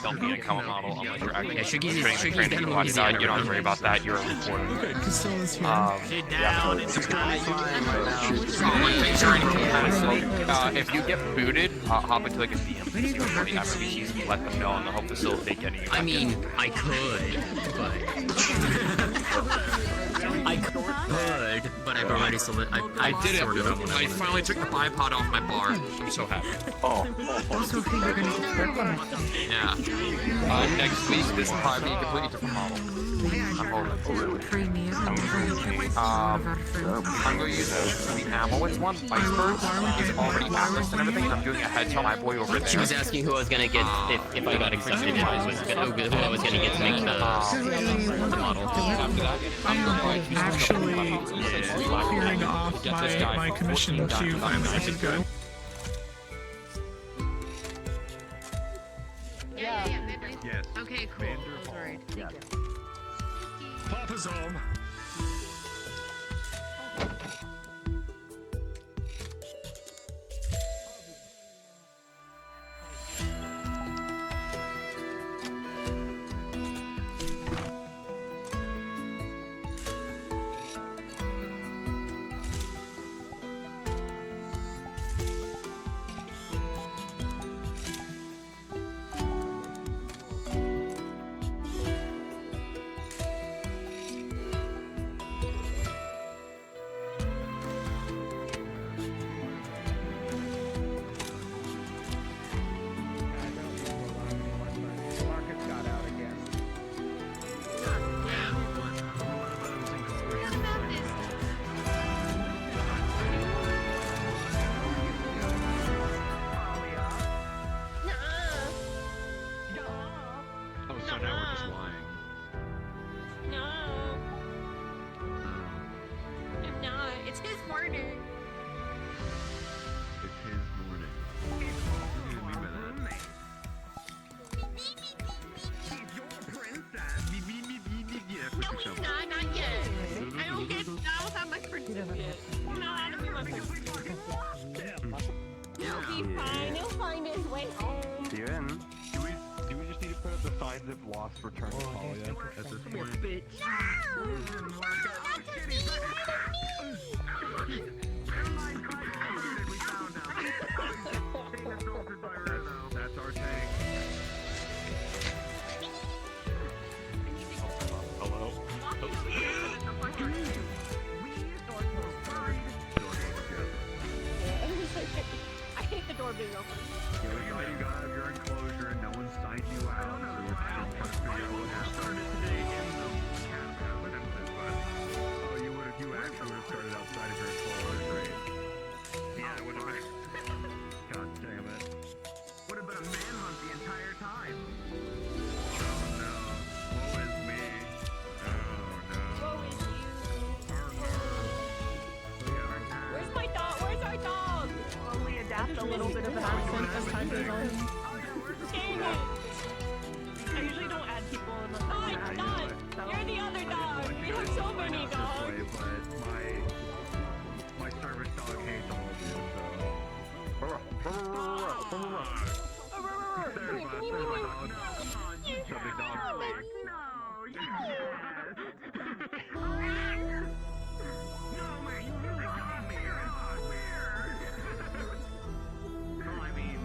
don't be an account model unless you're actually Shuggy's training. You don't have to worry about that. You're a reporter. Okay, Castella's here. Sit down. It's flying right now. If you get booted, hop into like a DM to see what's on the FCCs and let them know, and they'll help facilitate getting you. I mean, I could, but I've already I did it. I finally took the bipod off my bar. I'm so happy. Yeah. Next week, this will probably be a completely different model. I'm hoping. I'm going to use the Amolich one, Iceberg. It's already atlas and everything, and I'm doing a head to my boy over there. She was asking who I was gonna get if I got accepted. Who I was gonna get to make the model. I'm actually clearing off my commission to find I could go. Yeah. Yes. Okay, cool. I was worried. Thank you. Papa's home. Return to Iku'lylah at this point. That's our tank. Hello? I hate the door being open. You got out of your enclosure and no one signed you out, so it's just trying to figure out what happened. Oh, you actually would have started outside of your enclosure, right? Yeah, it would have been. God damn it. Would have been a manhunt the entire time. Oh no. Woe is me. Oh no. Woe is you. We have our time. Where's my dog? Where's our dog? Well, we adapt a little bit of an accent as time goes on. Dang it. I usually don't add people in the dog. You're the other dog. We have so many dogs. But my service dog hates all of you, so. There's my dog. Chubby dog. No, yes. No, man, you really got me. No, I mean,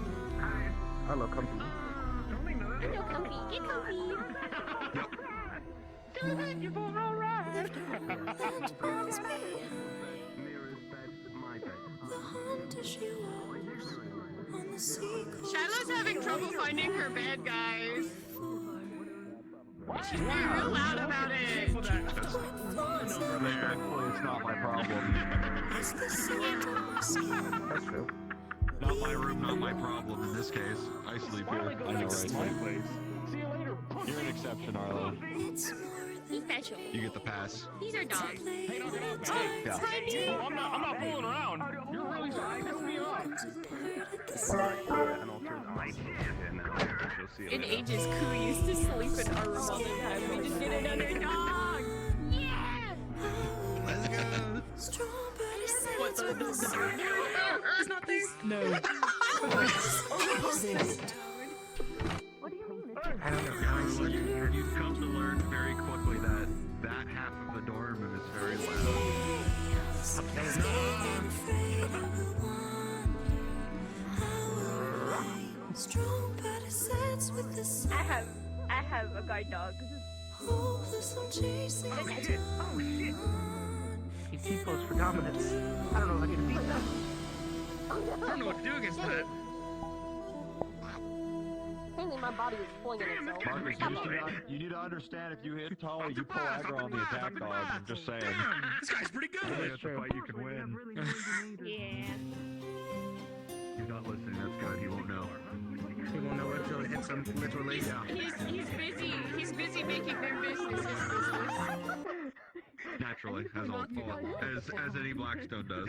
Hello, Comfy. Hello, Comfy. Get comfy. Shiloh's having trouble finding her bed, guys. She's being real loud about it. Thankfully, it's not my problem. That's true. not my room, not my problem in this case. I sleep here. I know, right? See you later. You're an exception, Arlo. He's special. You get the pass. These are dogs. Hey, no, Yeah. Tiny. I'm not fooling around. You're really pissing me off. In ages, Koo used to sleep in our room all the time. We just get another dog. Yeah. Let's go. What the door? It's not there. No. What do you mean? I don't know. You've come to learn very quickly that that half of the dorm is very loud. Strong body sets with the sun. I have a guard dog. Hopeless, I'm chasing the Oh shit! He T-pose for dominance. I don't know if I can beat that. I don't know what to do against that. Apparently my body is flinging itself. Marcus, you need to understand if you hit Tully, you pull aggro on the attack dog. I'm just saying. This guy's pretty good. It's a fight you can win. Yeah. He's not listening. That's good. He won't know. He won't know until it hits him literally. He's busy making their business his business. Naturally, as any Blackstone does.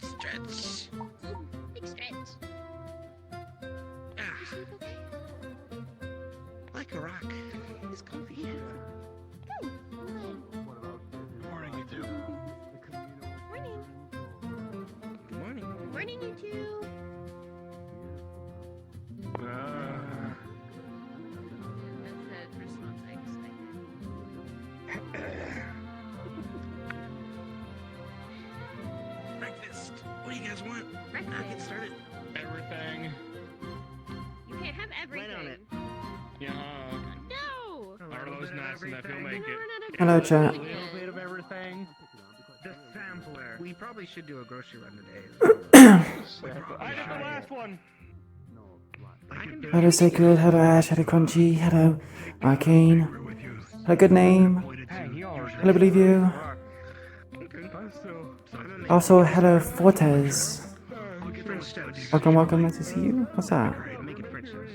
Stretch. Big stretch. Like a rock. It's comfy. Morning, you two. Morning. Good morning. Morning, you two. That's the response I expected. Breakfast. What do you guys want? Breakfast. I'll get started. Everything. You can't have everything. on it. Yeah. No. Are those nice enough? He'll make it. Hello, chat. A little bit of everything. The sampler. We probably should do a grocery run today. I did the last one. I can do Hello, Sacred. Hello, Ash. Hello, Crunchy. Hello, Arcane. Hello, Good Name. Hello, Believe You. Also, hello, Fortes. Welcome, welcome. Nice to see you. What's that? Making French toast.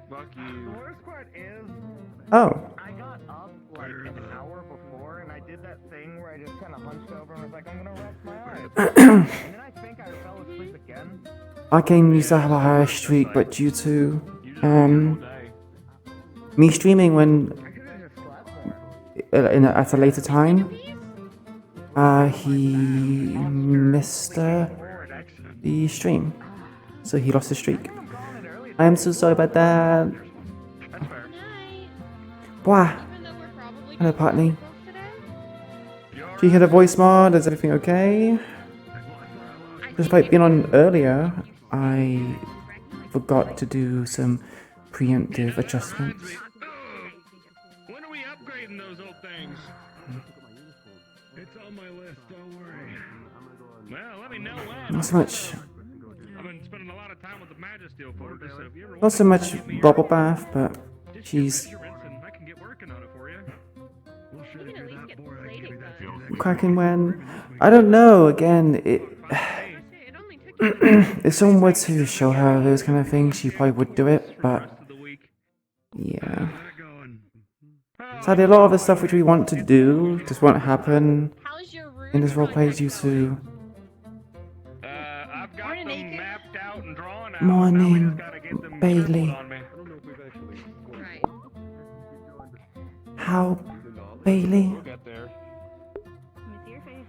Fuck you. Worst part is, Oh. I got up like an hour before, and I did that thing where I just kind of hunched over and was like, I'm gonna rest my eyes. And then I think I fell asleep again. Arcane used to have a higher streak, but due to me streaming when I could have just slept more. at a later time, he missed the stream, so he lost his streak. I am so sorry about that. Night. Wow. Even though we're probably Hello, gonna Partney. be both today. She had a voice mod. Is everything okay? Despite being on earlier, I forgot to do some preemptive adjustments. When are we upgrading those old things? It's on my list, don't worry. Well, let me know when. Not so much, I've been spending a lot of time with the Magisteel folks, so if you ever not so much bubble bath, but just she's your rinse and I can get working on it for you. Well, sure, You if can at you're least that get bored, I can give you that plating feeling. cracking when. I don't know. Again, It only took you if someone were to show her those kind of things, she probably would do it. But Rest of the week. yeah, How's it going? sadly, a lot of the stuff which we want to do just won't happen How's your room? in this roleplay due to I've got Morning, them Nathan. mapped out and drawn out. Morning, Now we just gotta get them Bailey. circled on me. Right. how Bailey. We'll get there.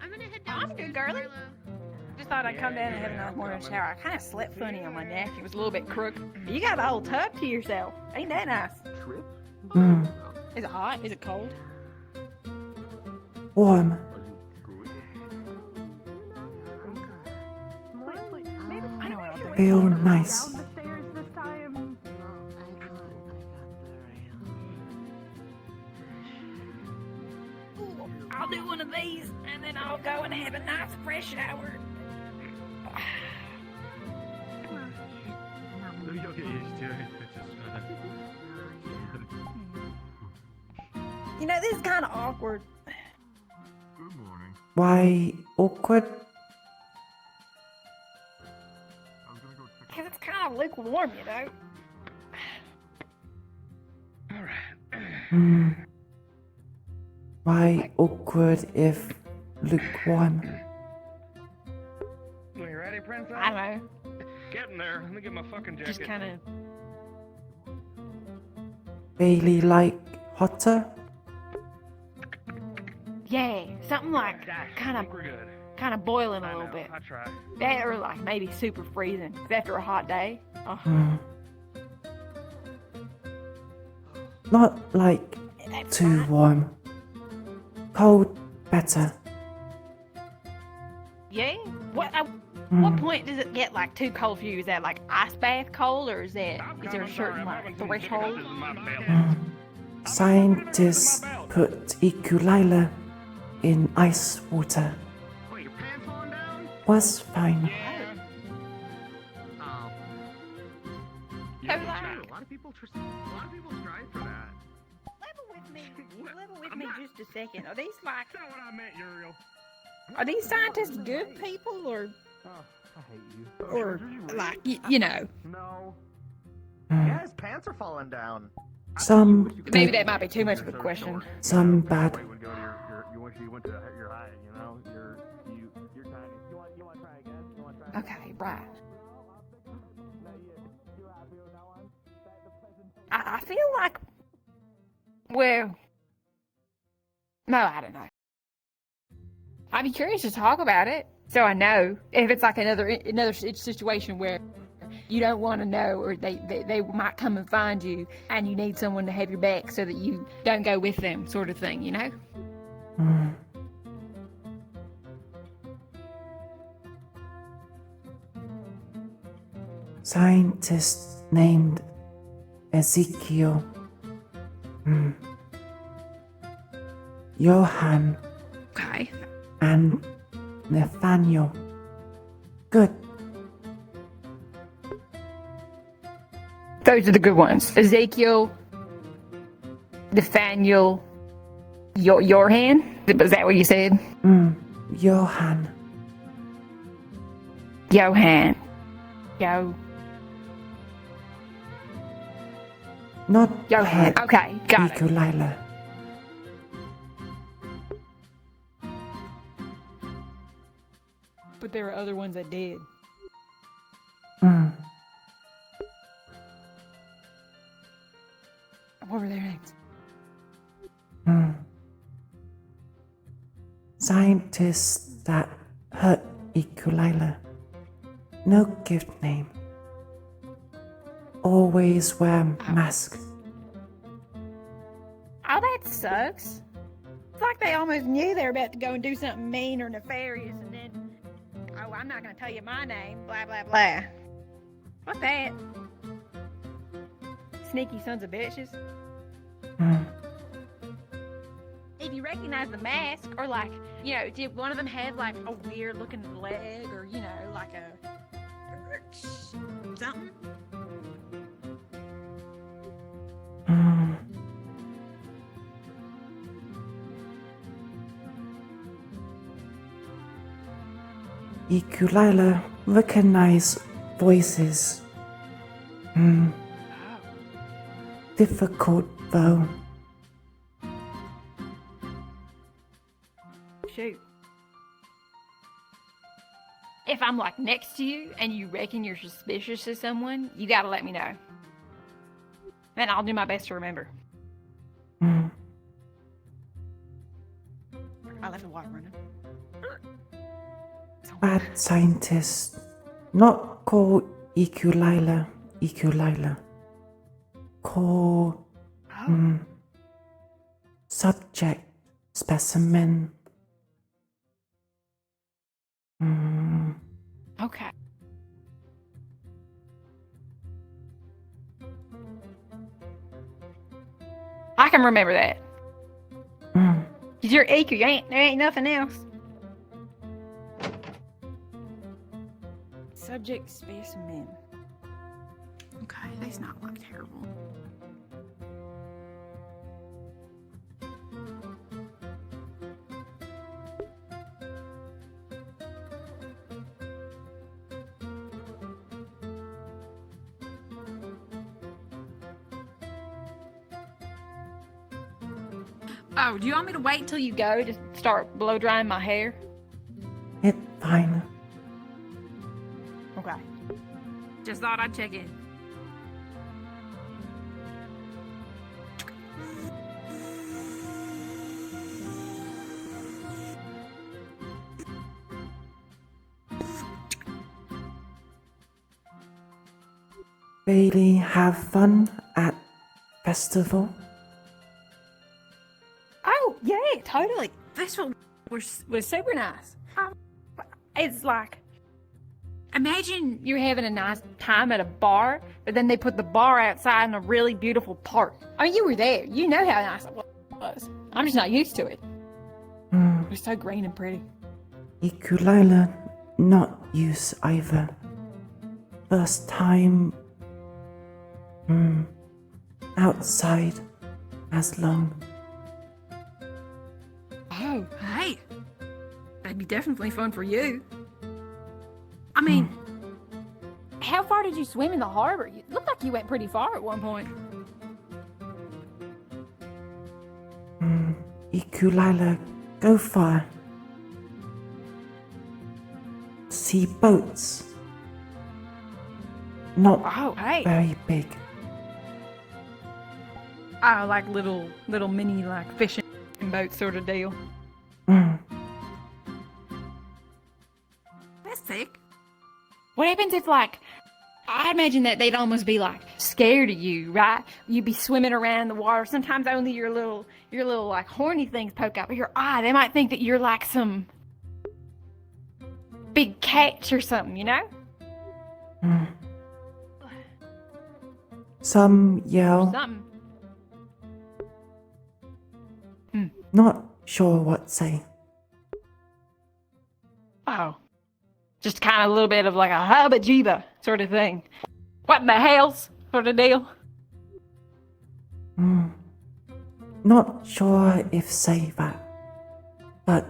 I'm gonna head down. Oscar, girly. Just thought I'd come down and have a nice morning shower. I kind of slept funny on my neck. It was a little bit crooked. You got the whole tub to yourself. Ain't that nice? Mm, Is it hot? Is it cold? warm. I know what I'll do. Feel nice. Down the stairs this time. Ooh, I'll do one of these, and then I'll go and have a nice fresh shower. You'll get used to it. It's just You know, this is kind of awkward. Good morning. Why awkward? I'm gonna go check. Because it's kind of lukewarm, you know. Hmm. Why awkward if lukewarm? You ready, Princess? I don't know. Getting there. Let me get my fucking jacket. Just kind of. Bailey like hotter? Yeah, something like kind We're good. of boiling I a little know, bit. I try. That or like maybe super freezing. 'Cause after a hot day. Oh, Hmm. Not like that's too fine. warm. Cold better. Yeah. What Hmm. point does it get like too cold for you? Is that like ice bath cold, or is there a certain like threshold? Scientists put Iku'lylah in ice water. Wait, your pants falling down? Was fine. Oh. So, like, A lot of people strive for that. level with me just a second. Are these like, That's not what I meant, Uriel. are these scientists good people, or Oh, I hate you. like you know? No. Hmm. Yeah, his pants are falling down. Some Maybe good, that might be too much of a question. some bad. You went to your height, you know? You're tiny. You want to try again? You want to try Okay, right. I feel like, well, no, I don't know. I'd be curious to talk about it, so I know if it's like another situation where you don't want to know, or they might come and find you, and you need someone to have your back so that you don't go with them, sort of thing, you know? Hmm. Scientist named Ezekiel. Hmm. Johann Okay. and Nathaniel. Good. Those are the good ones. Ezekiel, Nathaniel, your hand? Was that what you said? Hmm. Johann. Johann. Yo. Not Johann. Okay, got it. Iku'lylah. But there were other ones that did. Hmm. What were their names? Hmm. Scientists that hurt Iku'lylah. No gift name. Always wear mask. Oh, that sucks. It's like they almost knew they were about to go and do something mean or nefarious, and then, oh, I'm not going to tell you my name, blah, blah, blah. What's that? Sneaky sons of bitches. Hmm. If you recognize the mask, or like, you know, did one of them have like a weird looking leg, or, you know, like a something? Hmm. Iku'lylah recognize voices. Hmm. Difficult though. Shoot. If I'm like next to you and you reckon you're suspicious of someone, you gotta let me know. And I'll do my best to remember. Hmm. I left the water running. Bad scientist. Not called Iku'lylah. Iku'lylah. Called subject specimen. Hmm. Okay. I can remember that. Hmm. Cause you're EQ, there ain't nothing else. Subject specimen. Okay, that's not like terrible. Oh, do you want me to wait till you go to start blow drying my hair? It's fine. Okay. Just thought I'd check in. Really have fun at festival? Oh, yeah, totally. This one was super nice. It's like, imagine you're having a nice time at a bar, but then they put the bar outside in a really beautiful park. I mean, you were there. You know how nice it was. I'm just not used to it. It was so green and pretty. Iku'lylah, not use either. First time outside as long. Oh, hey. That'd be definitely fun for you. I mean, how far did you swim in the harbor? You looked like you went pretty far at one point. Iku'lylah, go far. See boats. Not very big. Oh, like little mini like fishing boat sort of deal. That's sick. What happens if like I imagine that they'd almost be like scared of you, right? You'd be swimming around in the water. Sometimes only your little like horny things poke out of your eye. They might think that you're like some big catch or something, you know? Some yell. Something. Not sure what say. Oh. Just kind of a little bit of like a hubba jeeba sort of thing. What in the hell's sort of deal? Not sure if say that. But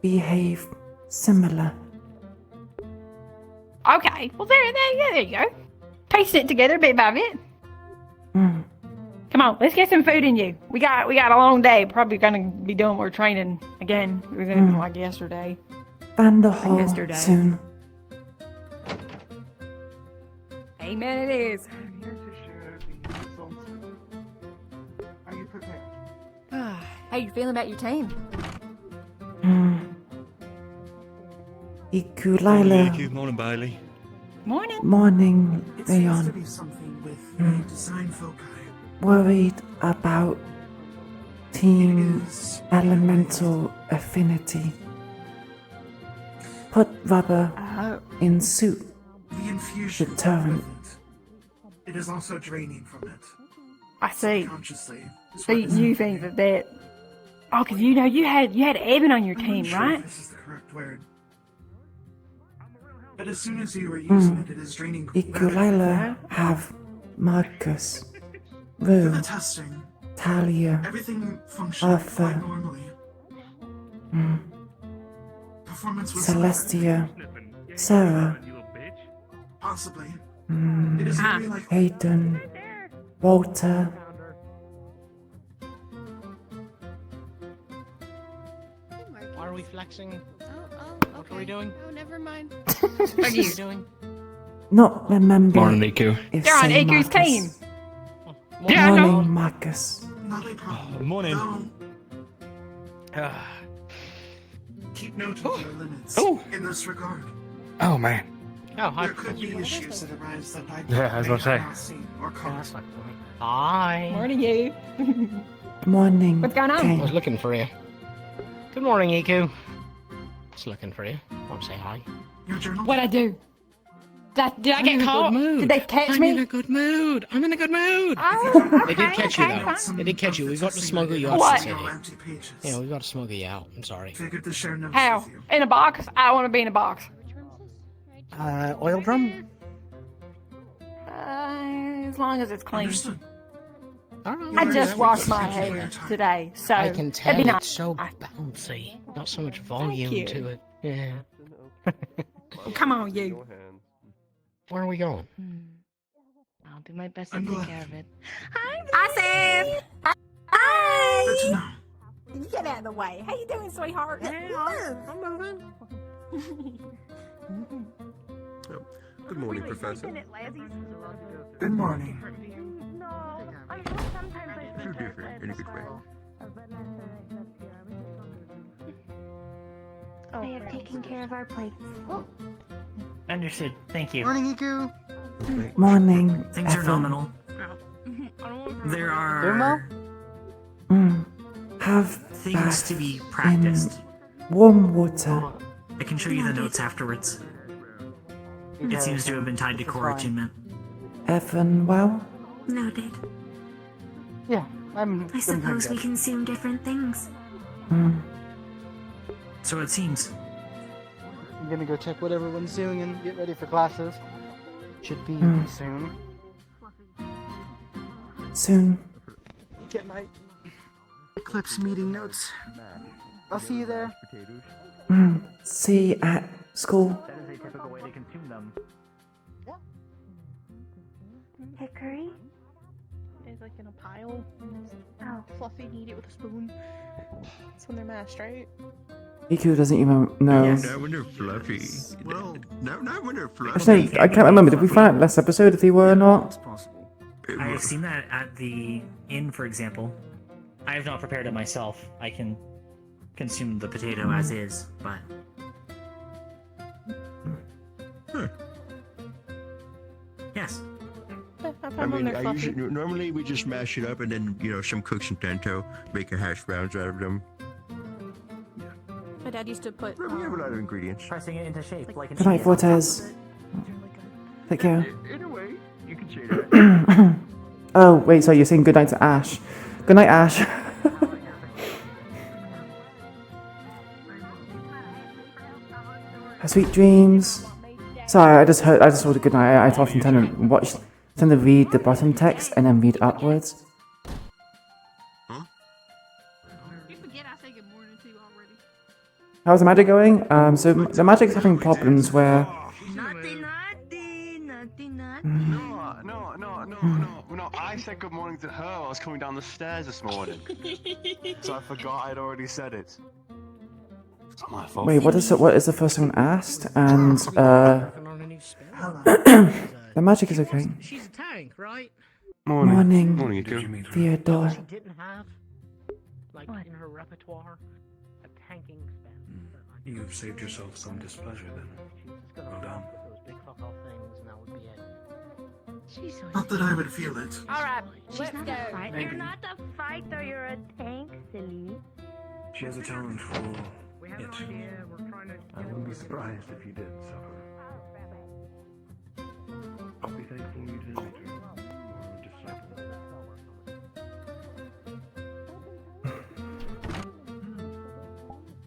behave similar. Okay. Well, there you go. Piecing it together bit by bit. Come on, let's get some food in you. We got a long day. Probably gonna be doing more training again. It was like yesterday. Vanderhall Yesterday. soon. Amen. It is. I'm here to share the results. Are you prepared? How you feeling about your team? Iku'lylah. Morning, Bailey. Morning. Morning, It seems to Leon. be something with the design foci. Worried about team elemental affinity. Put rubber in suit. The infusion Deterrent. with it. It is also draining from it. I see. Consciously. So you think that? Oh, cause you know you had Evan on your team, Sure right? if this is the correct word. But as soon as you were using it, it is draining. Iku'lylah have Marcus, For Rue, the testing, Talia, everything functioned Arthur. quite normally. Performance was Celestia, Sarah, possibly. It is very likely. Hayden, Walter. Why are we flexing? What are we doing? Oh, never mind. What are you doing? Not remember Morning, Iku. if They're on say Iku's Marcus. team. Yeah, I know. Morning, Marcus. Not a problem. Morning. No. Keep note of your limits Oh. in this regard. Oh, man. Oh, hi. There could be issues that arise that I Yeah, I was about to say. not see or cause. Hi. Morning, you. Morning, What's going on? I was Kane. looking for you. Good morning, Iku. Just looking for you. Want to say hi? Your journal? What'd I do? Did I I'm get in a caught? good mood. Did they catch I'm me? in a good mood. I'm in a good mood. Oh, They did okay, catch you, okay, though. fine. They did catch you. We've got to smuggle you out What? of the city. No empty pages. Yeah, we've got to smuggle you out. I'm sorry. Figured to share notes How? with you. In a box? I want to be in a box. Oil drum? As long as it's clean. Understood. I just washed my hair today, so I can tell it'd be it's nice. so bouncy. Not so much volume you. to it. Yeah. Come on, you. Where are we going? I'll do my best to take care of it. Hi, Sam. Hi. Good to know. Get out of the way. How you doing, sweetheart? I'm moving. Oh, good morning, Professor. Good morning. No, I'm sure sometimes I Too different in a good way. They have taken care of our plates. Understood. Thank you. Morning, Iku. Morning. Things are Evan. nominal. There are Have things bath to be practiced. in warm water. I can show you the notes afterwards. It seems to have been tied to core attunement. Evan, well? Noted. Yeah, I suppose we consume different things. So it seems. I'm gonna go check what everyone's doing and get ready for classes. Should be soon. Soon. Get my Eclipse meeting notes. I'll see you there. See you at school. That is a typical way to consume them. Hickory? It's like in a pile. Oh. Fluffy, and eat it with a spoon. That's when they're mashed, right? Iku doesn't even know. Not when they're fluffy. Well, not when they're fluffy. Actually, I can't remember. Did we find out last episode if they were or not? I have seen that at the inn, for example. I have not prepared it myself. I can consume the potato as is, but... Yes. I mean, normally we just mash it up and then, some cooks in Tento make a hash browns out of them. My dad used to put. We have a lot of ingredients. Pressing it into shape, like Good night, Fortes. Take care. In a way, you can say that. Oh, wait, so you're saying good night to Ash. Good night, Ash. Have sweet dreams. Sorry, I just saw the good night. I often tend to read the bottom text and then read upwards. You forget I say good morning to you already. How's the magic going? So the magic's having problems where... No, I said good morning to her while I was coming down the stairs this morning. So I forgot I'd already said it. It's not my fault. Wait, what is the first one asked? And, the magic is okay. She's a tank, right? Morning. Morning, Theodore. She didn't have, like, in her repertoire, a tanking spell. You've saved yourself some displeasure then. Well done. Those big fuck off things, and that would be it. Not that I would feel it. Alright, She's let's not go. a fighter. Maybe. You're not a fighter, you're a tank, silly. She has a talent for We have it. an idea. We're trying to. I wouldn't be surprised if you did suffer. I'll be thankful you didn't make her or disciple.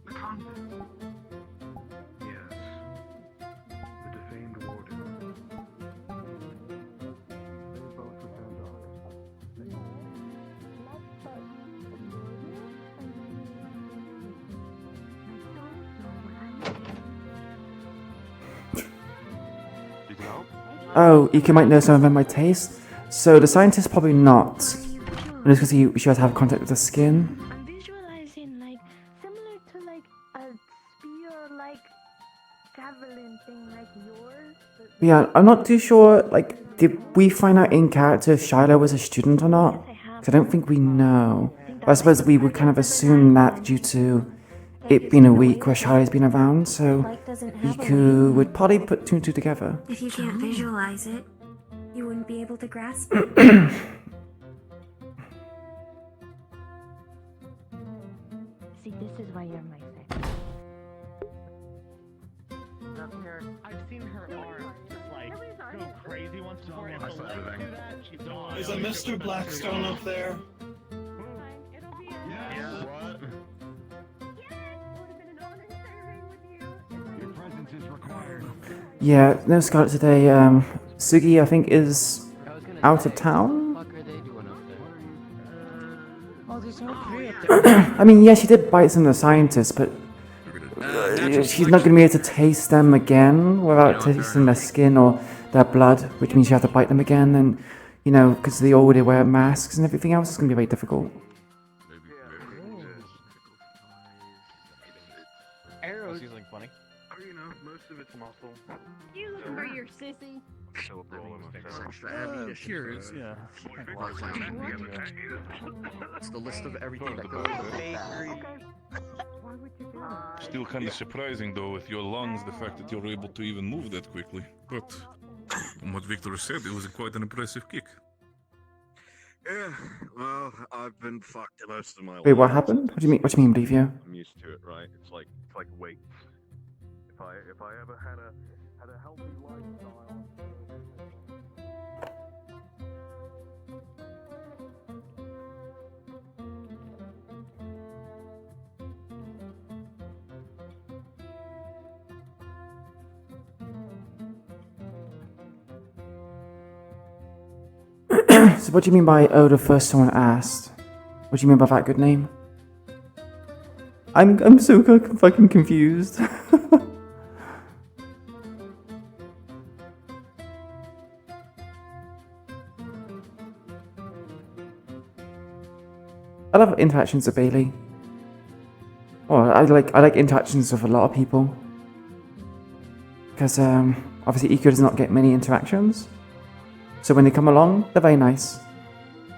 The convent. Yes. The defamed warden. They both returned on. You can help? Oh, Ika might know some of them might taste. So the scientist probably not. And it's because she has to have contact with the skin. I'm visualizing, like, similar to, like, a spear-like javelin thing like yours. Yeah, I'm not too sure, like, did we find out in character if Shiloh was a student or not? 'Cause I don't think we know. But I suppose we would kind of assume that due to it being a week where Shiloh's been around, so Iku would probably put two and two together. If you can't visualize it, you wouldn't be able to grasp it. See, this is why you're my friend. I've seen her arm just like go crazy once before. And I saw the legs do that. She's gone. Is a Mr. Blackstone up there? Yeah. What? Your presence is required. Yeah, no Scarlet today. Sugi, I think, is out of town? I mean, yeah, she did bite some of the scientists, but she's not going to be able to taste them again without tasting their skin or their blood, which means you have to bite them again, and, you know, because they already wear masks and everything else, it's going to be very difficult. Arrows. Using funny. Oh, most of it's You looking for your sissy? So Curious, yeah. It's the list of everything that goes in the bakery. Still kind of surprising though, with your lungs, the fact that you're able to even move that quickly. But from what Victor said, it was quite an impressive kick. Yeah, well, I've been fucked most of my life. Wait, what happened? What do you mean? What do you mean, Blevio? I'm used to it, right? It's like weights. If I ever had a healthy lifestyle. So what do you mean by, oh, the first someone asked? What do you mean by that good name? I'm so fucking confused. I love interactions with Bailey. Well, I like interactions with a lot of people. Because obviously Iku does not get many interactions. So when they come along, they're very nice.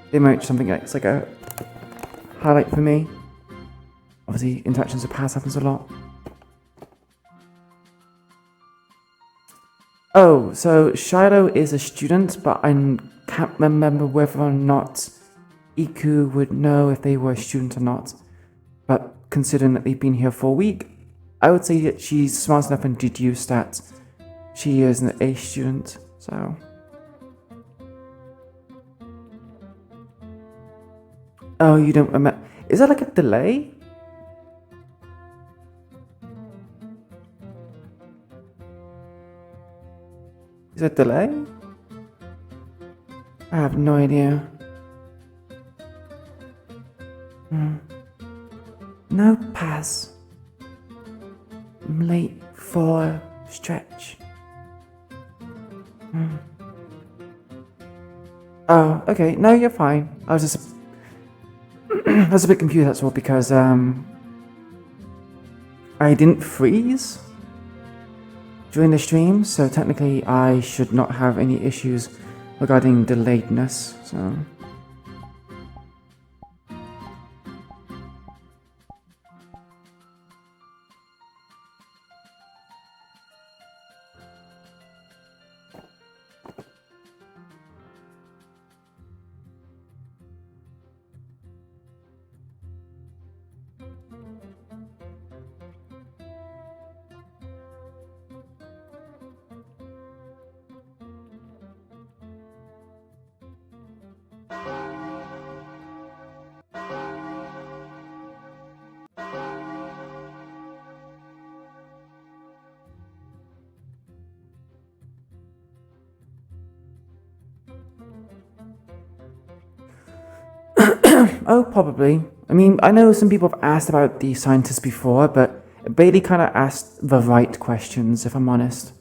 They might something like, it's like a highlight for me. Obviously, interactions with Paz happens a lot. Oh, so Shiloh is a student, but I can't remember whether or not Iku would know if they were a student or not. But considering that they've been here for a week, I would say that she's smart enough and deduced that she is an A student, so... Oh, you don't remember? Is that like a delay? Is it a delay? I have no idea. No pass. I'm late for stretch. Oh, okay. No, you're fine. I was just... I was a bit confused, that's all, because I didn't freeze during the stream, so technically I should not have any issues regarding delayedness, so... Oh, probably. I mean, I know some people have asked about the scientists before, but Bailey kind of asked the right questions, if I'm honest.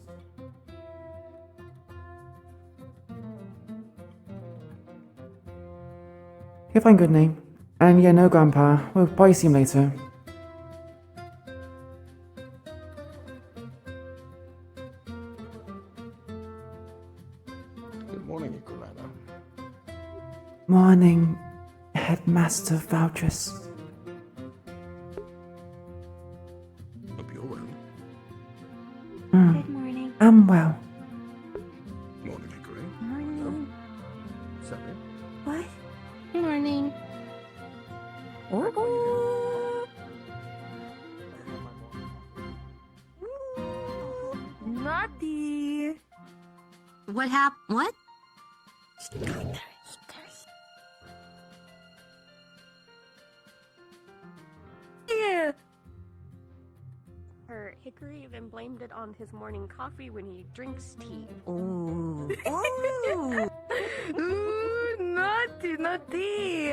You're fine, good name. And yeah, no, Grandpa. We'll probably see him later. Good morning, Iku'lylah. Morning, Headmaster Voutress. Hope you're well. Good morning. I'm well. Morning, Iku'lylah. Morning. Sorry. What? Morning. Naughty. What happened? What? Yeah. Her Hickory then blamed it on his morning coffee when he drinks tea. Ooh. Ooh. Ooh, naughty, naughty.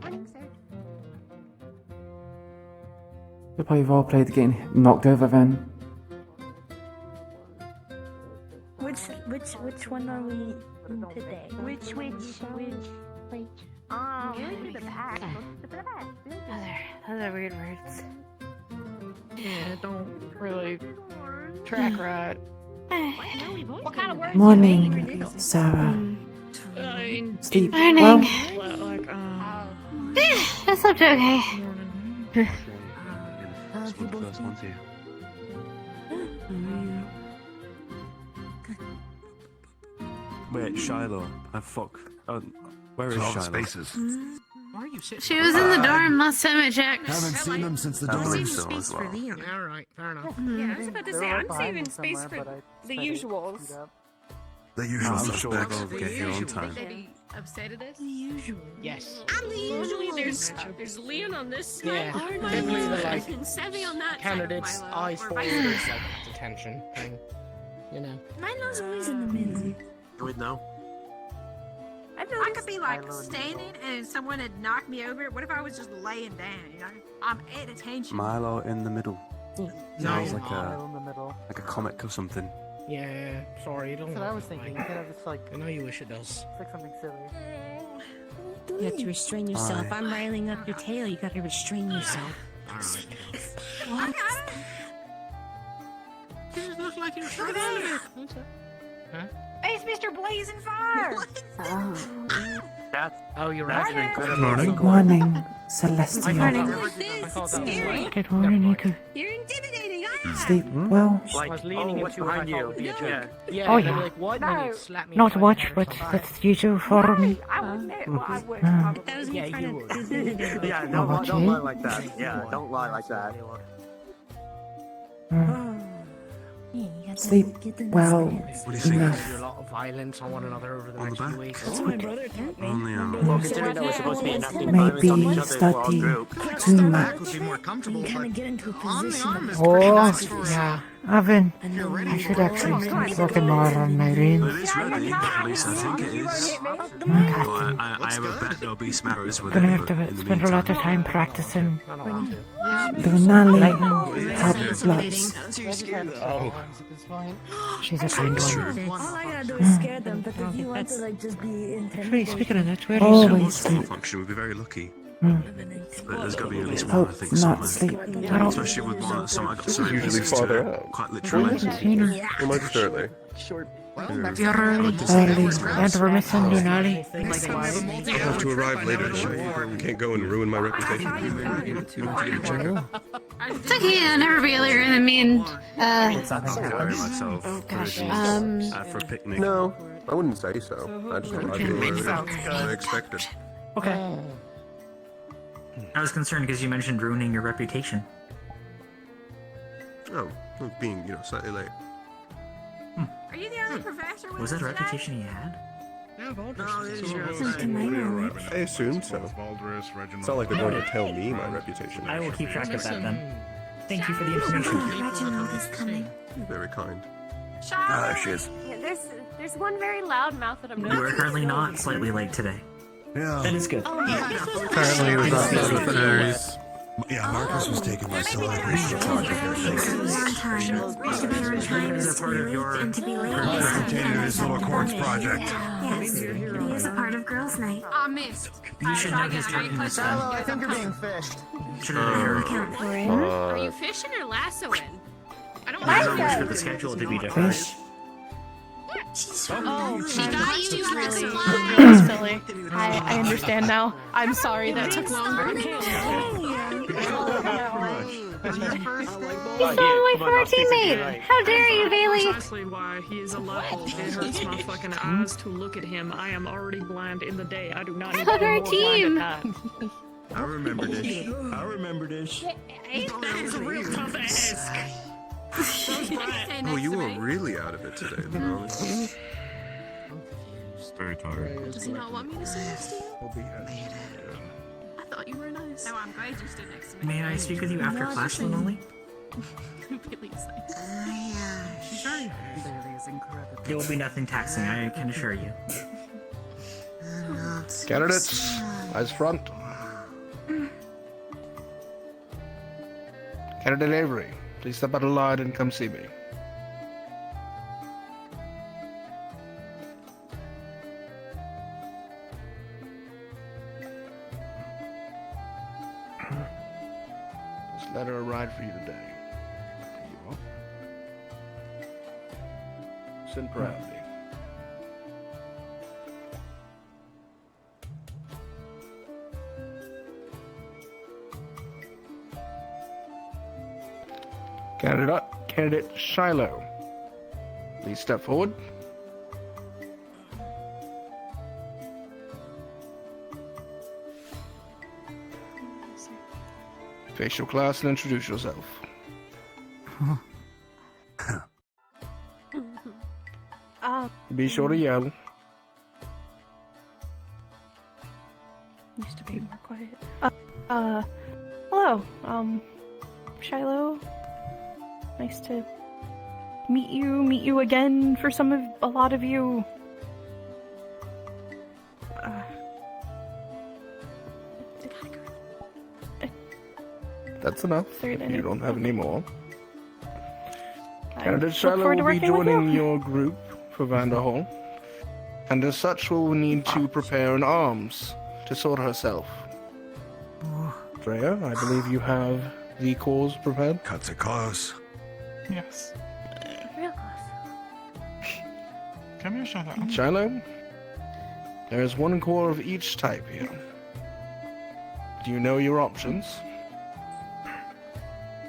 Morning, sir. We'll probably roleplayed getting knocked over then. Which one are we in today? Which? Really to the back. Go to the back. Those are weird words. Yeah, don't really track right. What kind of words? Morning, Sarah. Sleep well? Like, I slept okay. That's one of the first ones here. Wait, Shiloh. Fuck. Where is Shiloh? Spaces. why are you sitting? She was in the dorm last time I checked. Haven't seen them since the I dorm. believe so as well. All right, fair enough. Yeah, I was about to say, I'm saving space somewhere, for but I the tried to usuals. speed up. The usual I'm sure we'll suspects. both get here on time. They be upset at us? Yes. Usually there's Leon on this side. Yeah, or typically Milo, the, like, and Savvy on that Candidates' side of Milo, eyes or forward vice is versa. like detention thing. You know. Milo's always in the middle. Do it now. I could be like standing and someone had knocked me over. What if I was just laying down? You know, I'm at attention. Milo in the middle. Sounds like Milo in the middle. a comic or something. Yeah, sorry, you don't. That's what I was thinking. You could have just like. I know you wish it does. It's like something silly. You have to restrain yourself. I'm riling up your tail. You gotta restrain yourself. What? You just look like you're Look at Huh? It's Mr. Blazing Fire! Oh, you're right. Good morning, Celestia. Good morning, Nico. You're intimidating. Sleep well? I was leaning into behind you. Yeah. Oh, and they're yeah. like, what? And then you slap me Not in much, the but face. that's usual for me. I would admit, well, I would Mm. probably. That was me Yeah, trying you to. would. Yeah, How don't about lie you? like that. Yeah, don't lie like that. Sleep well What do you think? enough. A lot of violence on one another over the On the next back? few weeks. That's what my brother taught me. Only Well, considering that we're supposed to be enacting Maybe violence on each other while study group. too Back much. would be more comfortable, You kind but of get into a on the position arm is of pretty Oh, nice for yeah. Evan, and then I should actually start Nice. working more on my Well, range. it's ready. At least I think it is. Okay. Well, I have a bet there'll be smatters with Gonna it, have but to in the spend a lot of meantime- time practicing. I don't want to. Doing lightning helps lots. Oh. It's fine. She's a kind one. all I gotta do is scare them, but if you want to like just be intense, Hey, speaking of that, where is Always sleep? full function would be very lucky. Hmm. But there's got to be at least one, I Hope think, not somewhere. sleep. I don't. Especially with one that some I got so Usually used farther to, out. quite literally. Seen her. Am I just early? You're early. And we're missing Lunali. I'll have to arrive later. I can't go and ruin my reputation. It's okay. I'll never be earlier than me and I prepare myself for a picnic. No, I wouldn't say so. I just arrived a little earlier than I expected. Okay. I was concerned because you mentioned ruining your reputation. Oh, being, slightly late. Are you the only professor with Was that a us today? reputation you had? I assumed so. It's not like they're going to tell me my reputation. I will keep track of that then. Thank you for the information. Reginald is coming. You're very kind. There she is. Yeah, there's one very loud mouth that I'm You noticing. are currently not slightly late today. Yeah. That is good. Apparently it was not the fairies. Yeah, Marcus was taking my celebration project. On time. As a part of your And to be late. Participated in his little quartz project. Yes, he is a part of girls' night. I missed. You should know his tardiness then. Hello, I think you're being fished. Should have heard. Count for it. Are you fishing or lassoing? I don't I like wish for that. the schedule to be different. Fish. Oh, She got you. You had really, supplies. really silly. I understand now. I'm sorry that took longer. You fell away from our teammate. How dare you, Bailey? Exactly why he is alive. It hurts my fucking eyes to look at him. I am already blind in the day. I do not need to Hug be our more team. blind at night. I remember this. I remember this. That is a real tough ask. Oh, you were really out of it today, though. Very tired. Does he not want me to sit next to you? I thought you were nice. No, I'm glad you stood next to me. May I speak with you after class, Lonely? Billy's like, She's right. Bailey is incredible. There will be nothing taxing, I can assure you. Candidates, eyes front. Candidate Avery, please step out of line and come see me. let her ride for you today. Here you are. Sit proudly. Candidate Shiloh, please step forward. Face your class and introduce yourself. Be sure to yell. Used to be more quiet. Hello, Shiloh. Nice to meet you again for a lot of you. That's enough. Third If you don't have any more. I Candidate look Shiloh forward to will be working with joining you. your group for Vanderhall, and as such will need to prepare an arms to sort herself. Drea, I believe you have the cores prepared? Cuts it close. Yes. Real close. Come here, Shiloh. Shiloh, there is one core of each type here. Do you know your options?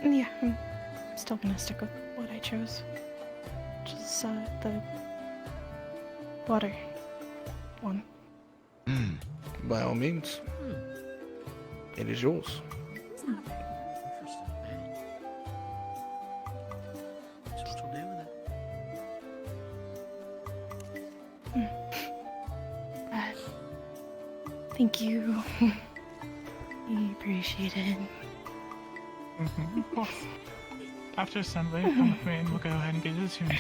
Yeah, I'm still gonna stick with what I chose. Just the water one. By all means. It is yours. Thank you. We appreciate it. Of course. After assembly, come with me and we'll go ahead and get it tuned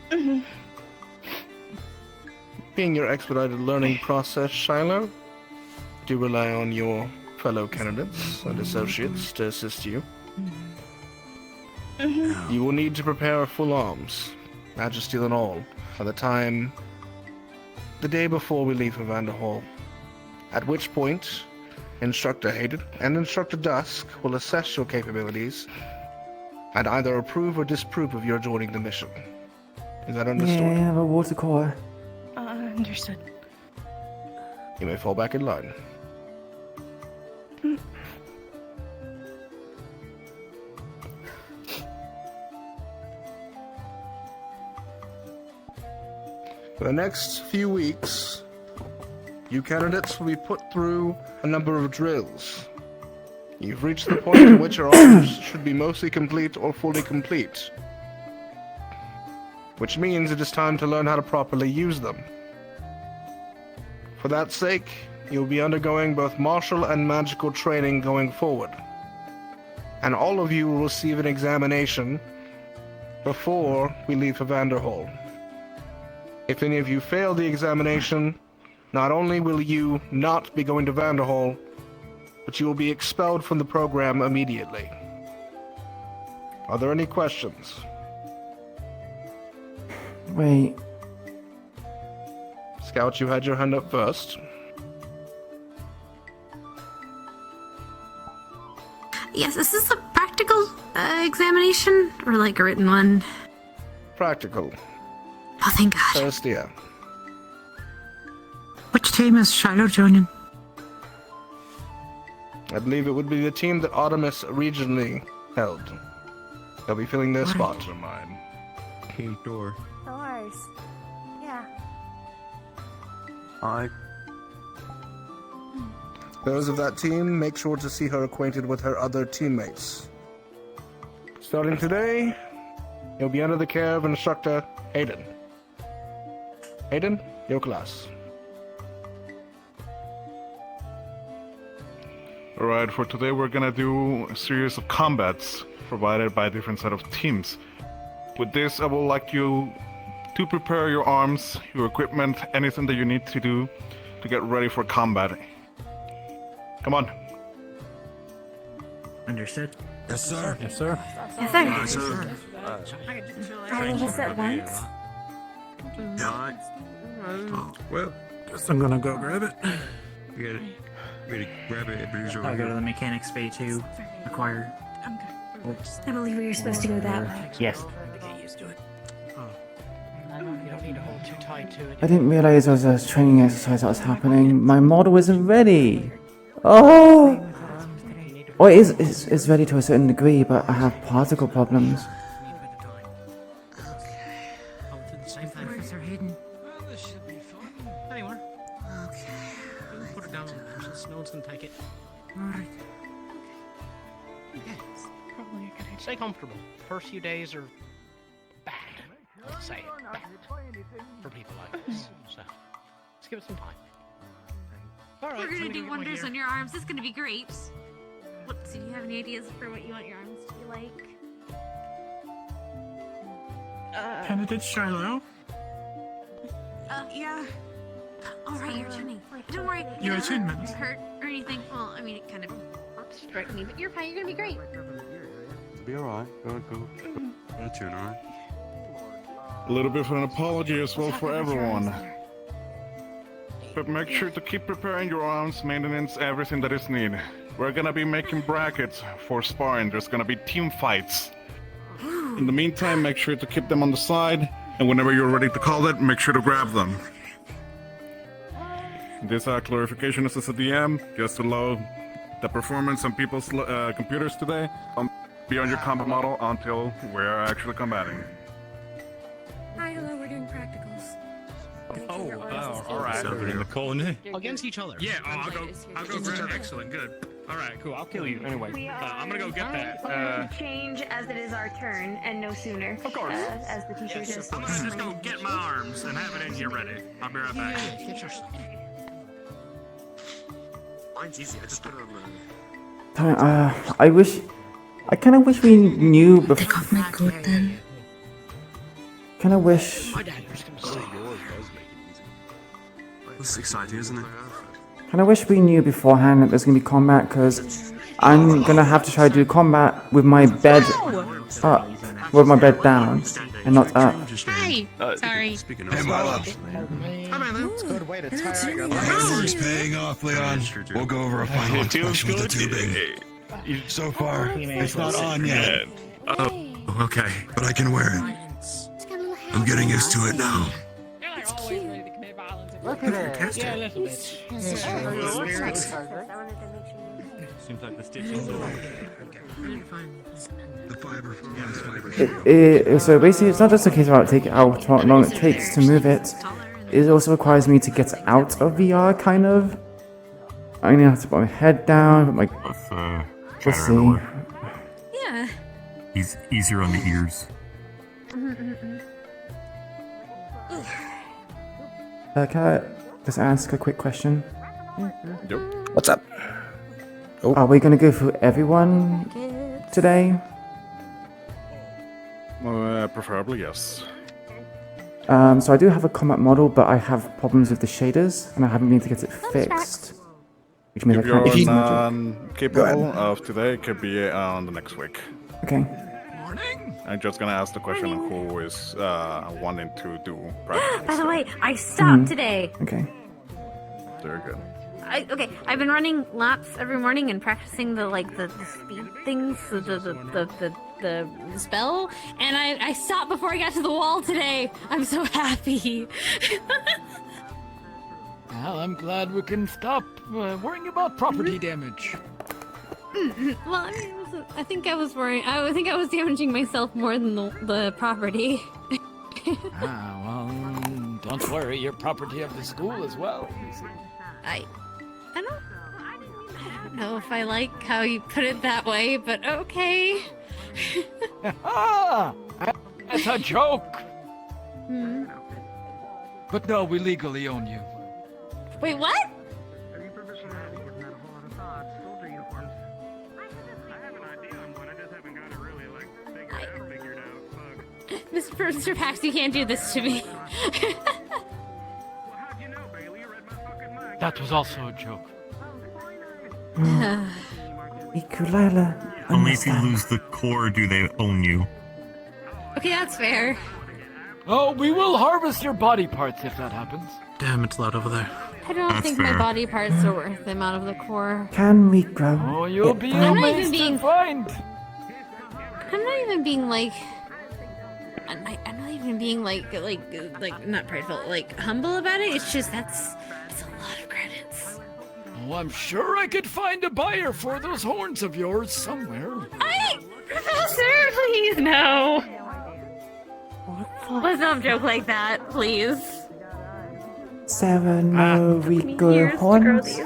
to you. Being your expedited learning process, Shiloh, do rely on your fellow candidates and associates to assist you. You will need to prepare full arms, Majesty and all, by the day before we leave for Vanderhall. At which point, Instructor Hayden and Instructor Dusk will assess your capabilities and either approve or disapprove of your joining the mission. Is that understood? Yeah, the water core. Understood. You may fall back in line. For the next few weeks, you candidates will be put through a number of drills. You've reached the point in which your arms should be mostly complete or fully complete, which means it is time to learn how to properly use them. For that sake, you'll be undergoing both martial and magical training going forward, and all of you will receive an examination before we leave for Vanderhall. If any of you fail the examination, not only will you not be going to Vanderhall, but you will be expelled from the program immediately. Are there any questions? Wait. Scout, you had your hand up first. Yes, is this a practical examination or like a written one? Practical. Oh, thank God. First year. Which team is Shiloh joining? I believe it would be the team that Artemis originally held. They'll be filling their spot. Mine. Key door. Doors. Yeah. I. Those of that team, make sure to see her acquainted with her other teammates. Starting today, you'll be under the care of Instructor Hayden. Hayden, your class. Alright, for today we're gonna do a series of combats provided by a different set of teams. With this, I would like you to prepare your arms, your equipment, anything that you need to do to get ready for combat. Come on. Understood. Yes, sir. Yes, sir. Yes, sir. Yes, sir. I will just at once. Well, Guess I'm gonna go grab it. you got it. Ready to grab it, but he's over I'll go here. to the mechanics bay to acquire. I believe we were supposed to go that way. Yes. You don't need to hold too tight to it. I didn't realize there was a training exercise that was happening. My model isn't ready. Oh! Well, it's ready to a certain degree, but I have particle problems. Where's her hidden? This should be fun. Anywhere. Okay. Put it down on the bushes. No one's gonna take it. Alright. Yes. Probably a good idea. Stay comfortable. First few days are bad. Let's say it. Bad. For people like us. So, let's give it some time. Alright. We're gonna do wonders on your arms. It's gonna be great. What, do you have any ideas for what you want your arms to be like? Candidate Shiloh? Yeah. Alright, you're tuning. Don't worry. Your It attunement. doesn't hurt or anything. Well, I mean, it kind of struck me, but you're fine. You're gonna be great. It'll be alright. Go. Go tune, alright? A little bit of an apology as well for everyone. But make sure to keep preparing your arms, maintenance, everything that is needed. We're gonna be making brackets for sparring. There's gonna be team fights. In the meantime, make sure to keep them on the side, and whenever you're ready to call it, make sure to grab them. This clarification is as a DM, just to load the performance on people's computers today. Be on your combat model until we're actually combating. Hi, hello, we're doing practicals. All right. Something in the corner. Against each other. Yeah, I'll go grab it. Excellent, good. All right, cool. I'll kill you anyway. I'm gonna go get that. Change as it is our turn and no sooner. Of course. As the teacher just. I'm gonna just go get my arms and have it in here ready. I'll be right back. Get your stuff. Mine's easy. I just put it on the... I kind of wish we knew before. Take off my coat then. Kind of wish. My dad was gonna say yours. This is exciting, isn't it? Kind of wish we knew beforehand that there's gonna be combat, because I'm gonna have to try to do combat with my bed up, with my bed down, and not up. Hi. Sorry. Hey, Milo. Hi, Milo. It's a good way to tire your Hard work's paying off, Leon. We'll go over a final inspection with the tubing. So far, it's not on yet. Oh, okay. But I can wear it. I'm getting used to it now. It's cute. Look at it. Yeah, a little bit. Seems like the stitching. The fiber. So basically, it's not just a case of how to take it out, how long it takes to move it. It also requires me to get out of VR, kind of. I'm gonna have to put my head down, put my... Let's see. Yeah. He's easier on the ears. Can I just ask a quick question? What's up? Are we gonna go through everyone today? Preferably, yes. So I do have a combat model, but I have problems with the shaders, and I haven't been able to get it fixed. Which means If I can't you're use magic. capable of today, it could be on the next week. Okay. I'm just gonna ask the question of who is wanting to do practice. By the way, I stopped today. Okay. Very good. Okay, I've been running laps every morning and practicing the speed things, the spell, and I stopped before I got to the wall today. I'm so happy. Well, I'm glad we can stop worrying about property damage. Well, I mean, I think I was worrying. I think I was damaging myself more than the property. Well, don't worry, you're property of the school as well. I don't know if I like how you put it that way, but okay. That's a joke. Hmm. But no, we legally own you. Wait, what? Mr. Pax, you can't do this to me. That was also a joke. Iku'lylah. Only if you lose the core do they own you. Okay, that's fair. Oh, we will harvest your body parts if that happens. Damn, it's loud over there. I don't That's think my fair. body parts are worth the amount of the core. Can we grow? Oh, you'll it be back? I'm not even amazed being. to find. I'm not even being like. I'm not even being like not prideful, like humble about it. It's just it's a lot of credits. Oh, I'm sure I could find a buyer for those horns of yours somewhere. Professor, please no. Let's not joke like that, please. Sarah, no, we grow horns.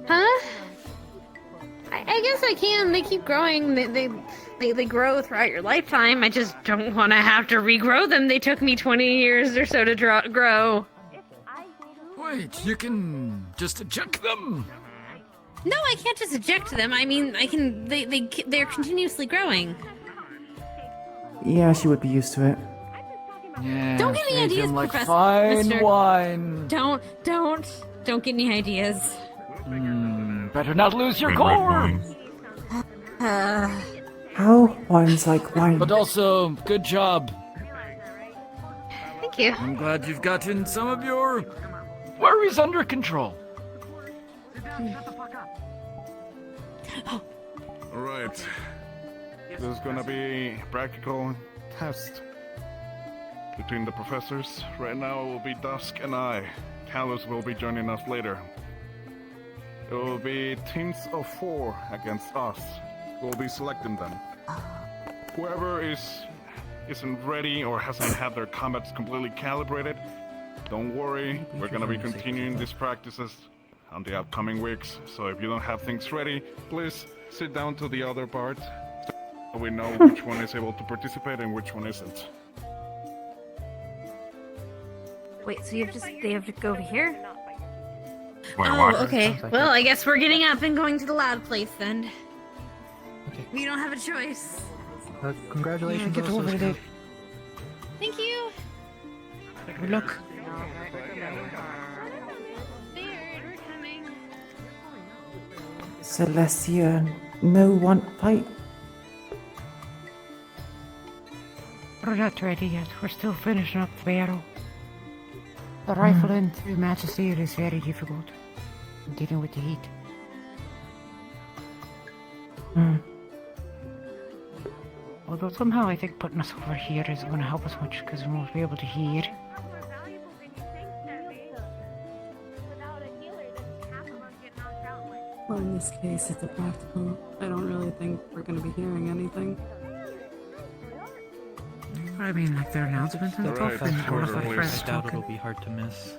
Huh? I guess I can. They keep growing. They grow throughout your lifetime. I just don't want to have to regrow them. They took me 20 years or so to grow. Wait, you can just eject them? No, I can't just eject them. I mean, I can. They're continuously growing. Yeah, she would be used to it. Yeah, Don't get any treat ideas, them like Professor. fine Mister. wine. Don't get any ideas. Better not lose your core. How horns like wine? But also, good job. Thank you. I'm glad you've gotten some of your worries under control. Alright. This is gonna be a practical test between the professors. Right now it will be Dusk and I. Callus will be joining us later. It will be teams of 4 against us. We'll be selecting them. Whoever isn't ready or hasn't had their combats completely calibrated, don't worry. We're gonna be continuing these practices on the upcoming weeks. So if you don't have things ready, please sit down to the other part so we know which one is able to participate and which one isn't. Wait, so they have to go over here? Wait, Oh, what? okay. Sounds like Well, it. I guess we're getting up and going to the loud place then. We don't have a choice. Congratulations. Get also, over Scout. there. Thank you. Good luck. Celestia, no want fight. We're not ready yet. We're still finishing up the barrel. The rifle into Magister is very difficult. Dealing with the heat. Although somehow I think putting us over here isn't going to help us much because we won't be able to hear. Well, in this case, it's a practical. I don't really think we're going to be hearing anything. I mean, like their announcements and stuff, and all of our friends doubt talking. it'll be hard to miss.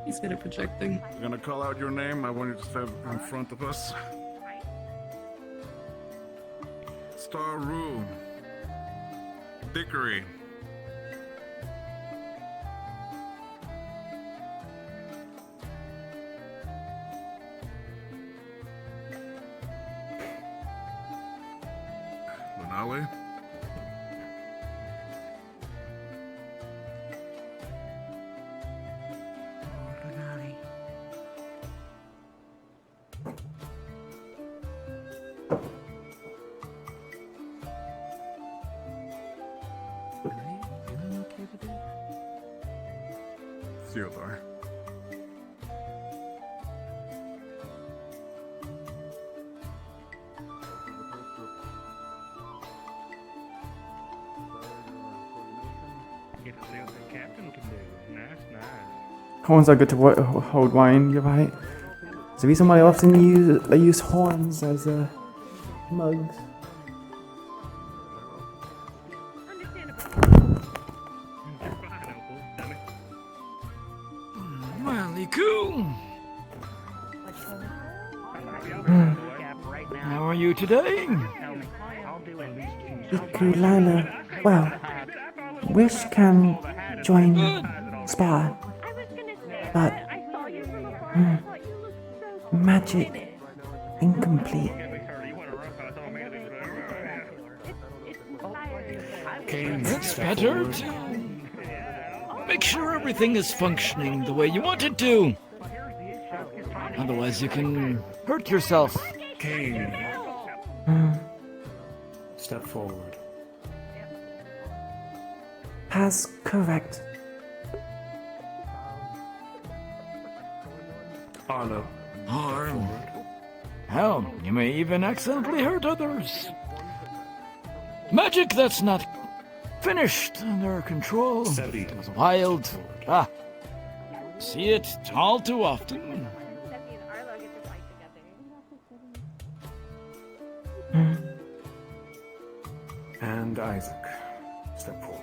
He's good at projecting. I'm gonna call out your name. I want you to step in front of us. Star Rue. Dickory. Lunali. Theodore. Get to see what the captain can do. Nice. Horns are good to hold wine, you're right. There's a reason why I often use horns as mugs. Well, Iku. How are you today? Iku'lylah, well, wish can join Spar, but magic incomplete. It's better to make sure everything is functioning the way you want it to. Otherwise, you can hurt yourself. Kane. Step forward. Pass correct. Arlo. Or, hell, you may even accidentally hurt others. Magic that's not finished under control. Is wild. Ah, see it all too often. And Isaac, step forward.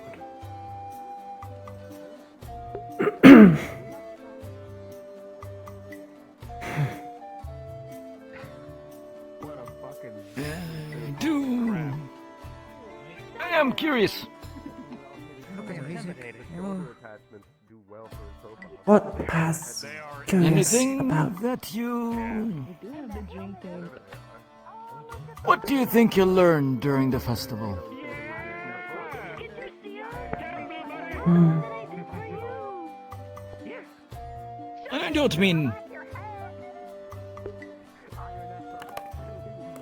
I am curious. What has curious Anything about? that you... What do you think you learned during the festival? I don't mean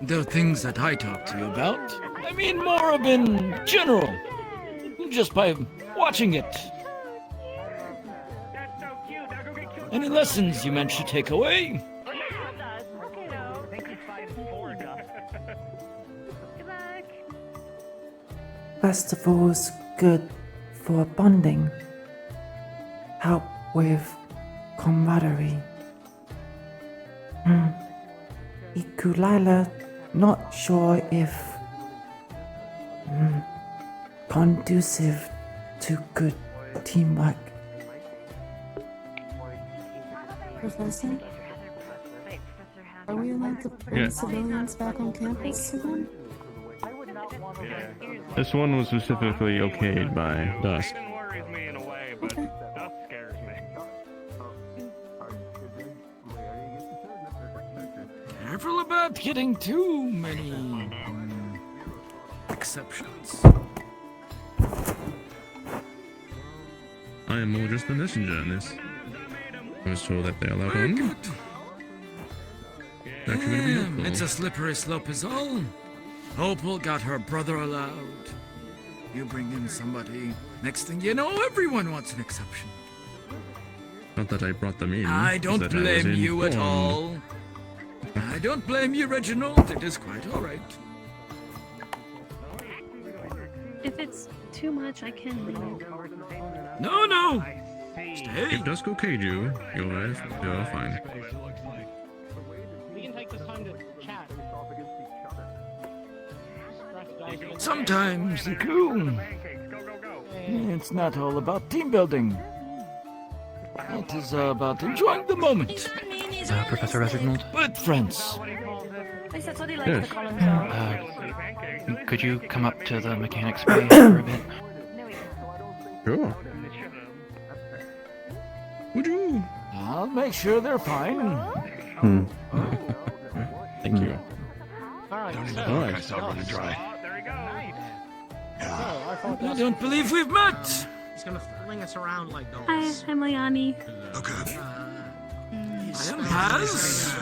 the things that I talk to you about. I mean more of in general, just by watching it. Any lessons you meant to take away? Festivals good for bonding, help with camaraderie. Iku'lylah, not sure if conducive to good teamwork. Professor? Are we allowed to bring civilians back on campus again? This one was specifically okayed by Dusk. Careful about getting too many exceptions. I am more just the messenger in this. I was told that they allowed on. Actually gonna be helpful. It's a slippery slope is all. Opal got her brother allowed. You bring in somebody, next thing you know, everyone wants an exception. Not that I brought them in. I it's don't that I was blame you at informed. all. I don't blame you, Reginald. It is quite all right. If it's too much, I can leave. No, no. Stay. If Dusk okayed you, you're fine. We can take this time to chat. Sometimes, Iku, it's not all about team building. It is about enjoying the moment. Professor Reginald? With friends. Yes. Could you come up to the mechanics bay for a bit? Sure. Would you? I'll make sure they're fine. Thank you. Alright, Alright. I don't believe we've met. He's gonna fling us around like dolls. Hi, I'm Liani. Okay. I am Paz.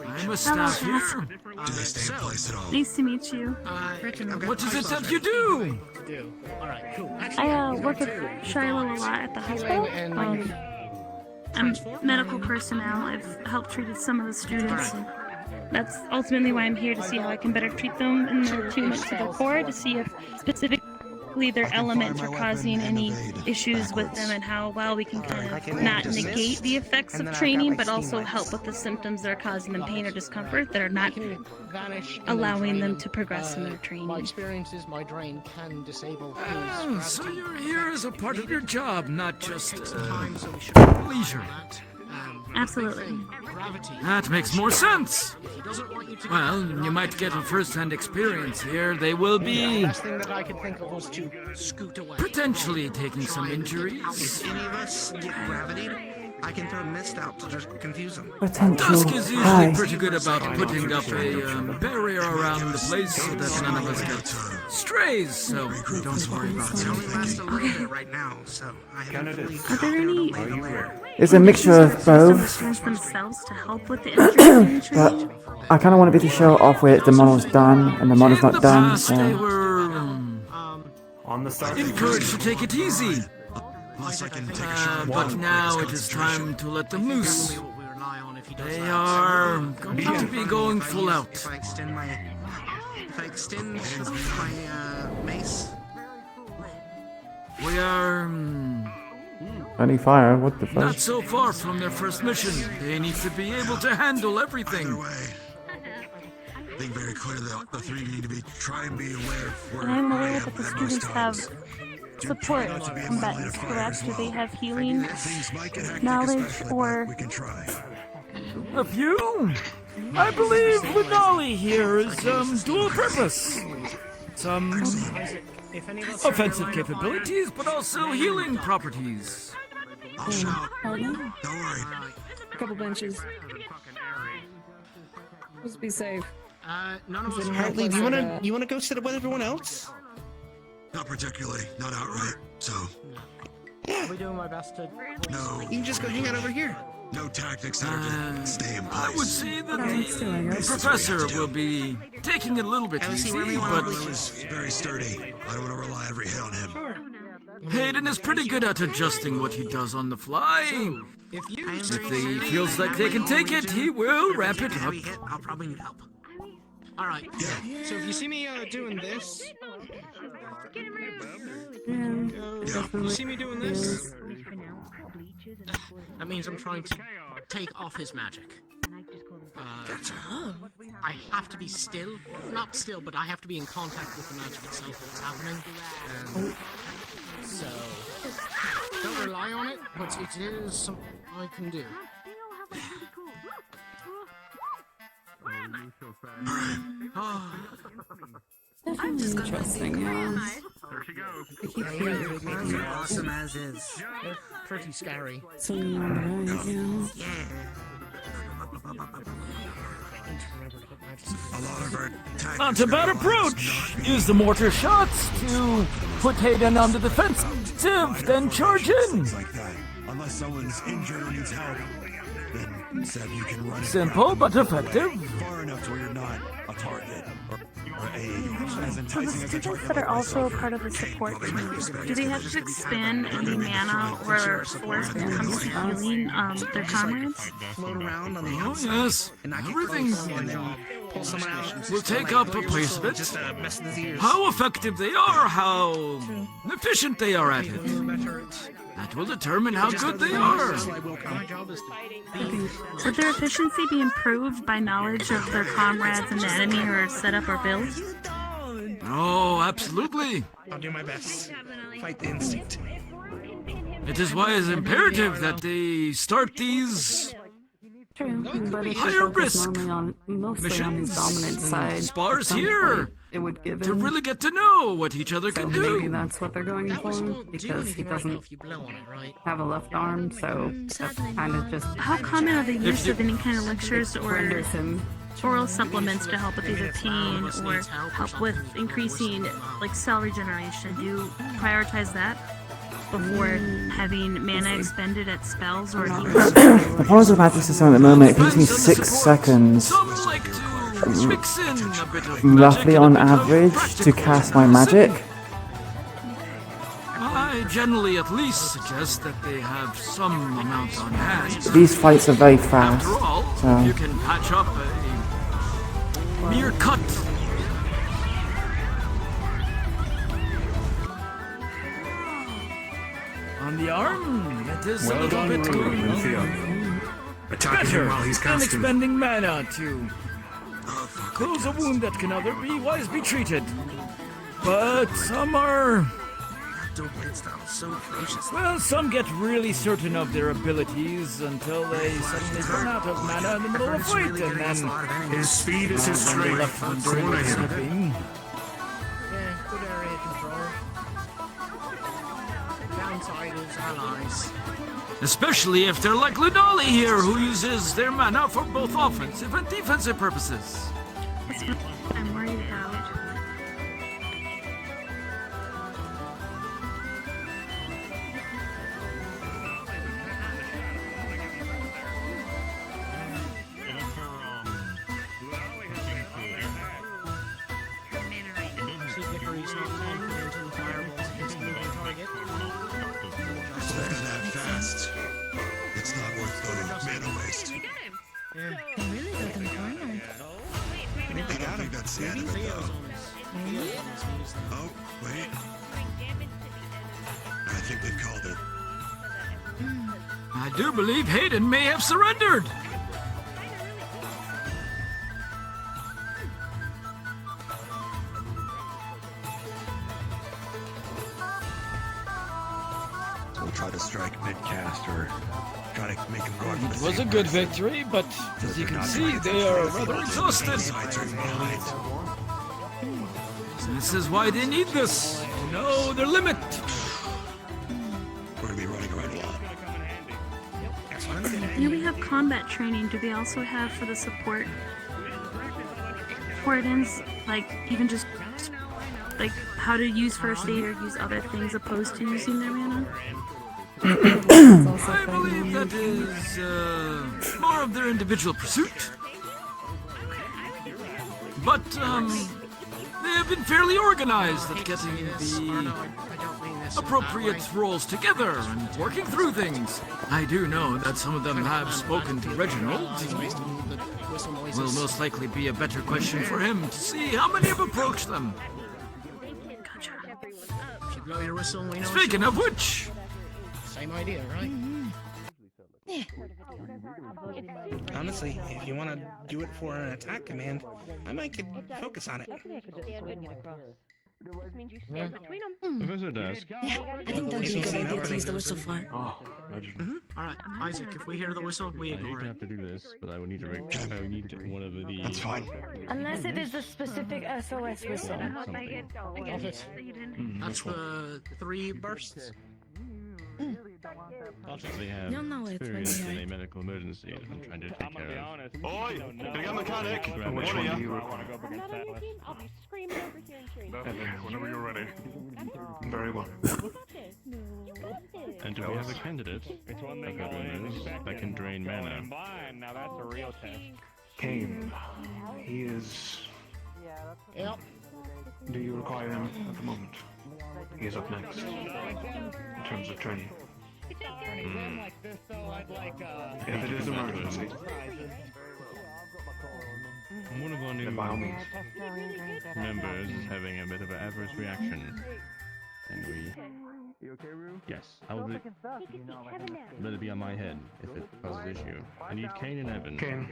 I'm a staff here. Do they stay in place at all? Nice to meet you. What is it that you do? Alright, cool. I work with Shiloh a lot at the hospital. I'm medical personnel. I've helped treat some of the students. That's ultimately why I'm here, to see how I can better treat them in their 2 months of their core, to see if specifically their elements are causing any issues with them, and how well we can kind of not negate the effects of training, but also help with the symptoms that are causing them pain or discomfort that are not allowing them to progress in their My training. experience is my drain can disable his So you're here as a part of your job, not just leisure. Absolutely. That makes more sense. Well, you might get a first-hand experience here. They will be The best thing that I could think of was to scoot away. potentially taking some injuries. If any of us get gravitated, I can throw mist out to just confuse them. Potential Dusk is usually high. pretty good about putting up a barrier around the place so that none of us get strays, so don't worry about It only it. lasts a little bit right now, so I haven't fully Are there any It's a mixture of both, students themselves to help with the injuries? but I kind of want to be the show off where the model's done and the model's not done. Past, they So were On the start. encouraged to take it easy. Plus, I can take a shot. But now it is time to let them loose. what we rely on on if he does They that. are going to be going full out. If I extend my mace. We are Any fire? What the not fuck? so far from their first mission. They need to be able to handle everything. I think very clear that the three need to try and be aware of where And I'm I aware am that the at most students have times. support not to be in the line combatants, of fire correct? as Do they well. have healing Things might get hectic, knowledge especially, or... but we can try. A few? I believe Winali here is dual purpose. Some offensive capabilities, but also healing properties. I'll shout. Don't worry. A couple benches. Let's be safe. None of Is us it are Hartley, do You wanna go sit with everyone else? Not particularly, not outright. So, I'll be doing my best to. no. You can just go hang out over here. No tactics that are to stay in place. I would say that the professor will be taking it a little bit easy, but He's very sturdy. I don't want to rely every hit on him. Hayden is pretty good at adjusting what he does on the fly. If he feels like they can take it, he will ramp it up. I'll probably need help. All right. So if you see me doing this, you see me doing this, that means I'm trying to take off his magic. I have to be still, not still, but I have to be in contact with the magic itself that's happening. So don't rely on it, but it is something I can do. Definitely interesting, yeah. I keep hearing They're awesome as is. They're pretty scary. something on the rise, yeah. A lot of our tactics Not a bad approach. Use the mortar shots to put Hayden on the defensive, then charge in. like that. Unless someone's injured or needs help, then Seb, you can run it Simple but effective. far enough to where you're not a target or as So the enticing as a students target. that are also part of the support team, do they have to expend any mana or force when it comes to healing their comrades? Float around on the Oh outside. yes, And I get everything close and then pull someone out. will take up a place of it. Just mess with his ears. How effective they are, how efficient they are at it. That will determine how good they are. My job is to Would their efficiency be improved by knowledge of their comrades and the enemy or setup or build? Oh, absolutely. I'll do my best. Fight the instinct. It is why it's imperative that they start these True, but if higher you focus risk normally on, mostly on the missions dominant side, and spars at some here point, it would give to in. really get to know what each other So can maybe do. that's what they're going for, because he doesn't have a left arm, so that's kind of just How common are the use of any kind of lectures or renders him. oral supplements to help with either pain or help with increasing like cell regeneration? Do you prioritize that before having mana expended at spells or healing? The problem with magic system at the moment, it takes me 6 seconds, Mix in a bit of roughly on average, to cast my magic. I generally at least suggest that they have some amount on hand. These fights are very fast, After all, so you can patch up a mere cut. On the arm, it is a little bit Attacking better him while he's than casting. expending mana to close a wound that can otherwise be treated. But some are, well, some get really certain of their abilities until they suddenly run out of mana in the middle of a fight, and then His speed is his then they're left strength. wondering Corner what's him. happening. Yeah, good area control. Downside is allies. Especially if they're like Lunali here, who uses their mana for both offensive and defensive purposes. That's what I'm worried about. See if he's not confident in fireballs against a moving target. Moving that fast. It's not worth the mana waste. Really got them cornered. I don't think that's the end of it, though. Oh, wait. I think they've called it. I do believe Hayden may have surrendered. We'll try to strike mid-cast or try to make them go out for It the was a same good person. victory, but as you can Not see, trying to they are try to rather see what's exhausted. sides are behind. This is why they need this. To know their limit. We're gonna be running around a lot. Here we have combat training. Do they also have for the support wardens, like even just like how to use first aid or use other things opposed to using their mana? I believe that is more of their individual pursuit. But they have been fairly organized at getting the appropriate roles together and working through things. I do know that some of them have spoken to Reginald. Will most likely be a better question for him to see how many have approached them. Blow your whistle and we know Speaking of which, same idea, right? Honestly, if you want to do it for an attack command, I might could focus on it. Professor Dusk. I think that would be a good idea to use the whistle for. All right, Isaac. If we hear the whistle, we I ignore hate to it. have to do this, but I would need to make. I would need to, one of the. That's fine. Unless it is a specific SOS whistle. That's the 3 bursts. They have You'll know it when experience you in hear a medical emergency that I'm trying to take care of. Oi! Can I get a mechanic? Which one do you require? Evan, whenever you're ready. Very well. And do we have a candidate of veterans that can drain mana? Now that's a real test. Kane. He is... Yep. Do you require him at the moment? He is up next. In terms of training. If it is emergency, One of our new then by all means. members is having a bit of an adverse reaction. And we... You okay, Rue? Yes, I will let it be on my head if it causes issue. I need Kane and Evan. Kane.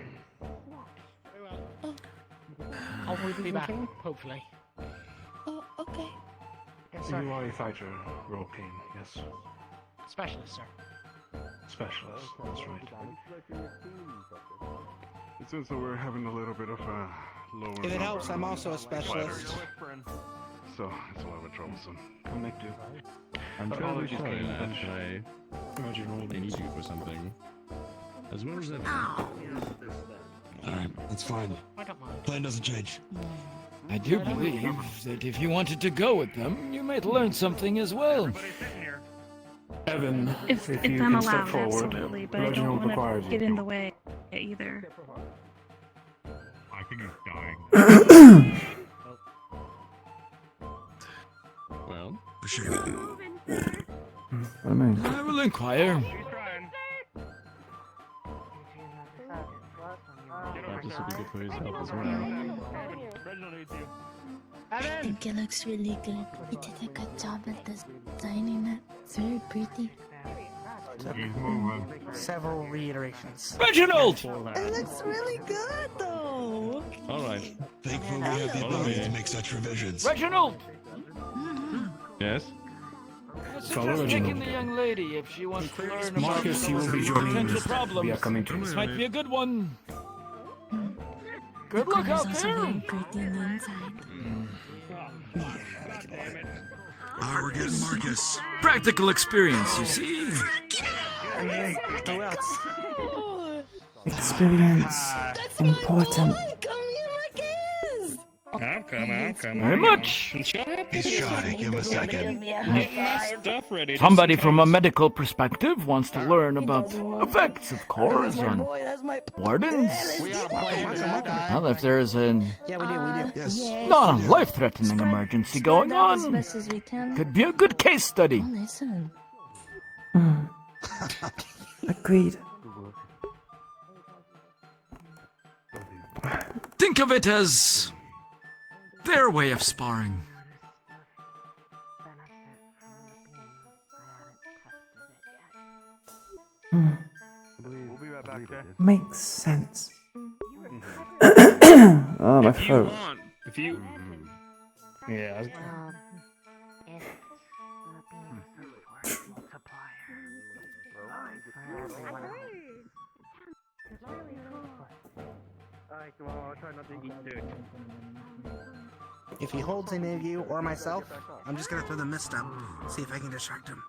I'll be back, hopefully. Oh, okay. Yes, sir. You are a fighter, role Kane, yes. Specialist, sir. Specialist, that's right. It seems that we're having a little bit of a lower If it number helps, I'm of also a specialist. fighters. So it's a little bit troublesome. Come make do. I'm terribly Apologies, sorry, Kane, lad, but but Reginald I need you for something. As well as Evan. Alright, that's fine. Plan doesn't change. I do believe that if you wanted to go with them, you might learn something as well. Evan, If you I'm can step allowed, forward, absolutely, but I Reginald don't requires want to you. get in the way either. I think he's dying. Well, For sure. What I mean? I will inquire. perhaps this would be good for his health as well. I think it looks really good. You did a good job at designing it. It's very pretty. Several reiterations. Reginald! It looks really good, though. Alright. Thankful we have the Follow ability me. to make such revisions. Reginald! Yes? I suggest taking the young lady if she wants to learn about Marcus, you will be some joining potential us problems. via coming to This might be a good one. Good The luck car is out also there. very pretty on the inside. Ah, we're getting Marcus. Practical experience, you see. Who else? Experience. Important. I'm coming. Very much. He's shy. Give him a second. Stuff ready. Somebody from a medical perspective wants to learn about the effects of cores on wardens. Well, if there's a Yeah, we do. Yes. non-life-threatening emergency going As on, best as we can. could be a good case study. Listen. Agreed. Think of it as their way of sparring. We'll be right back, okay? Makes sense. Oh, my throat. If you. Yeah. If he holds any of you or myself, I'm just gonna throw the mist up, see if I can distract him.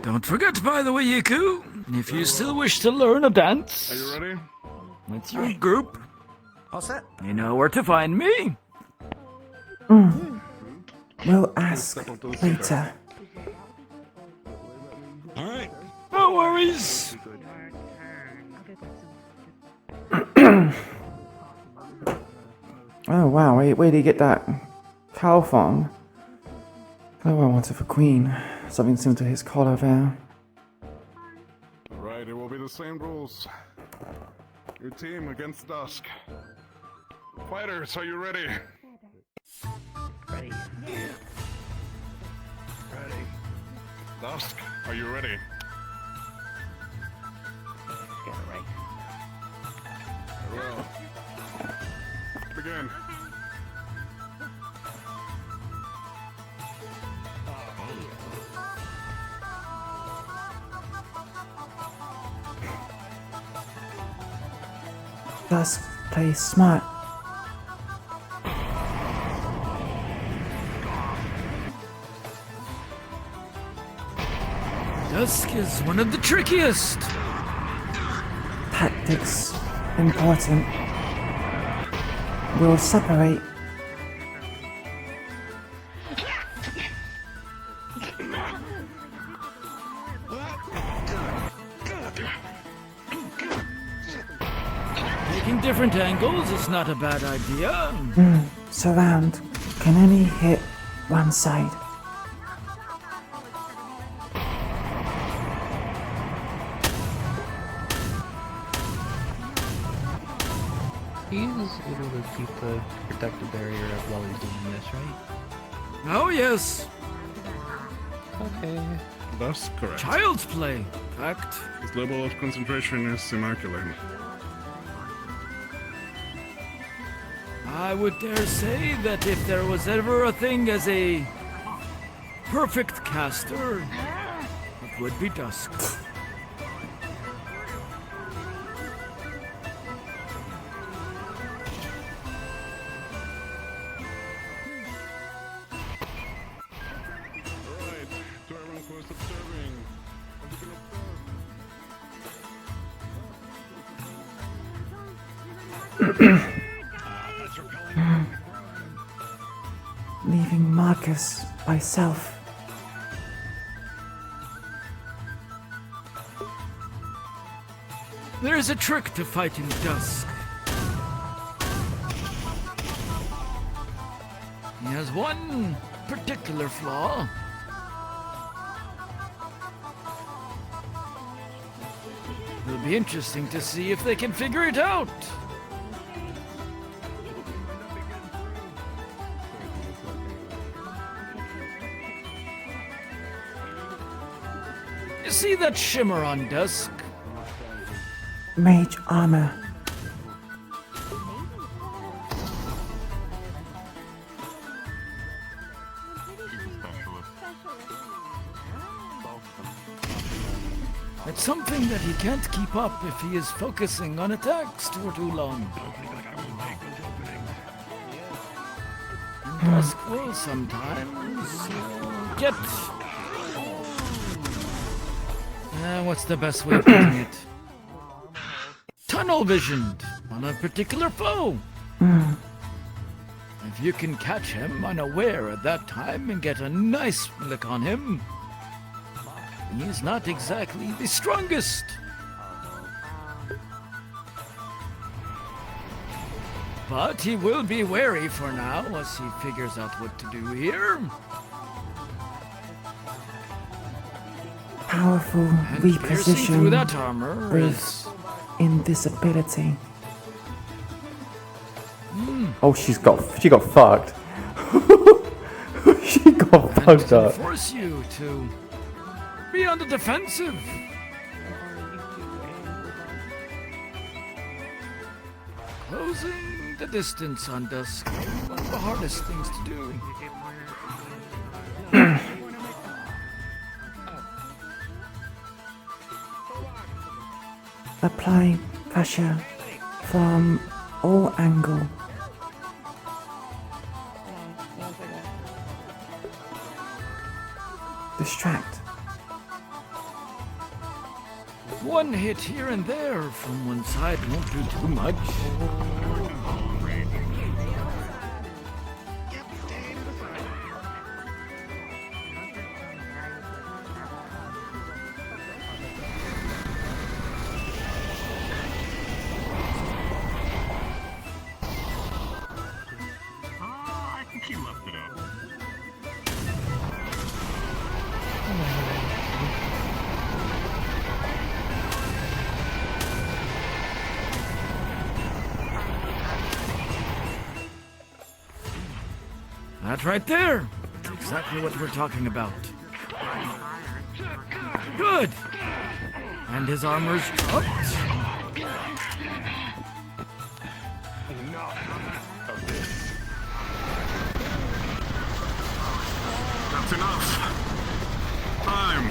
Don't forget, by the way, Iku, if you still wish to learn a dance... Are you ready? With your group, All set. you know where to find me. We'll ask later. Alright. No worries. Oh wow, where did he get that cow from? Oh, I wanted for Queen. Something similar to his collar there. Right, it will be the same rules. Your team against Dusk. Fighters, are you ready? Ready. Ready. Dusk, are you ready? Get it right. Very well. Begin. Dusk plays smart. Dusk is one of the trickiest. Tactics important. We'll separate. Taking different angles is not a bad idea. Surround. Can only hit one side. He's able to keep the protective barrier up while he's doing this, right? Oh, yes. Okay. That's correct. Child's play, in fact. His level of concentration is immaculate. I would dare say that if there was ever a thing as a perfect caster, it would be Dusk. Alright, to everyone who is observing. Leaving Marcus by self. There is a trick to fighting Dusk. He has one particular flaw. It'll be interesting to see if they can figure it out. You see that shimmer on Dusk? Mage armor. It's something that he can't keep up if he is focusing on attacks for too long. And Dusk will sometimes get... what's the best way of putting it? Tunnel visioned on a particular foe. If you can catch him unaware at that time and get a nice lick on him, he's not exactly the strongest. But he will be wary for now as he figures out what to do here. Powerful And piercing through reposition that armor with is... invisibility. Oh, she got fucked. She got And fucked to up. force you to be on the defensive. Closing the distance on dusk is one of the hardest things to do. Apply pressure from all angles. Distract. One hit here and there from one side won't do too much. I think he left it up. That right there. That's exactly what we're talking about. Good. And his armor's dropped. That's enough. Time.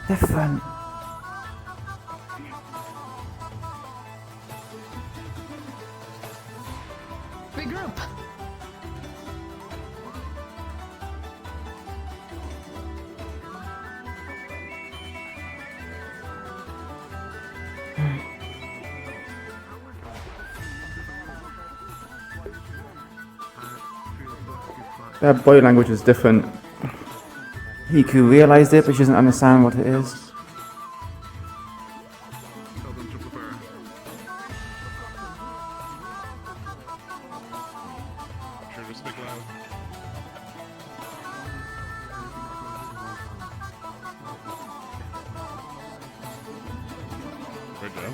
Different. Regroup. Their body language is different. Hiku realized it, but she doesn't understand what it is. Sure, just speak loud. Great job.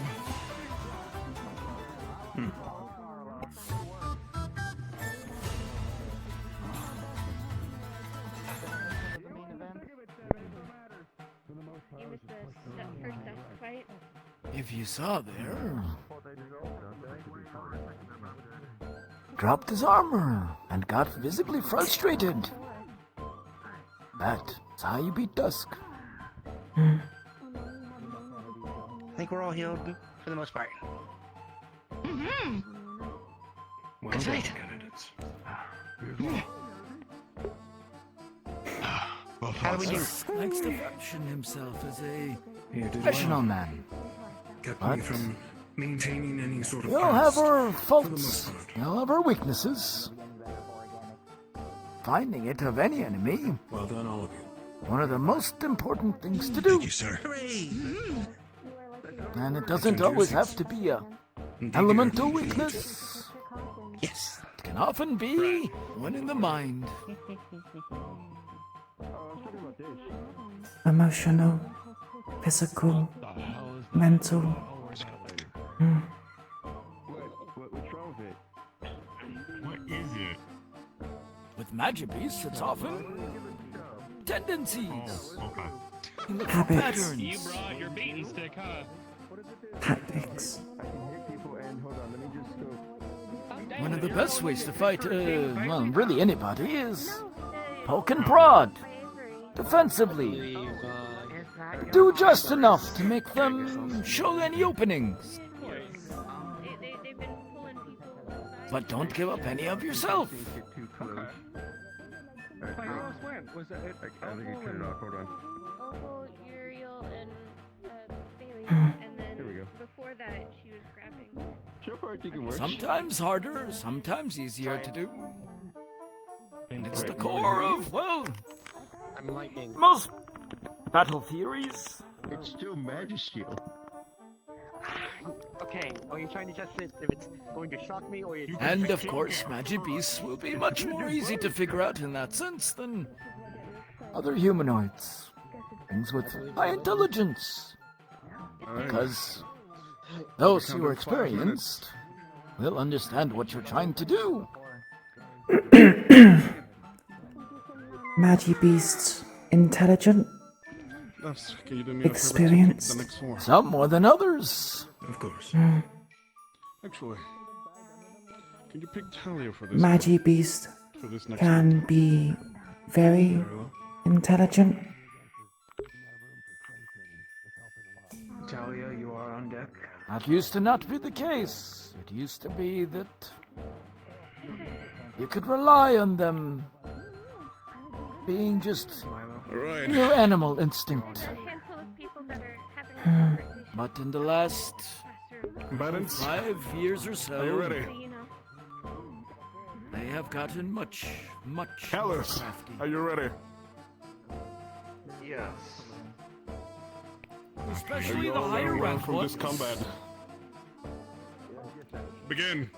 If you saw there, dropped his armor and got visibly frustrated. That's how you beat Dusk. I think we're all healed for the most part. Mm-hmm. Well Good done, fight. candidates. How do we do? Dusk likes to function himself as a You did professional well. man. Kept But me from maintaining any sort of we'll have past, our for the most faults. part. We'll have our weaknesses. Finding it of any enemy, Well done, all of you. one of the most important things to do. Thank you, sir. And it doesn't always have to be a elemental weakness. Yes. It can often be one in the mind. Emotional, physical, mental. Mm. What's wrong with it? What is it? With magic beasts, it's often tendencies. Okay. You look for Habits. patterns. You brought your beating stick, huh? Tactics. One of the best ways to fight, well, really anybody, is poke and prod. Defensively. Do just enough to make them show any openings. But don't give up any of yourself. I think you turned it off. Hold on. Opal, Uriel, and Bailey, and then Here we go. before that she was grabbing. So far, I think it works. Sometimes harder, sometimes easier to do. And it's the core of, well, I'm lightning. most battle theories. It's still magic shield. Okay, are you trying to just if it's going to shock me or you And of course, magic beasts will be much more easy to figure out in that sense than other humanoids. things with high intelligence. Because those who are experienced will understand what you're trying to do. Magi beasts intelligent? Can you do me a favor to pick Experienced? the next four? Some more than others. Of course. Actually, can you pick Talia for this? Magi beast For this next can be very intelligent. Talia, you are on deck. That used to not be the case. It used to be that you could rely on them being just your animal instinct. But in the last 5 years or so, Are you ready? they have gotten much Callus, crafty. are you ready? Yes. Especially Are the you all higher ready rank from ones. this combat? Begin.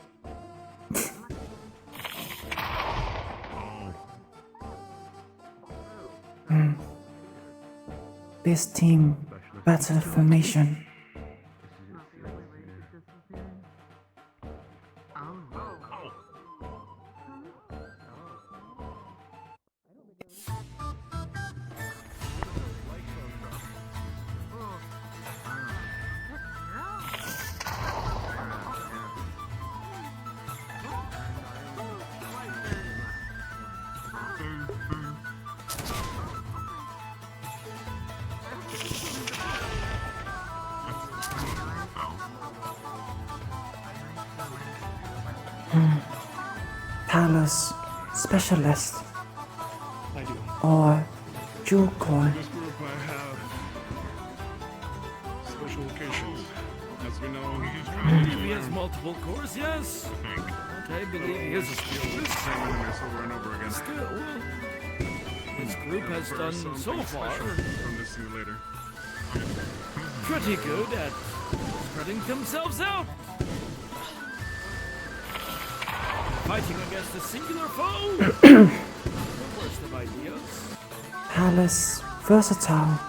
This team battle formation. Talos specialist I do. or jewel core. This group I have special locations. As we know, He has multiple cores, yes. But I believe he is a skilled. over and over again. Still, his group has done so far From this simulator. pretty good at spreading themselves out. Fighting against a singular foe. The worst of ideas. Talos versatile.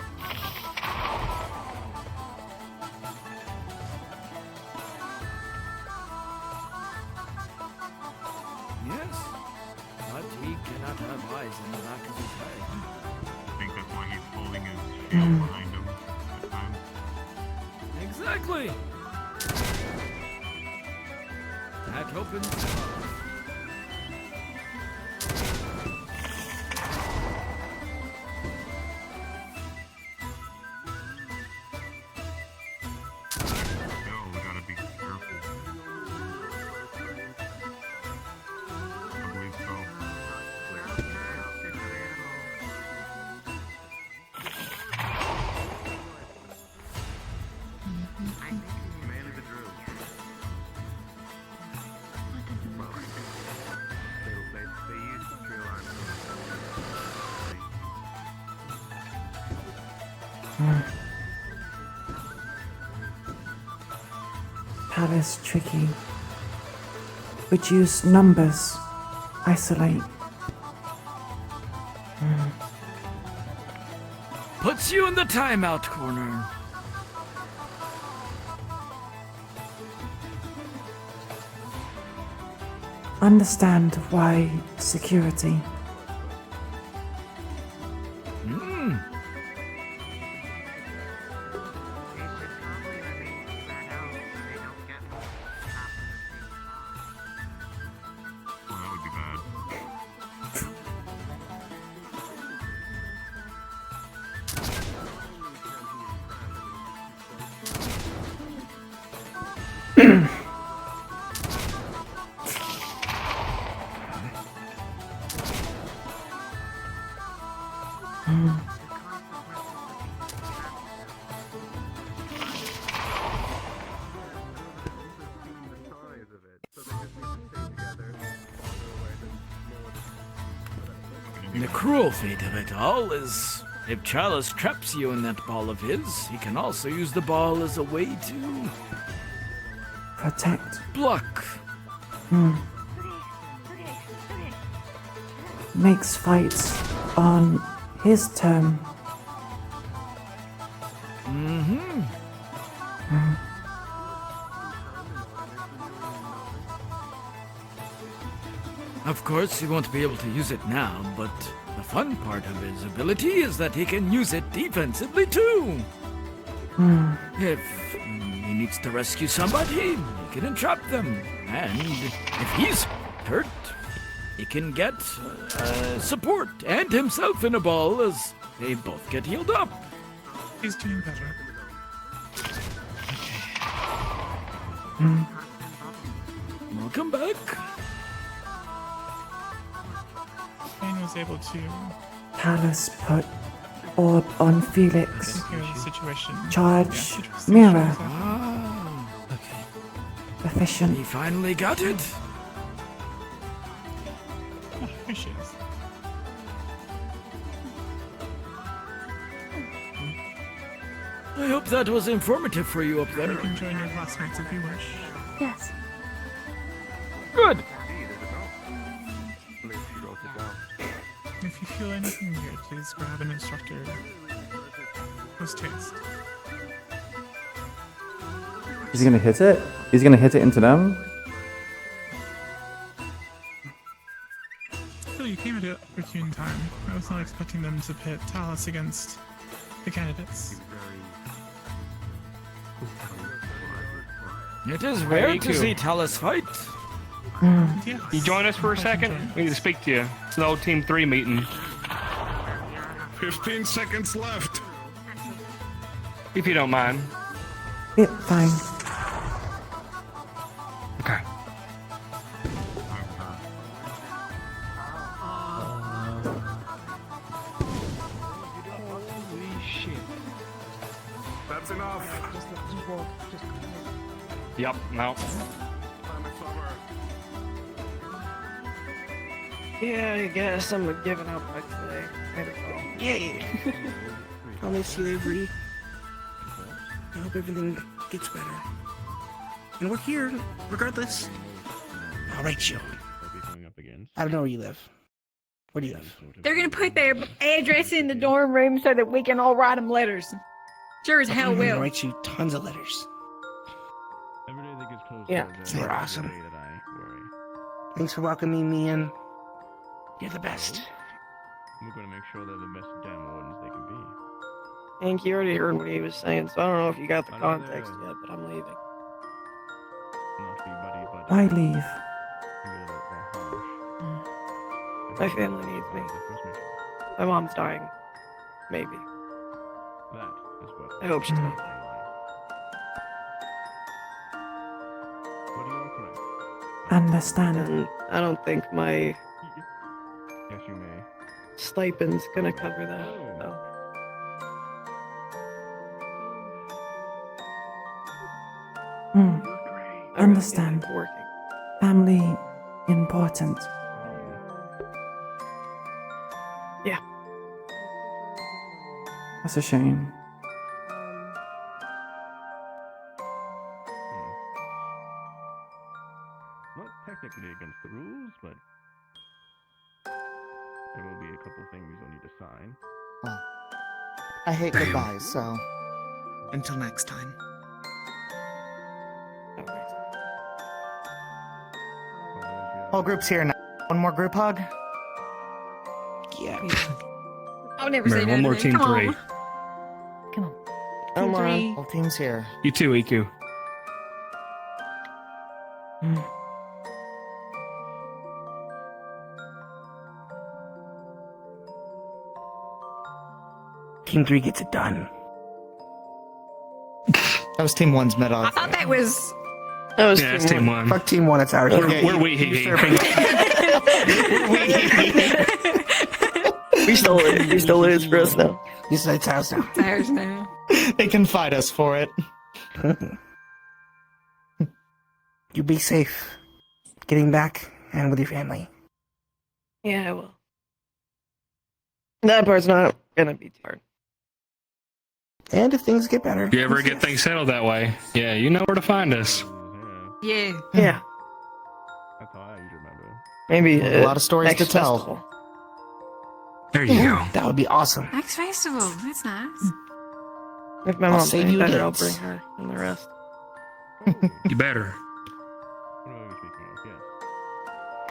Yes, but he cannot have eyes in the back of his head. I think that's why he's holding his shield behind him at times. Exactly. That opens. Still, we gotta be careful. I believe so. Man of the drill. They use drill Talos tricky. Reduce numbers. Isolate. Puts you in the timeout corner. Understand why security. Well, that would be bad. The cruel fate of it all is, if Chalice traps you in that ball of his, he can also use the ball as a way to Protect. block. Makes fights on his turn Mm-hmm. Of course, he won't be able to use it now, but the fun part of his ability is that he can use it defensively too. If he needs to rescue somebody, he can entrap them. And if he's hurt, he can get support and himself in a ball as they both get healed up. He's doing better. Welcome back. Fane was able to Talus put orb on Felix. take care of the situation. Charge Yeah, mirror. Ah, Efficient. he finally got it. Oh, here she is. I hope that was informative for you up there. You can join your classmates if you wish. Yes. Good. If you feel anything weird, please grab an instructor post haste. Is he gonna hit it? Is he gonna hit it into them? Phil, you came at an opportune time. I was not expecting them to pit Talus against the candidates. It is rare to see Talus fight. Yes. You join us for a second? We need to speak to you. It's an old Team 3 meeting. 15 seconds left. If you don't mind. Yeah, fine. Okay. That's enough. Yep, no. Yeah, I guess I'm giving up by today. Yay! I'll miss you, Avery. I hope everything gets better. And we're here, regardless. I'll write you. I don't know where you live. Where do you live? They're gonna put their address in the dorm room so that we can all write them letters. Sure as hell I'm gonna will. write you tons of letters. Yeah. You're awesome. Thanks for welcoming me in. You're the best. We're going to make sure they're the best damn wardens they can be. Hank, you already heard what he was saying, so I don't know if you got the context yet, but I'm leaving. Why leave? My family needs me. My mom's dying. Maybe. That is what. I hope she's not. But you are correct. Understand. And I don't think my Yes, you may. stipend's gonna cover that, though. Understand. Working. Family important. Yeah. That's a shame. Not technically against the rules, but there will be a couple things you'll need to sign. Well, I hate goodbyes, so until next time. Whole group's here now. One more group hug? Yeah. I'll never Right, say one no more to Team that. Come 3. on. Come on. three. Whole team's here. You too, EQ. Team 3 gets it done. That was Team 1's med I thought that was. That was Yeah, it's Team 1. Fuck Team 1, it's ours. We're we We stole it. We stole it. It's for us now. This is its house now. It's ours now. They can fight us for it. You be safe. Getting back and with your family. Yeah, I will. That part's not gonna be too hard. And if things get better. If you ever get things settled that way, yeah, you know where to find us. Yeah. Yeah. That's how I usually remember. Maybe A lot of stories next to tell. festival. There you go. That would be awesome. Next festival. That's nice. If my I'll mom's save any you better, I'll dance. bring her and the rest. You better.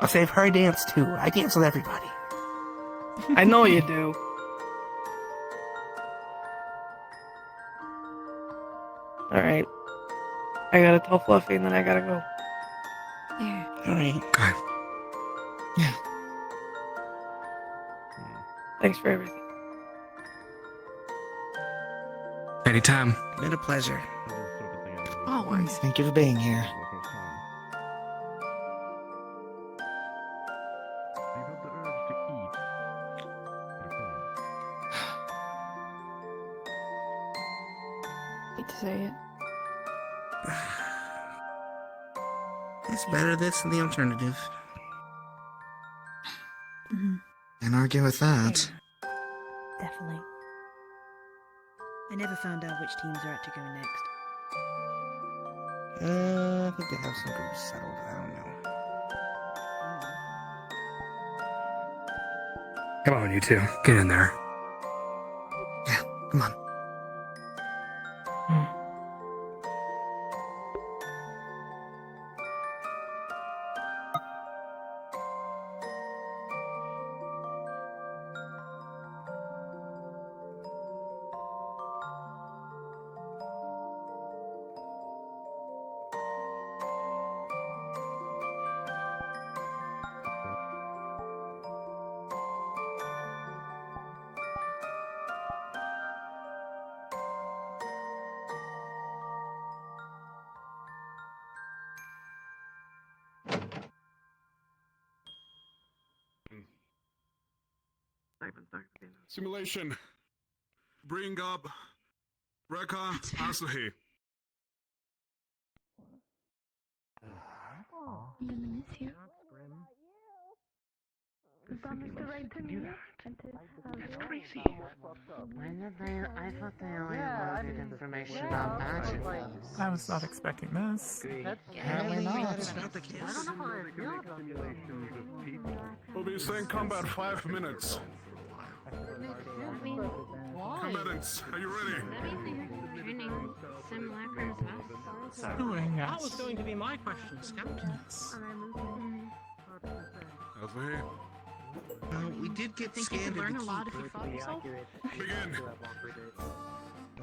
I'll save her dance too. I dance with everybody. I know you do. Alright. I gotta tell Fluffy and then I gotta go. Alright. Okay. Yeah. Thanks for everything. Anytime. Been a pleasure. Always. Thank you for being here. Hate to say it. It's better this than the alternative. Can't argue with that. Definitely. I never found out which teams are at to go next. I think they have some groups settled. I don't know. Come on, you two. Get in there. Come on. Simulation. Bring up Rekka Asuhi. That's crazy. When did they? I thought they only loaded information on magic. I was not expecting this. Apparently not. We'll be saying combat 5 minutes. Combatants, are you ready? That was going to be my question, Scout. Asuhi, We did get Think you scanned. could learn at a the lot key if you fought yourself? begin.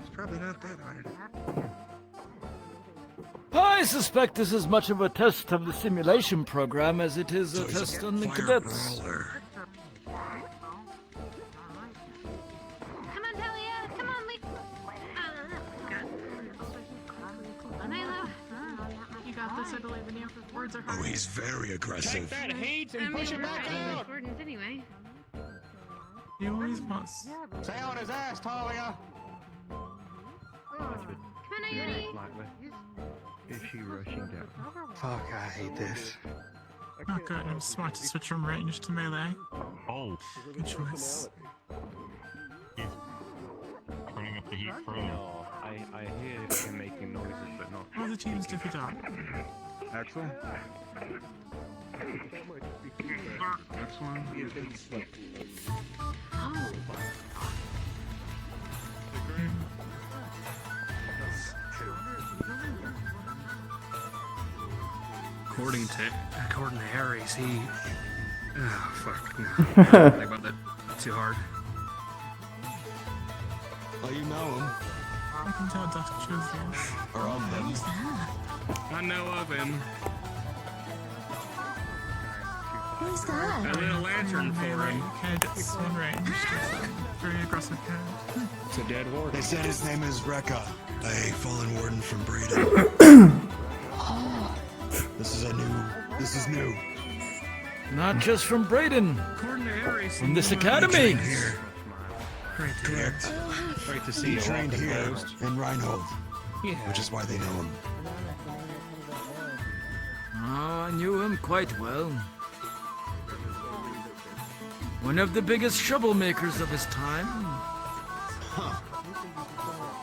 It's probably not that hard. I suspect this is much of a test of the simulation program as it is a test on the cadets. Come on, Talia! Come on, Lee! You got this, I believe in you. Words are hard. Oh, he's very aggressive. Take that hate and push it back out. Gordon's anyway. He always must. Stay on his ass, Talia! Come on, Ayuri! Is she rushing down? Fuck, I hate this. Oh good, it was smart to switch from range to melee. Oh. Good choice. Turning up the heat further. No, I hear him making noises, but not. How are the teams differ done? Axel? Next one. According to Harry's, he. Oh fuck no. Think about that too hard. Oh, you know him. I can tell Dr. Choosers. Or of him. I know of him. Who's that? I lit a lantern for him. Cadets in range. Very aggressive cadet. It's a dead warden. They said his name is Rekka, a fallen warden from Breeden. This is new. Not just from Braden, According to Harry's, from this academy. Correct. Great to see He you. trained here in Reinhold, Yeah. which is why they know him. Oh, I knew him quite well. One of the biggest troublemakers of his time.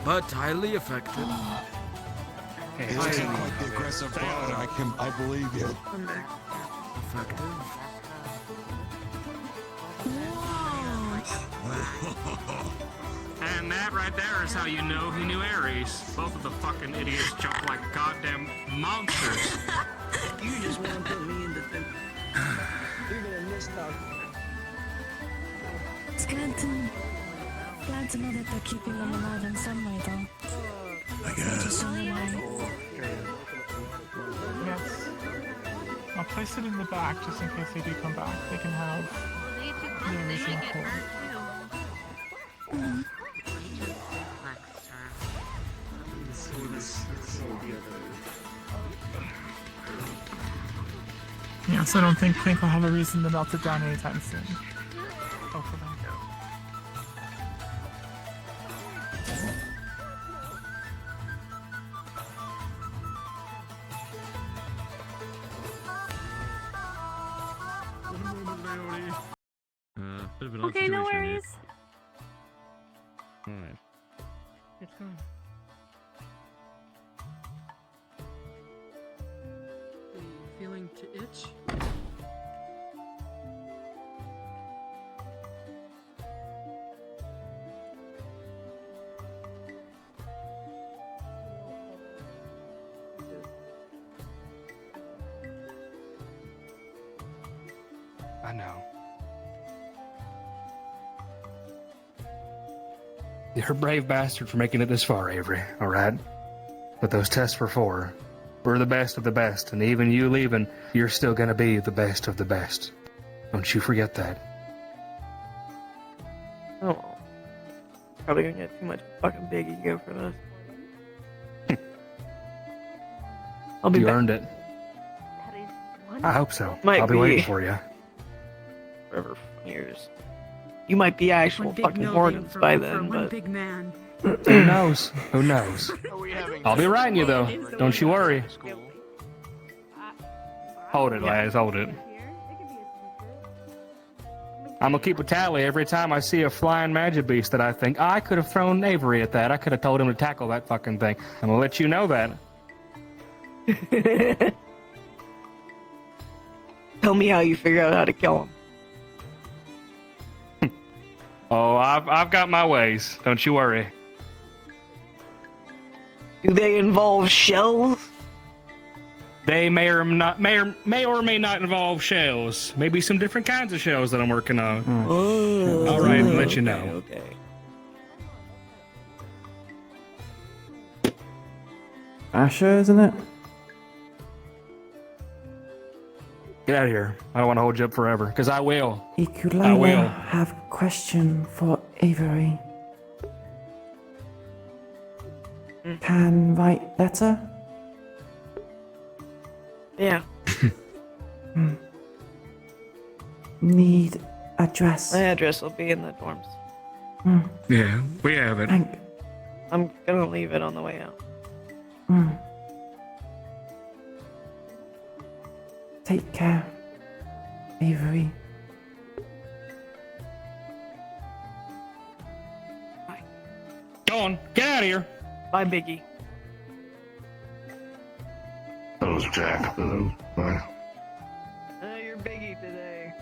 But highly effective. He looks like quite the aggressive brother. I believe you. Effective. And And that right there is how you know he knew Ares. Both of the fucking idiots jump like goddamn monsters. You just want to put me in the thing. You're gonna miss out. It's glad to know that they're keeping them alive in some way, though. I guess. Yes. I'll place it in the back just in case they do come back. They can have the original core. Yes, I don't think Clink will have a reason to melt it down anytime soon. Hopefully. Bit of an Okay, no situation here. worries. Alright. It's gone. Feeling to itch? I know. You're a brave bastard for making it this far, Avery, alright? But those tests were for. We're the best of the best, and even you leaving, you're still gonna be the best of the best. Don't you forget that. Oh. Probably gonna get too much fucking big ego for this. I'll be You back. earned it. I hope so. Might I'll be be. waiting for you. Forever years. You might be actual fucking Morgans by then, but big man. Who knows? Who knows? I'll be writing you, though. Don't you worry. Hold it, lads. Hold it. I'm gonna keep a tally every time I see a flying magic beast that I think, I could have thrown Avery at that. I could have told him to tackle that fucking thing. I'm gonna let you know that. tell me how you figure out how to kill him. Oh, I've got my ways. Don't you worry. Do they involve shells? They may or may not involve shells. Maybe some different kinds of shells that I'm working on. Oh, all right, I'll let you know. Okay. Asher, isn't it? Get out of here. I don't want to hold you up forever, because I will. Iku'lylah, I will. have question for Avery. Can write letter? Yeah. Need address. My address will be in the dorms. Yeah, we have it. I'm gonna leave it on the way out. Take care, Avery. Go on, get out of here. Bye, Biggie. Hello, Jack. Hello. Bye. You're Biggie today.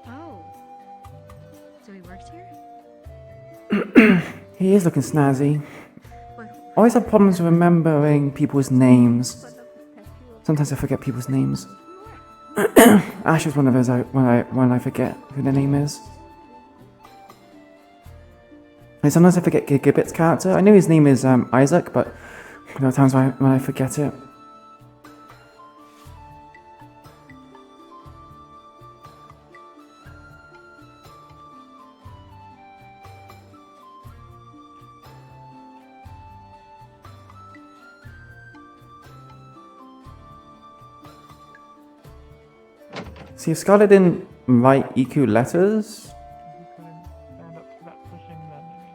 Oh. So he works here? He is looking snazzy. Always have problems remembering people's names. Sometimes I forget people's names. Ash is one of those when I forget who the name is. And sometimes I forget Gibbet's character. I know his name is Isaac, but there are times when I forget it. See, if Scarlett didn't write EQ letters,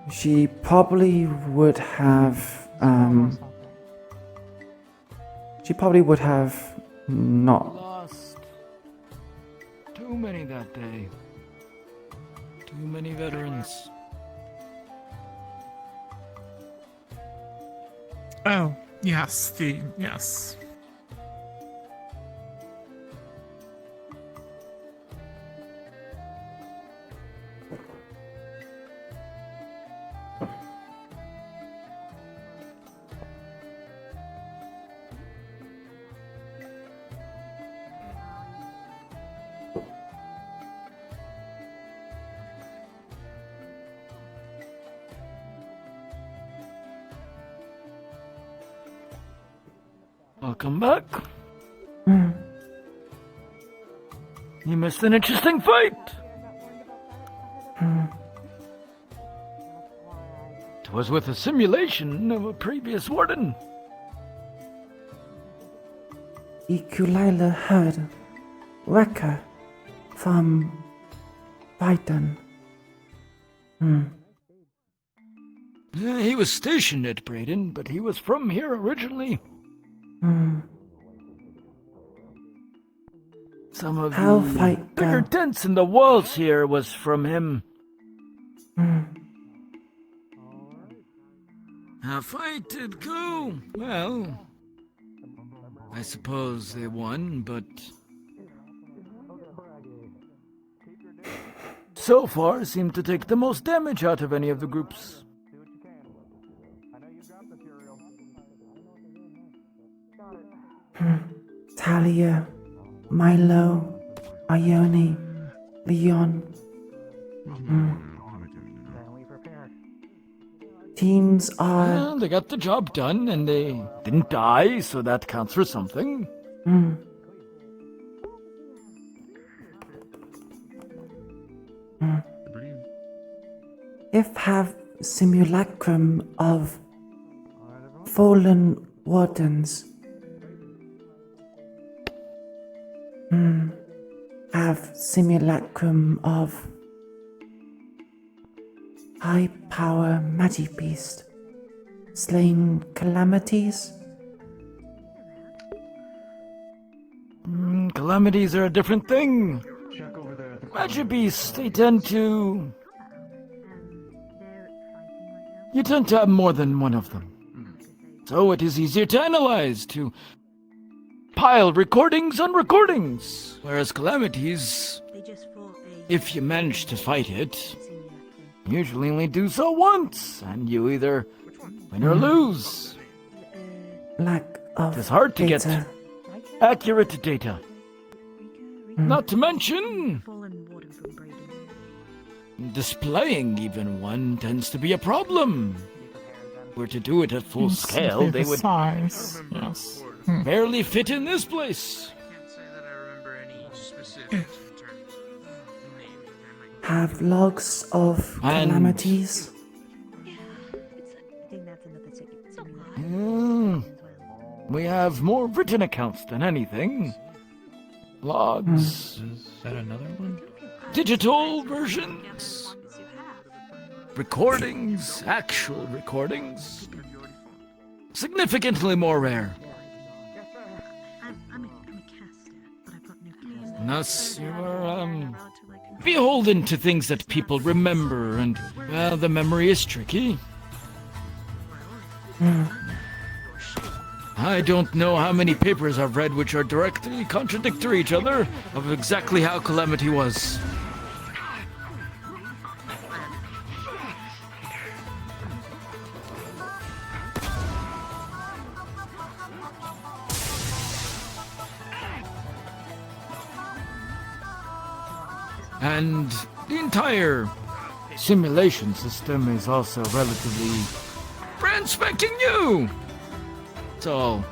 she probably would have, not. Lost. Too many that day. Too many veterans. Oh, yes, yes. Welcome back. You missed an interesting fight. It was with a simulation of a previous warden. Iku'lylah heard Wrecker from Biden. He was stationed at Braden, but he was from here originally. Some of How the fight bigger go? dents in the walls here was from him. How fight did go? Well, I suppose they won, but so far seem to take the most damage out of any of the groups. Talia, Milo, Ione, Leon. Teams are... Well, they got the job done, and they didn't die, so that counts for something. If have simulacrum of fallen wardens. Have simulacrum of high power magic beast slain calamities. Calamities are a different thing. Magic beasts, they tend to... You tend to have more than one of them. So it is easier to analyze, to pile recordings on recordings. Whereas calamities, if you manage to fight it, usually only do so once, and you either win or lose. Lack of It's hard to data. get accurate data. Not to mention, displaying even one tends to be a problem. Were to do it at full scale, Simply they the would size, yes. barely fit in this place. Have logs of And- calamities. We have more written accounts than anything. Logs. Is that another one? Digital versions. Recordings. Actual recordings. Significantly more rare. Thus, you are, beholden to things that people remember, and, well, the memory is tricky. I don't know how many papers I've read which are directly contradictory each other of exactly how Calamity was. And the entire simulation system is also relatively brand spanking new. It's all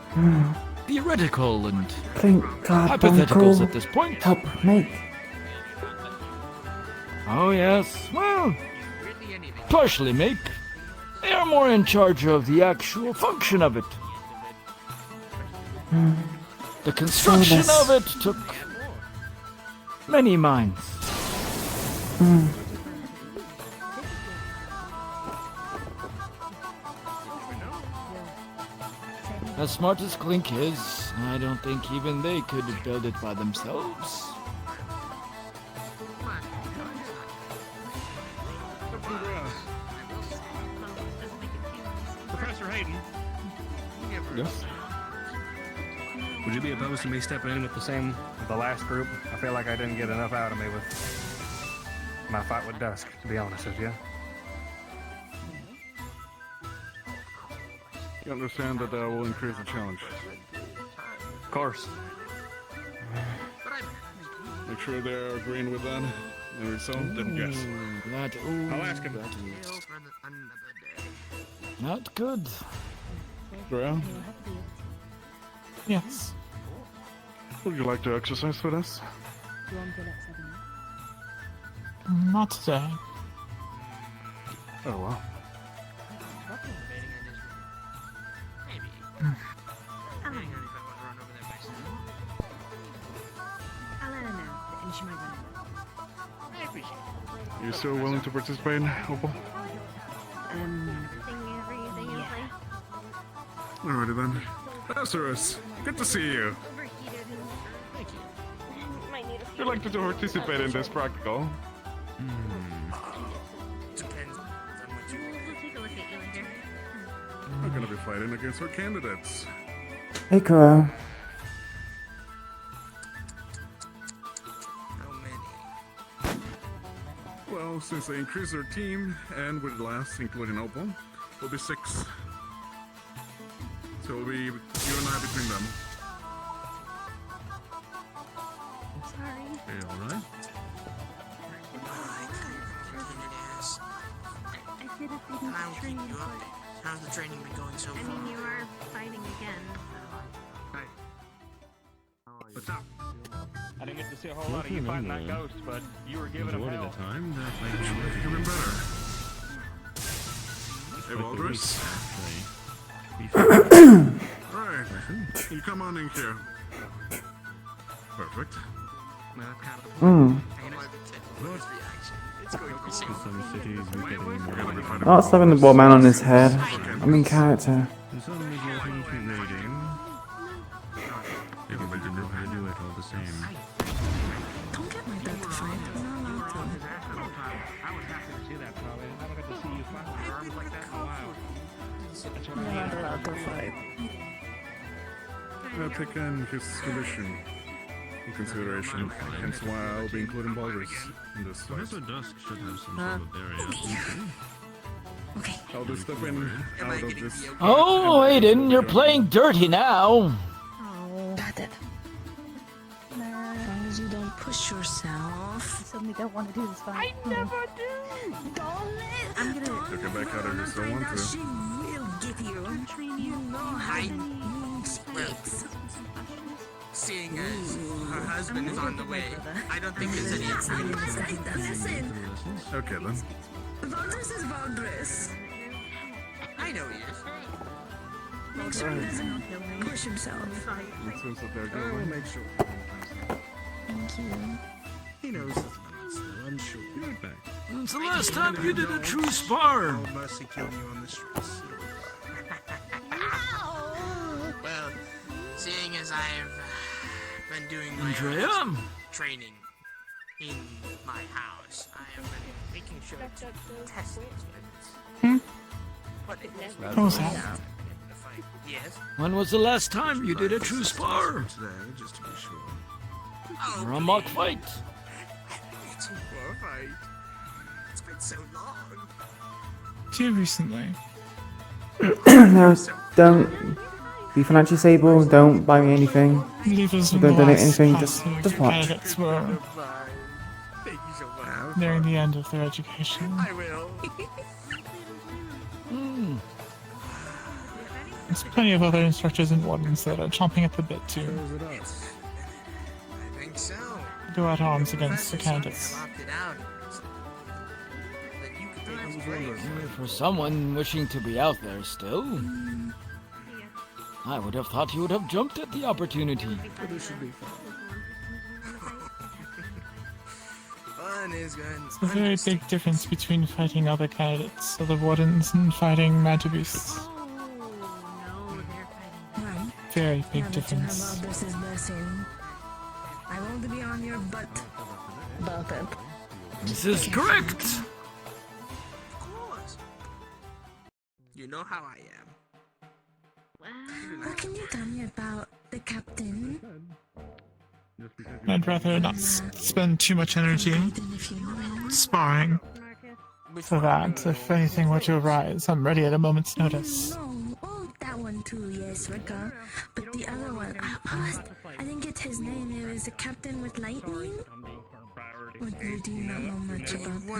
theoretical and hypotheticals at this point. Help make. Oh yes, well, partially make. They are more in charge of the actual function of it. The construction of it took many minds. As smart as Clink is, I don't think even they could build it by themselves. Professor Hayden. Yes. Would you be opposed to me stepping in with the last group? I feel like I didn't get enough out of me with my fight with Dusk, to be honest with you. You understand that will increase the challenge. Of course. Make sure they're agreeing with that. And if so, then yes. I'll ask him. Not good. Drea, Yes. would you like to exercise with us? Not today. Oh well. I'll let her know, and she might run away. You still willing to participate, Opal? Alrighty then. Lazarus, good to see you. Would you like to participate in this practical? We're gonna be fighting against our candidates. Hey, Kuro. Well, since they increased their team, and with the last, including Opal, will be 6. So it'll be you and I between them. I'm sorry. Okay, alright? I did it in the training, but How's the training been going so I far? mean, you are fighting again, so... Hey. What's up? I didn't get to see a whole lot of you fighting that ghost, but you were giving him hell. Time that makes you even better. Hey, Walrus. Alright, you come on in here. Perfect. Oh, slapping the ball man on his head. I'm in character. Everybody know how to do it all the same. Don't get my dad to fight. I'm not allowed to. I was happy to see that, probably. I never got to see you fight with your arms like that in a while. That's what I You're mean. not allowed to fight. I've taken his condition in consideration, hence why I'll be including Baldur's in this fight. Professor Dusk should have some sort of area. Okay. I'll be stepping out of this. Oh, Aiden, you're playing dirty now. Got it. As long as you don't push yourself. I suddenly don't want to do this fight. I never do. Don't let. I'm gonna. You can back out if you still want to. She will get you. You know how to speaks. Seeing as her husband is on the way, I don't think there's any Listen. Okay then. Valdres is Valdres. I know he is. Make sure he doesn't push himself. It seems that they're I'll going. make sure. Thank you. He knows his limits, though, I'm sure. When's the last time you did a true spar? No mercy killing you on the streets. Well, seeing as I've been doing my Andrea? training in my house, I have been making sure to test these limits. But it What was that? Yes? When was the last time you did a true spar? Today, just to be sure. Or a mock fight? It's a war fight. It's been so long. Too recently. No, don't be financially stable. Don't buy me anything. Leave us Don't the donate last anything. Just classic watch. candidates were Thank you so much. nearing the end of their education. I will. There's plenty of other instructors and wardens that are chomping at the bit to I think so. go at arms against the candidates. Opted out. That you could take his place. For someone wishing to be out there still, I would have thought you would have jumped at the opportunity. But it should be fun. Fun is good. It's a very big difference between fighting other candidates, other wardens, and fighting Magibeasts. Right. Very big Now that you have difference. Valdres' blessing, I won't be on your butt about it. This is correct. Of course. You know how I am. What can you tell me about the captain? I'd rather not spend too much energy sparring for that. If anything were to arise, I'm ready at a moment's notice. No, oh, that one too, yes, Rika. But the other one, I didn't get his name. It was the captain with lightning? Or do you not know much about him? The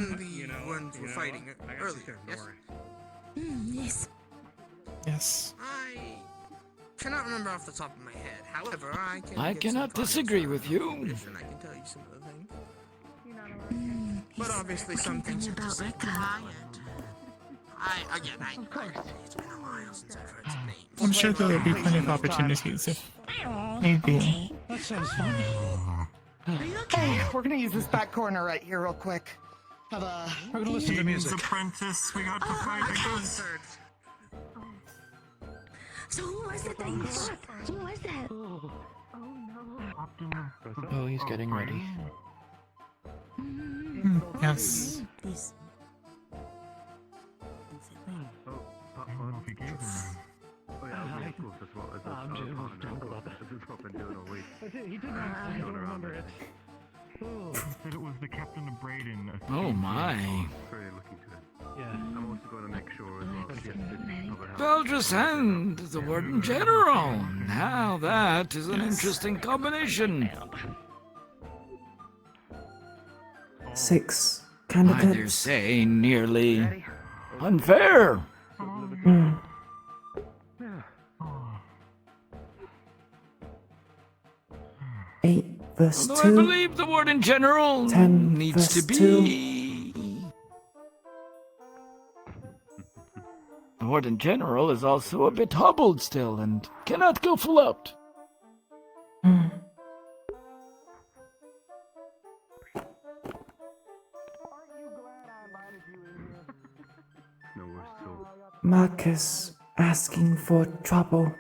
one we were fighting earlier, yes? Yes. Yes. I cannot remember off the top of my head. However, I can. I get cannot some disagree with you. And I can tell you some of the things. But obviously, some things are just quiet. It's been a while since I've heard some names. I'm sure there'll be plenty of opportunities if need be. That sounds fun. Okay, we're gonna use this back corner right here real quick. We're gonna listen to music. Apprentice, we got to fight again. So who was it that you shot? Who was that? Oh, he's getting ready. Yes. He didn't actually, I don't remember it. Said it was the captain of Braden. Oh my. Yeah. I'm also going to make sure as well. Valdris and the Warden General. Now that is an interesting combination. 6 I dare candidates. say nearly unfair. 8 versus Although 2. I believe the Warden General 10 needs to versus be. The Warden General is also a bit hobbled still and cannot go full out. Marcus asking for trouble.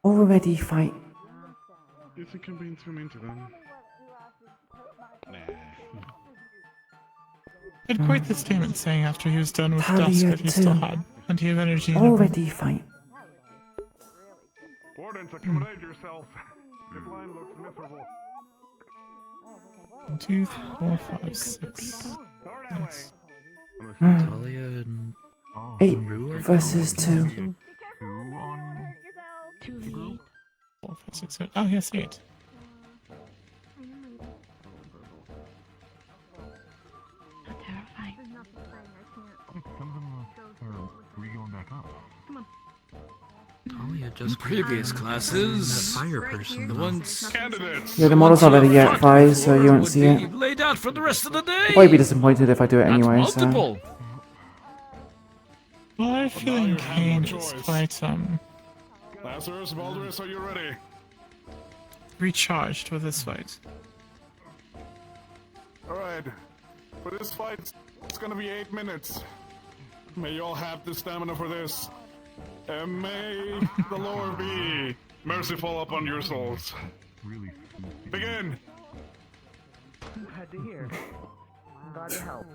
Already fight. You think I'm being too into them? Had quite the statement saying after he was done with Talia dusk that he still too. had plenty of energy. and Already fight. Wardens, accommodate yourself. This line looks miserable. 1, 2, 3, 4, 5, 6. Yes. Talia and 8 Rue are versus 2. 4, 5, 6, 7. Oh, yes, 8. Talia In just previous classes, fire person. the ones Candidates. Yeah, the model's not ready yet, Fi, so you won't would see be it. laid out for the rest of the day. I'll probably be disappointed if I do it anyway, That's so. multiple. My feeling Kane is quite, Lazarus, Valdris, are you ready? recharged with this fight. Alright. For this fight, it's gonna be 8 minutes. May you all have the stamina for this. And may the Lord be merciful upon your souls. Begin! Glad to hear. Glad to help.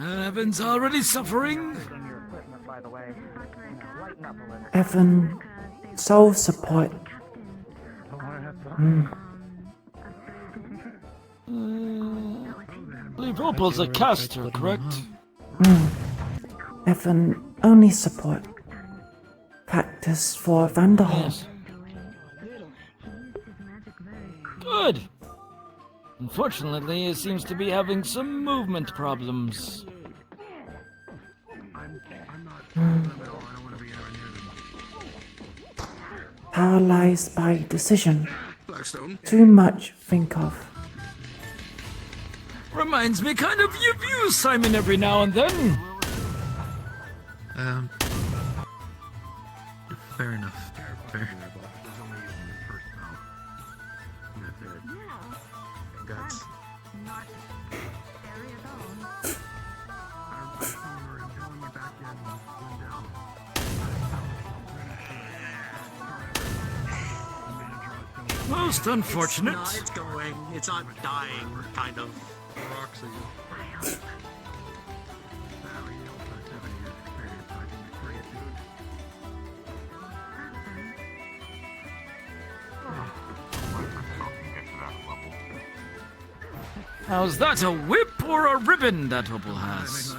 Evan's already suffering. Evan, soul support. I believe Opal's a caster, correct? Evan, only support. Practice for Vanderhall. Good. Unfortunately, he seems to be having some movement problems. Paralyzed by decision. Too much think of. Reminds me kind of you, Simon, every now and then. Fair enough. Fair. Guts. Most unfortunate. No, it's going. It's not dying, kind of. How's that, a whip or a ribbon that Opal has?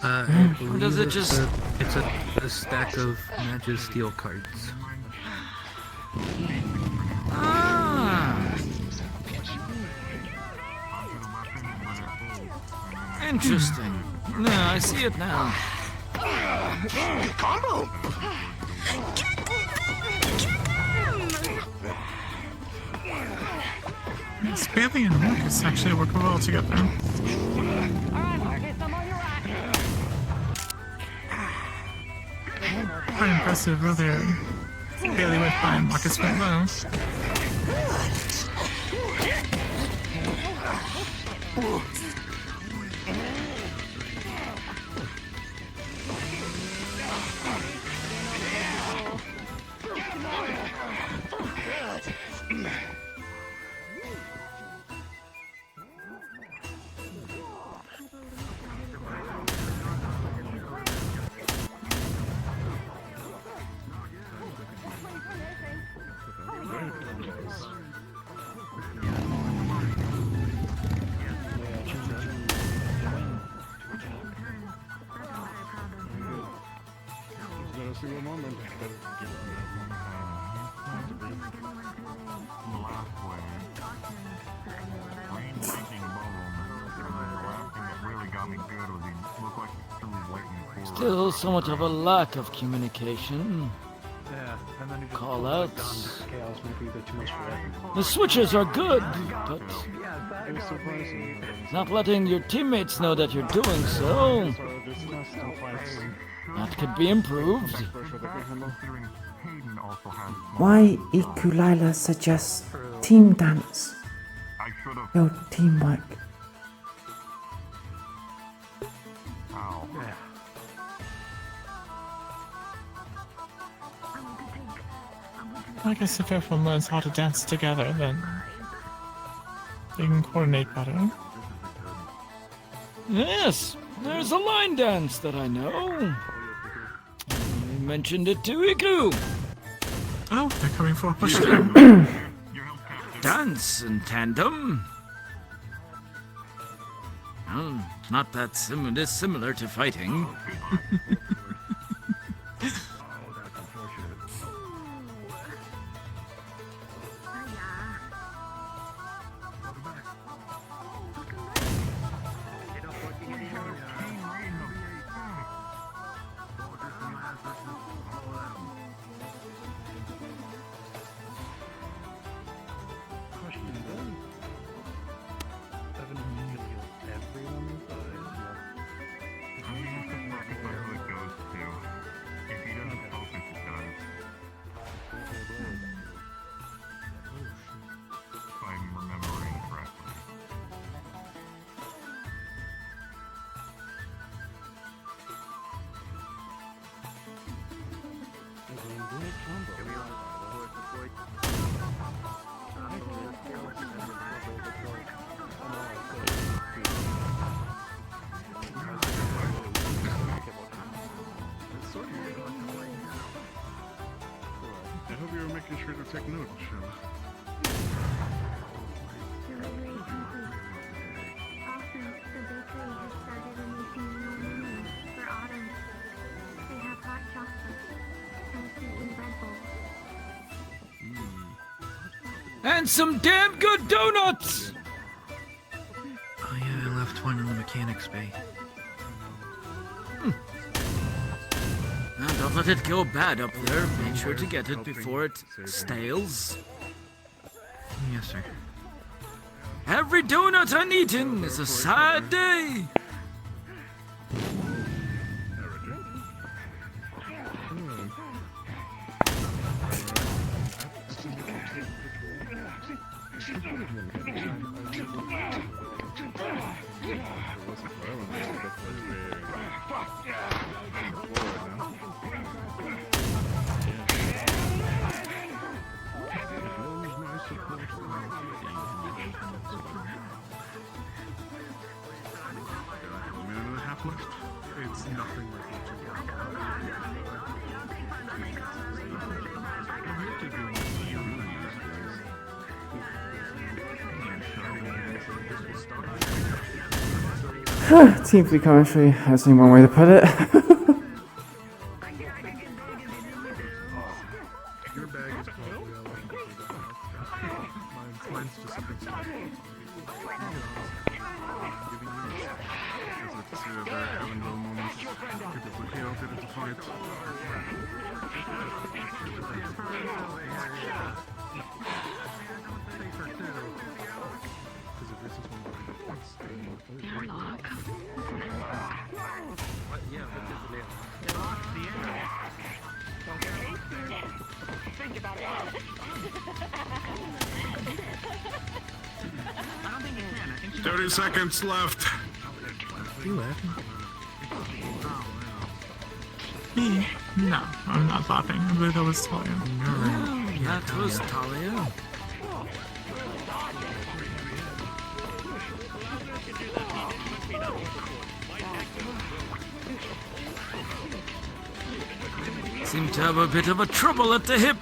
Or does it just... It's a stack of Magic Steel cards. Ah. Interesting. No, I see it now. Combo! Bailey and Marcus actually work well together. Quite impressive earlier. Bailey went high and Marcus went low. Still somewhat of a lack of communication. Call outs. The switches are good, but not letting your teammates know that you're doing so. That could be improved. Why Iku'lylah suggests team dance? Your teamwork. I guess if everyone learns how to dance together, then they can coordinate better. Yes, there's a line dance that I know. I mentioned it to Iku. Oh, they're coming for a push. Dance in tandem. Well, not that dissimilar to fighting. I hope you're making sure to take notes, Shella. And some damn good donuts! Oh yeah, I left one in the mechanics bay. Now, don't let it go bad up there. Make sure to get it before it stales. Yes, sir. Every donut uneaten is a sad day. Team free commentary, that's only one way to put it. Your bag is probably mine's just a big I'm giving you because it's very having low moments. If it's okay, I'll get it to fight. Because if this is one Think about it. I don't think you can. I think you 30 seconds left. You laughing? Me? No, I'm not laughing. I believe that was Talia. No, that was Talia. Seem to have a bit of a trouble at the hip.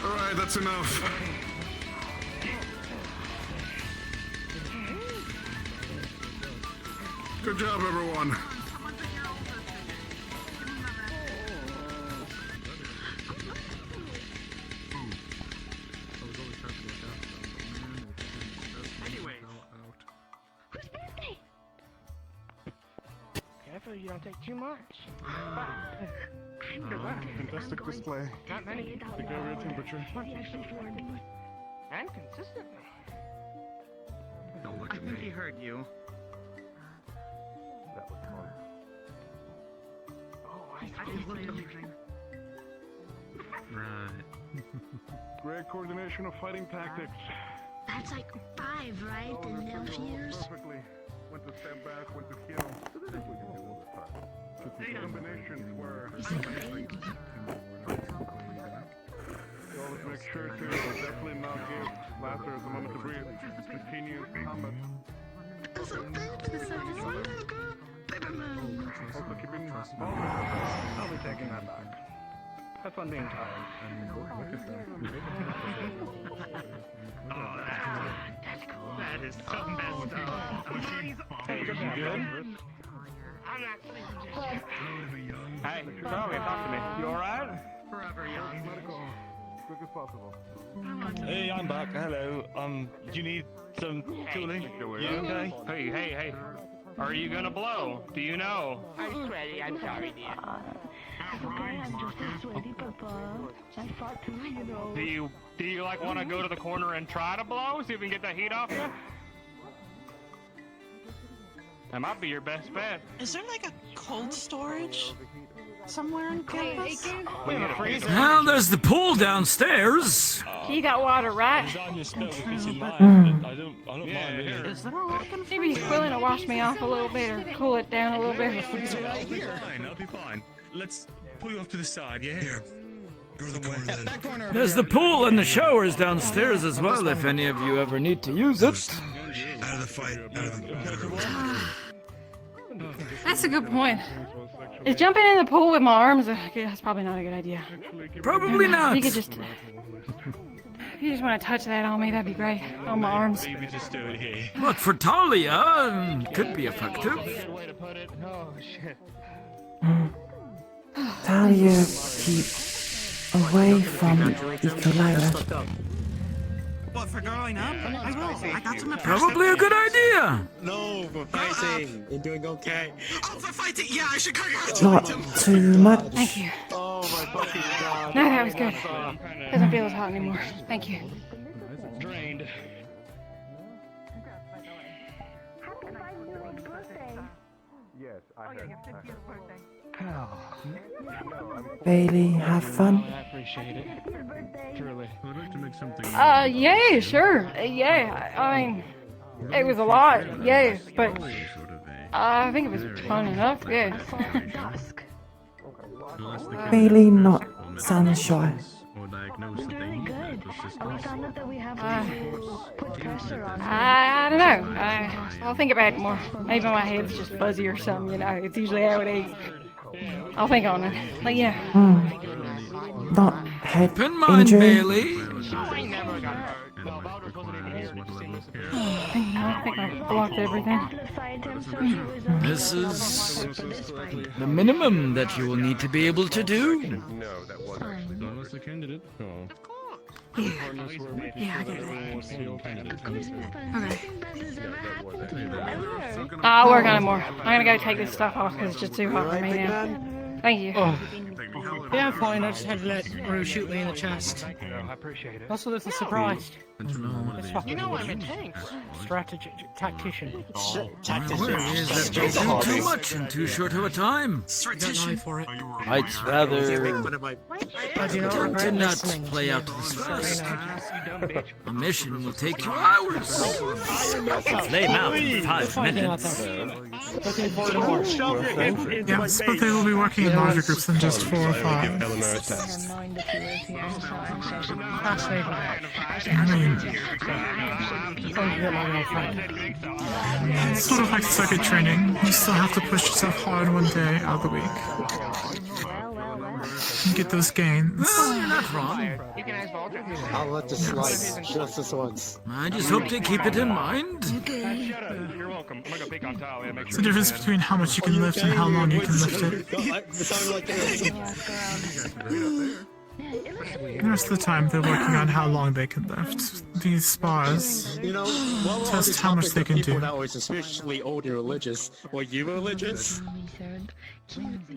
Alright, that's enough. Good job, everyone. Careful, you don't take too much. Fantastic display. Not many. The area temperature. And consistently. Don't look at me. He heard you. That was fun. Oh, I just looked amazing. Right. Great coordination of fighting tactics. That's like 5, right? In elf years? Perfectly. When to step back, when to kill. The combinations were amazing. You always make sure to definitely not give Lazarus a moment to breathe. Continue combat. Also keeping I'll be taking that back. That's on being tired. Oh, that's cool. That is so messed up. Hey, you good? I'm actually Hey, Charlie, talk to me. You alright? Forever young. Quick as possible. Hey, I'm back. Hello. Do you need some tooling? You okay? Hey. Are you gonna blow? Do you know? I'm sweaty. I'm sorry, dear. I'm just as sweaty, Papa. I fought too, you know. Do you like want to go to the corner and try to blow? See if we can get that heat off you? That might be your best bet. Is there like a cold storage somewhere on campus? Well, there's the pool downstairs. You got water, right? I don't mind really. Is there a walking Maybe he's willing to wash me off a little bit or cool it down a little bit. I'll be fine. I'll be fine. Let's pull you off to the side, yeah? Here. Go to the corner then. There's the pool and the showers downstairs as well, if any of you ever need to use it. Out of the fight. Out of the... That's a good point. Is jumping in the pool with my arms, that's probably not a good idea. Probably not. If you just want to touch that on me, that'd be great. On my arms. Maybe just do it here. But for Talia, could be effective. Oh, shit. Talia, keep away from Iku'lylah. What, for growing up? I will. I got some Probably a good idea. No, for fighting. You're doing okay. Oh, for fighting! Yeah, I should cut your Not too much. Thank you. Oh my fucking god. No, that was good. Doesn't feel as hot anymore. Thank you. Drained. Yes, I heard. Bailey, have fun. I appreciate it. Truly. I'd like to make something. Yeah, sure. Yeah, I mean, it was a lot. Yeah, but I think it was fun enough. Yeah. Bailey, not sunshine. Or like We're doing good. We found out that we have to put pressure on. I don't know. I'll think about it more. Maybe my head's just fuzzy or something, you know. It's usually how it is. I'll think on it. But yeah. Not head Open mind, injury. Bailey. I think I blocked everything. This is the minimum that you will need to be able to do. No, that wasn't. Unless the candidate. Oh. Yeah, I get it. Okay. Okay. I'll work on it more. I'm gonna go take this stuff off because it's just too hot for me now. Thank you. Yeah, I'm fine. I just had to let Rue shoot me in the chest. I appreciate it. Also, this is surprised. You know I'm a tank. Strategy, tactician. Is that they do too much in too short of a time? For it. I'd rather I do not to regret not listening. play out this fast. A mission will take you hours. Flame out in 5 minutes. Looking forward to more. Yes, but they will be working in larger groups than just 4 or 5. I mean, it's sort of like circuit training. You still have to push yourself hard one day out of the week. And get those gains. Well, you're not wrong. I'll let this slide just this once. I just hope they keep it in mind. You're welcome. I'm gonna go pick on Tao and make It's the difference between how much you can lift and how long you can lift it. The rest of the time, they're working on how long they can lift. These spars test how much they can do. That was especially old and religious. Were you religious?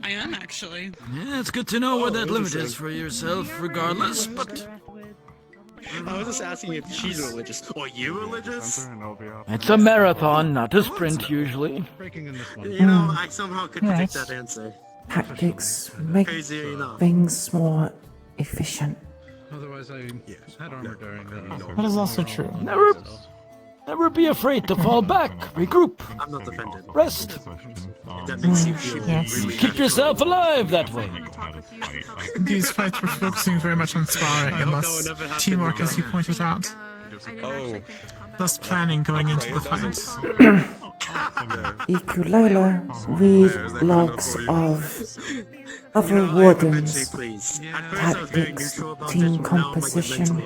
I am actually. Yeah, it's good to know where that limit is for yourself, regardless, but I was just asking if she's religious. Are you religious? it's a marathon, not a sprint, usually. You know, I somehow could predict that answer. Tactics make Crazy enough. things more efficient. Otherwise, I had armor during that. That is also true. Never be afraid to fall back, regroup, I'm not offended. rest. That makes you feel really Keep yourself alive that way. These fights were focusing very much on sparring and less teamwork, as you pointed out. Oh. Less planning going into the fight. Iku'lylah, read logs of other wardens, tactics, team composition,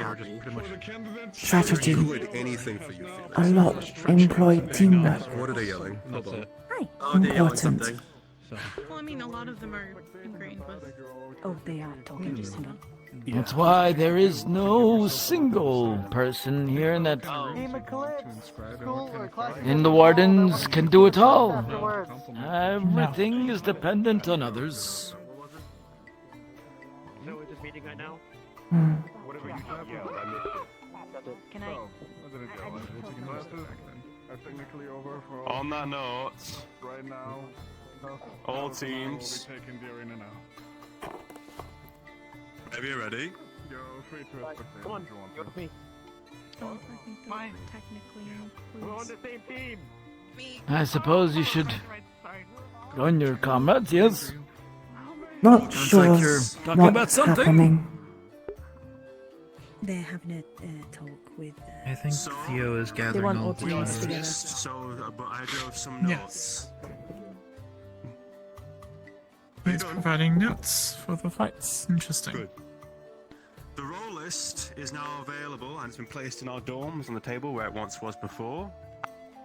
strategy. A lot employ teamwork. What are they yelling? Important. Well, I mean, a lot of them are agreeing with. Oh, they are talking just hang on. That's why there is no single person here in that. In the wardens can do it all. Everything is dependent on others. So we're just meeting right now? Whatever you just yelled, I missed it. Can I? On that note, Right now, all teams. Are you ready? Come on, go with me. Why? We're on the same team. I suppose you should join your comrades, yes? Not Sounds sure like you're talking about what's something. happening. They're having a talk with. I think Theo is gathering want all all the teams files. together. So, but I drove some notes. He's providing notes for the fights. Interesting. Good. The roll list is now available and it's been placed in our dorms on the table where it once was before.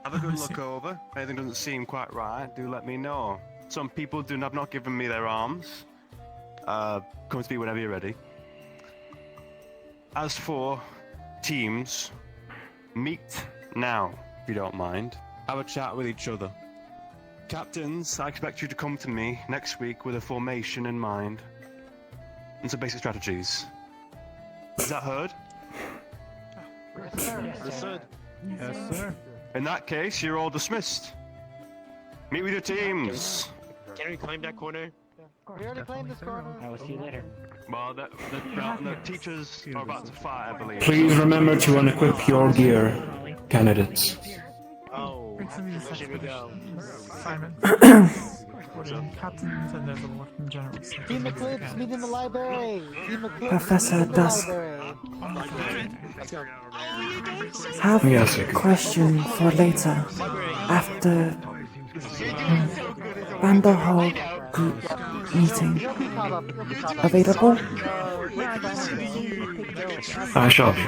Have a good look over. If anything doesn't seem quite right, do let me know. Some people have not given me their arms. Come to me whenever you're ready. As for teams, meet now, if you don't mind. Have a chat with each other. Captains, I expect you to come to me next week with a formation in mind and some basic strategies. Is that heard? Yes, sir. Yes, sir. In that case, you're all dismissed. Meet with your teams. Can we climb that corner? We already claimed this corner. I will see you later. Well, the teachers are about to fight, I believe. Please remember to unequip your gear, candidates. Oh, here we go. Simon. Captains and there's a Warden General. Team Eclipse, meet in the library. Team Eclipse, Professor meet in the Dusk. library. Have Yes, a question for later. After Vanderhall group meeting. Available? I shall be.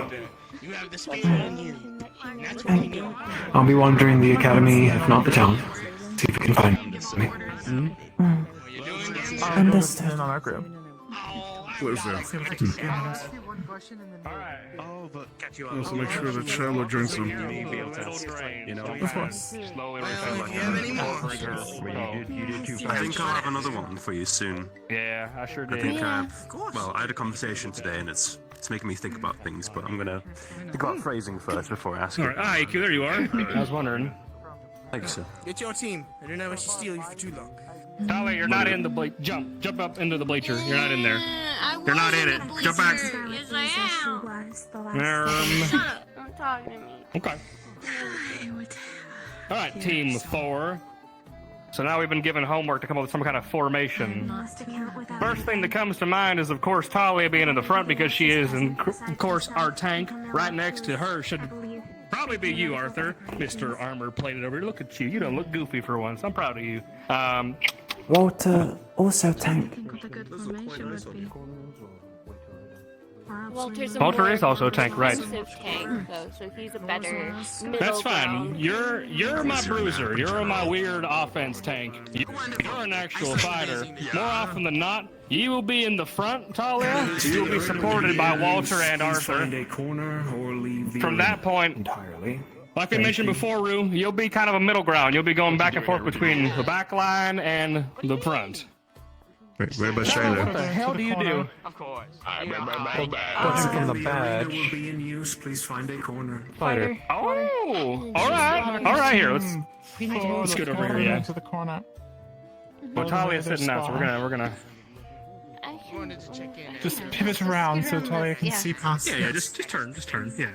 Thank you. I'll be wandering the academy, if not the town. See if you can find me. Understood. On our group. What is that? Oh, but Also make sure that Chandler joins them. Of course. I think I'll have another one for you soon. Yeah, I sure I did. think well, I had a conversation today and it's making me think about things, but I'm gonna think about phrasing first before asking. All right, IQ, there you are. I was wondering. Thank you, sir. It's your team. I don't know if I should steal you for too long. Tali, you're not in the jump up into the bleacher. You're not in there. You're not in it. Jump back. Yes, I am. Shut up. Don't talk to me. Okay. All right, Team 4. So now we've been given homework to come up with some kind of formation. First thing that comes to mind is, of course, Talia being in the front because she is, of course, our tank. Right next to her should probably be you, Arthur. Mr. Armor Plated over here. Look at you. You don't look goofy for once. I'm proud of you. Walter, also tank. Walter is also a tank, right? Tank, though, so he's a better That's fine. You're my bruiser. You're my weird offense tank. You're an actual fighter. More often than not, you will be in the front, Talia. You will be supported by Walter and Arthur. From that point, entirely. Like we mentioned before, Rue, you'll be kind of a middle ground. You'll be going back and forth between the back line and the front. Wait, what about What Shiloh? the hell do you do? Of course. I remember my badge. From the badge. will be in use. Please find a corner. Fighter. Oh, all right. Here, let's get over here. Yeah. To the corner. Well, Talia's sitting out, so we're gonna. Just pivot around so Talia can see past. Yeah, just turn. Yeah.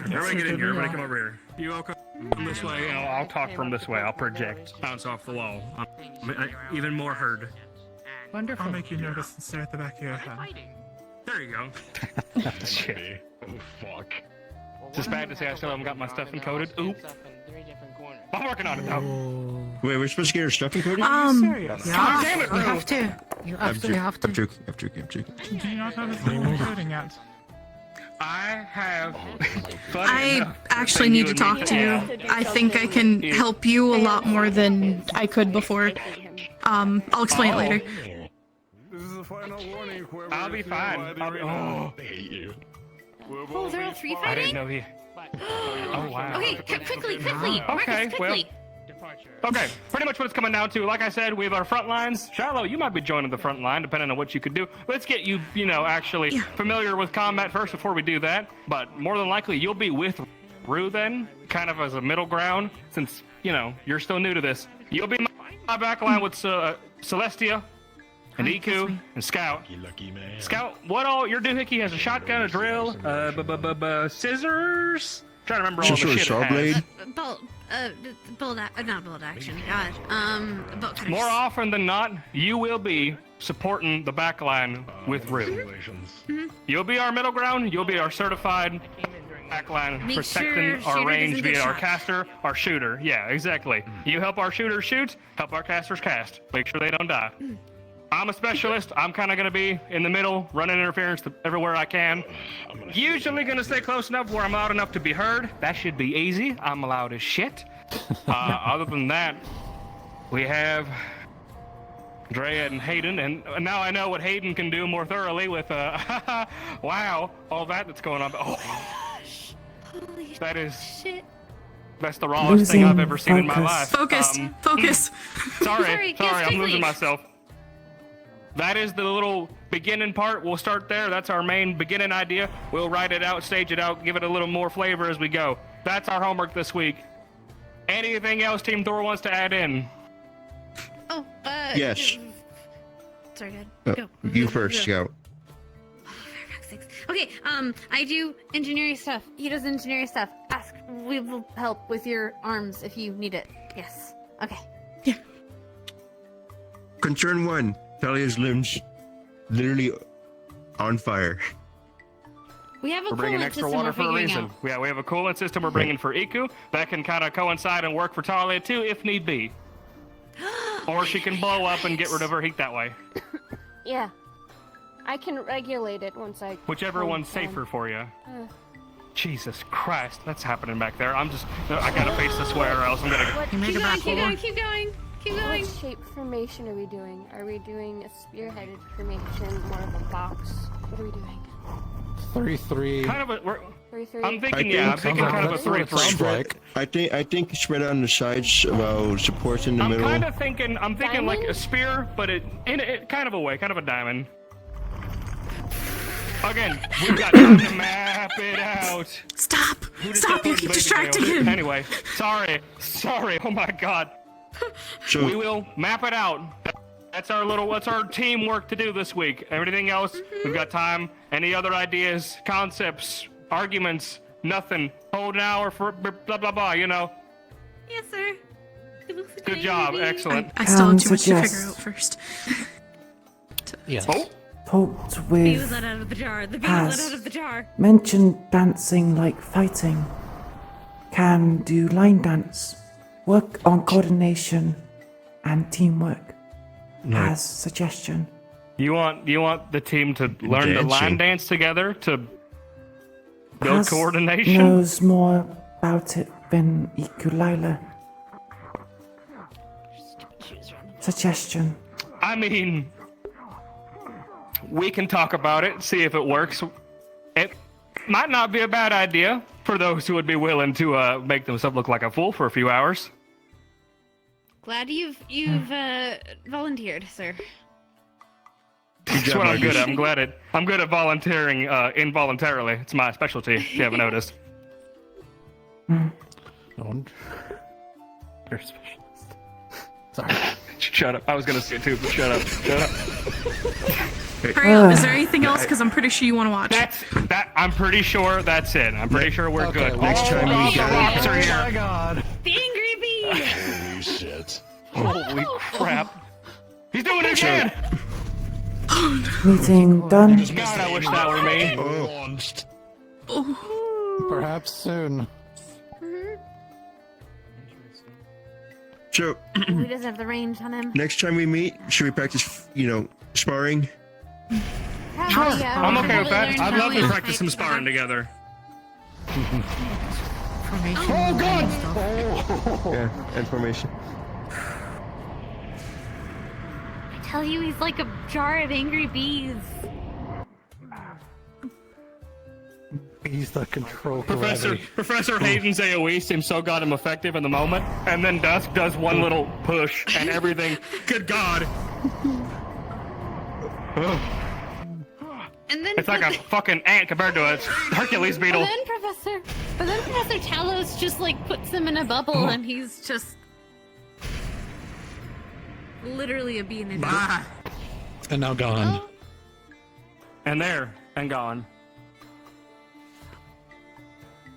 Everybody get in here. Everybody come over here. You all come this way. I'll talk from this way. I'll project. Bounce off the wall. Even more heard. Wonderful. I'll make you notice and stare at the back of your head. There you go. Shit. Oh, fuck. It's just bad to say I still haven't got my stuff encoded. Oop. I'm working on it though. Wait, we're supposed to get our stuff encoded? God damn it, You have to. You absolutely have to. I'm joking. Do you not have a thing encoding yet? I have. I actually need to talk to you. I think I can help you a lot more than I could before. I'll explain it later. I'll be fine. Oh, Oh, they're all three I fighting? didn't know he. Oh wow. Okay, quickly. Okay, Marcus, well. quickly. Okay, pretty much what it's coming down to. Like I said, we have our front lines. Shiloh, you might be joining the front line, depending on what you could do. Let's get you, actually familiar with combat first before we do that. But more than likely, you'll be with Rue then, kind of as a middle ground, since, you're still new to this. You'll be my back line with Celestia and Iku and Scout. Scout, what all? Your doohickey has a shotgun, a drill, scissors? Trying to remember all the shit it has. Not bolt action. God. Bolt cutters. More often than not, you will be supporting the back line with Rue. You'll be our middle ground. You'll be our certified back line, Make protecting sure our shooter range doesn't get via our shot. caster, our shooter. Yeah, exactly. You help our shooters shoot, help our casters cast. Make sure they don't die. I'm a specialist. I'm kind of going to be in the middle, running interference everywhere I can. Usually going to stay close enough where I'm loud enough to be heard. That should be easy. I'm loud as shit. Other than that, we have Drea and Hayden, and now I know what Hayden can do more thoroughly with, wow, all that's going on. Oh, that is... Shit. That's the rawest thing I've ever seen in my life. Focus. Focus. Sorry, yes, I'm quickly. losing myself. That is the little beginning part. We'll start there. That's our main beginning idea. We'll write it out, stage it out, give it a little more flavor as we go. That's our homework this week. Anything else Team Thor wants to add in? Oh, Yes. Sorry, go. Go. You first, Scout. Okay, I do engineering stuff. He does engineering stuff. Ask we will help with your arms if you need it. Yes. Okay. Concern 1. Talia's limbs literally on fire. We have a We're bringing coolant extra system water we're for a figuring reason. out. Yeah, we have a coolant system we're bringing for Iku that can kind of coincide and work for Talia too, if need be. Or she can blow up and get rid of her heat that way. Yeah. I can regulate it once I... Whichever one's safer for you. Jesus Christ, that's happening back there. I gotta face this way or else I'm gonna go. Keep going, keep going. What shape formation are we doing? Are we doing a spearheaded formation, more of a box? What are we doing? 3-3. Kind of a. 3-3. I'm thinking, kind of a 3-3. I think spread out on the sides while supporting the middle. I'm thinking like a spear, but in kind of a way, kind of a diamond. Again, we've got time to map it out. Stop! Stop! You keep distracting him. Anyway, sorry. Oh my God. So, we will map it out. That's our teamwork to do this week. Everything else, we've got time. Any other ideas, concepts, arguments? Nothing. Hold an hour for blah blah blah. You know. Yes, sir. Good job. Excellent. I still have too much to figure out first. Yes. Oh. Talked The bee was with let out of the jar. The bee was let out of the jar. mentioned dancing like fighting. Can do line dance. Work on coordination and teamwork. As suggestion. You want the team to learn to line dance together to build Has coordination? knows more about it than Iku'lylah. Suggestion. I mean, we can talk about it, see if it works. It might not be a bad idea for those who would be willing to make themselves look like a fool for a few hours. Glad you've volunteered, sir. That's what I'm good at. I'm good at volunteering involuntarily. It's my specialty, if you haven't noticed. You're a specialist. Sorry. Shut up. I was gonna say it too, but shut up. Hurry up. Is there anything else? Because I'm pretty sure you want to watch. I'm pretty sure that's it. I'm pretty sure we're good. Next time we the rocks are here. Oh my God. The angry bee! Holy shit. Holy crap. He's doing it again! Meeting done. God, I wish that were me. Perhaps soon. So, He doesn't have the range on him. next time we meet, should we practice, sparring? Sure. Yeah, I'm we okay should with that. probably learn I'd how love we to practice some fight sparring together. Oh God! Yeah, information. I tell you, he's like a jar of angry bees. He's the control Professor Hayden's AoE seems so goddamn effective in the moment, and then Dusk does one little push, and everything. Good God! And then It's like a fucking ant compared to a Hercules beetle. But then Professor Talos just like puts him in a bubble, and he's just literally a bee in a jar. And now gone. And there, and gone.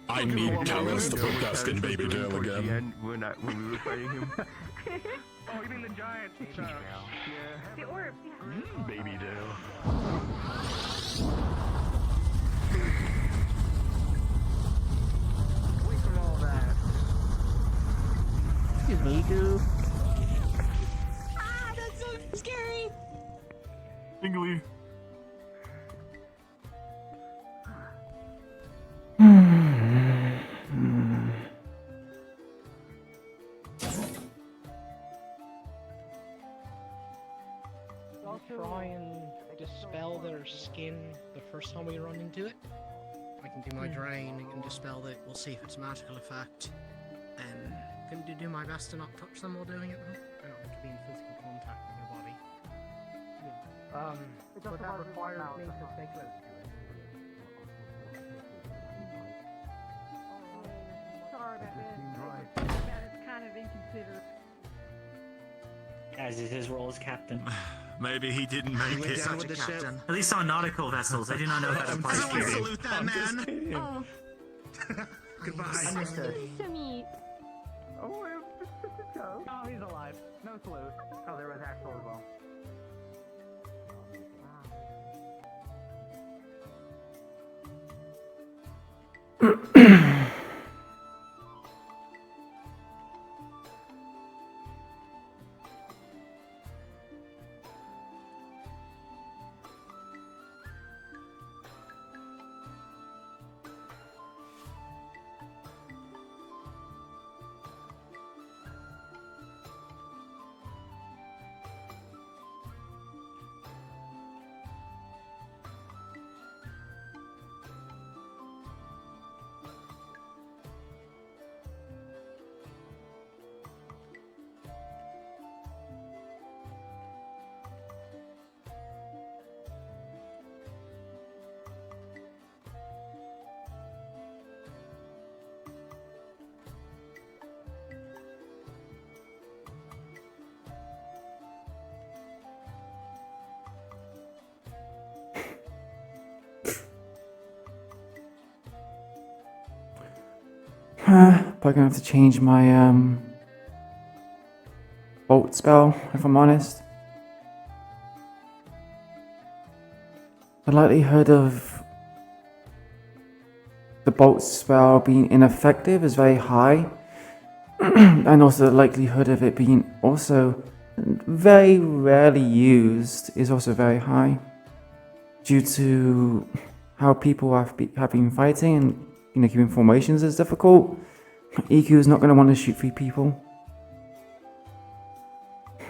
I need Talos to put Dusk in Baby Dale again. When we were fighting him. Oh, you mean the giant? Yeah. The orb. Baby Dale. Away from all that. Excuse me, goof. Ah, that's so scary. Tingly. Try and dispel their skin the first time we run into it. I can do my drain, I can dispel it, we'll see if it's a magical effect. Can do my best to not touch them while doing it though. I don't want to be in physical contact with their body. But that requires me to take it. Sorry about that. That is kind of inconsiderate. As is his role as captain. Maybe he didn't make it. Such a captain. At least on nautical vessels, I do not know how to apply salute that man. Oh. Goodbye. Understood. To meet. Oh, oh, he's alive. No salute. Oh, there was Axel as well. Probably gonna have to change my bolt spell, if I'm honest. The likelihood of the bolt spell being ineffective is very high, and also the likelihood of it being also very rarely used is also very high, due to how people have been fighting, and keeping formations is difficult. EQ is not going to want to shoot 3 people.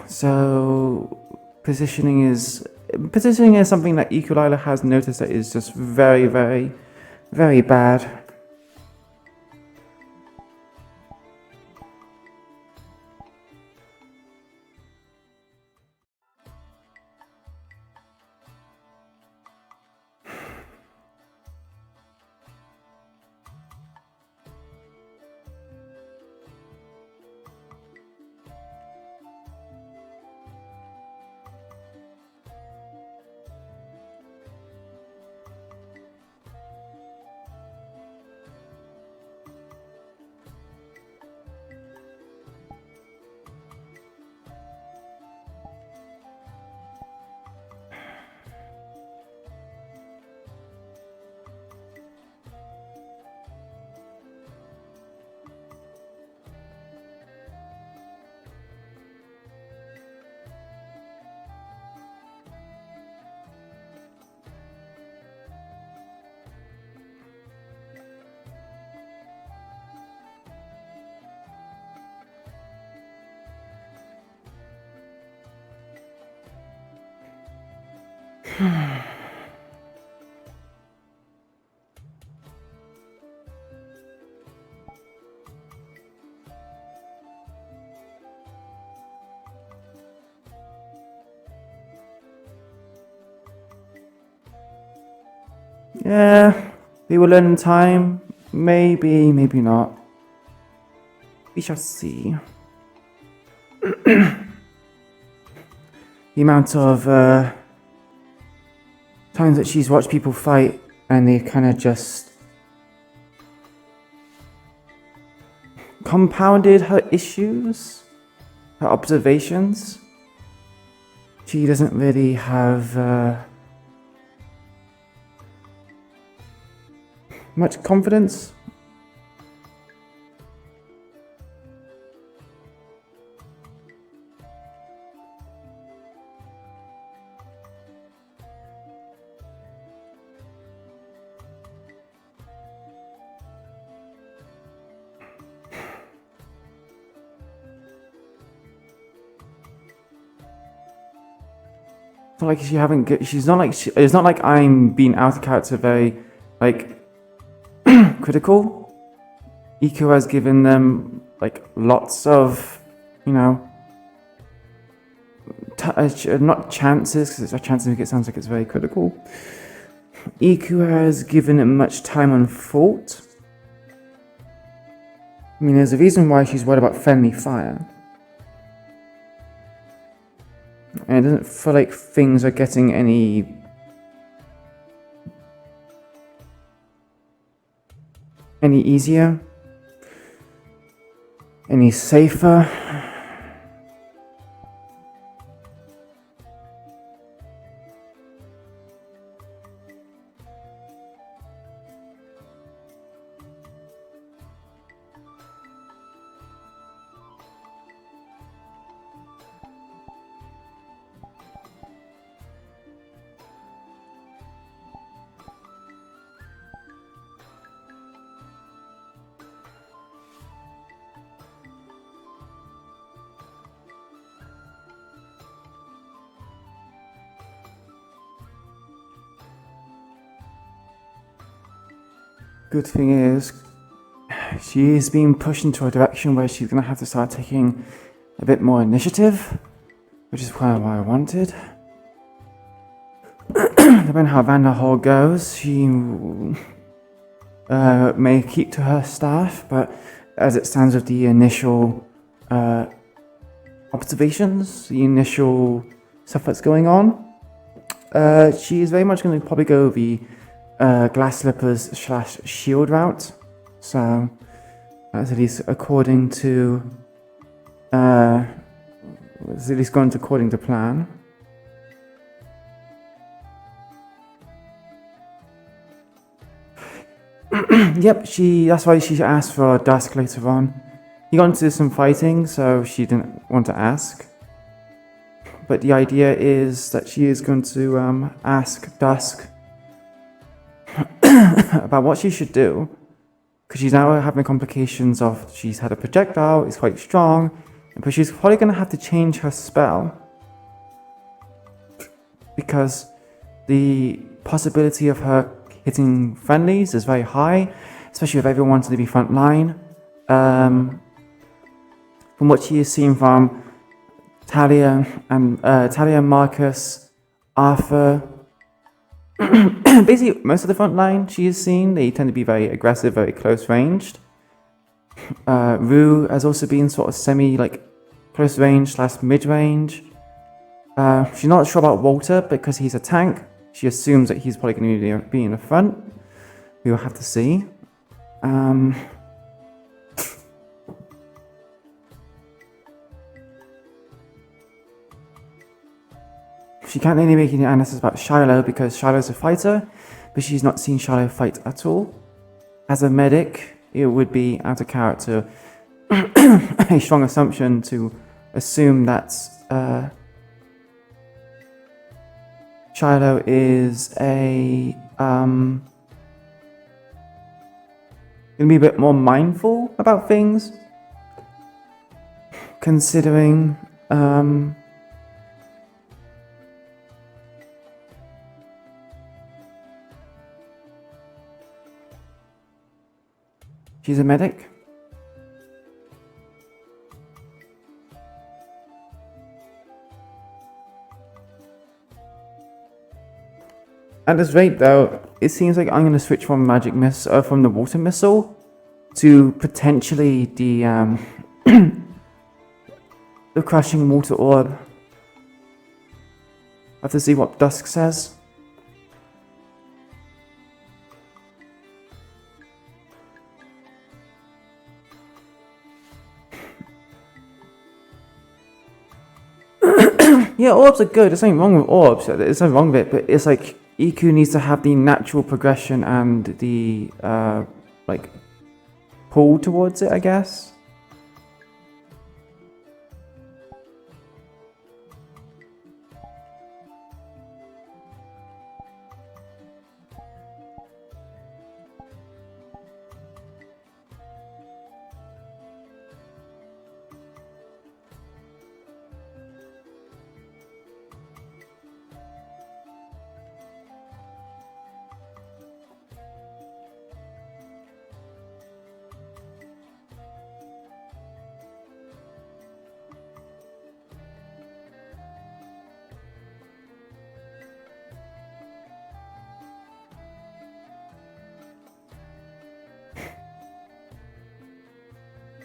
So positioning is something that Iku'lylah has noticed that is just very, very, very bad. Yeah, we will learn in time. Maybe, maybe not. We shall see. The amount of times that she's watched people fight and they kind of just compounded her issues, her observations. She doesn't really have much confidence. It's not like she haven't. She's not like. It's not like I'm being out of character very, like, critical. Iku has given them like lots of, not chances, because chances make it sound like it's very critical. Iku has given it much time on thought. I mean, there's a reason why she's worried about friendly fire. And it doesn't feel like things are getting any any easier, any safer. Good thing is, she is being pushed into a direction where she's going to have to start taking a bit more initiative, which is kind of what I wanted. Depending on how Vanderhall goes, she may keep to her staff, but as it stands with the initial observations, the initial stuff that's going on, she is very much going to probably go the glass slippers / shield route. So that's at least according to it's at least going according to plan. Yep, that's why she asked for Dusk later on. He got into some fighting, so she didn't want to ask. But the idea is that she is going to ask Dusk about what she should do, because she's now having complications of she's had a projectile, it's quite strong, but she's probably going to have to change her spell because the possibility of her hitting friendlies is very high, especially if everyone wants to be front line. From what she has seen from Talia, Marcus, Arthur, basically most of the front line she has seen, they tend to be very aggressive, very close ranged. Rue has also been sort of semi close range / mid range. She's not sure about Walter because he's a tank. She assumes that he's probably going to be in the front. We will have to see. She can't really make any analysis about Shiloh because Shiloh's a fighter, but she's not seen Shiloh fight at all. As a medic, it would be out of character, a strong assumption to assume that Shiloh is going to be a bit more mindful about things, considering she's a medic. At this rate, though, it seems like I'm going to switch from from the water missile to potentially the the crushing water orb. I have to see what Dusk says. Yeah, orbs are good. There's nothing wrong with orbs. There's nothing wrong with it, but it's like Iku needs to have the natural progression and the pull towards it, I guess.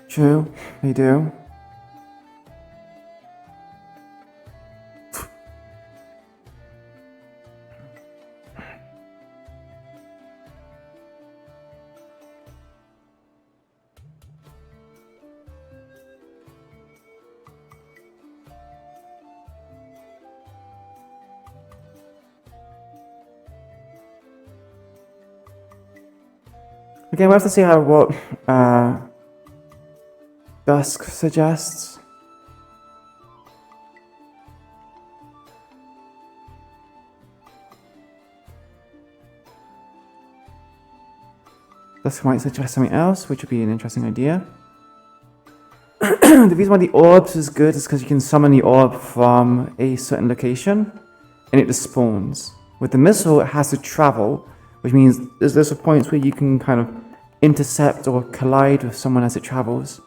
True, they do. Okay, we'll have to see how what Dusk suggests. Dusk might suggest something else, which would be an interesting idea. The reason why the orbs is good is because you can summon the orb from a certain location, and it just spawns. With the missile, it has to travel, which means there's points where you can kind of intercept or collide with someone as it travels.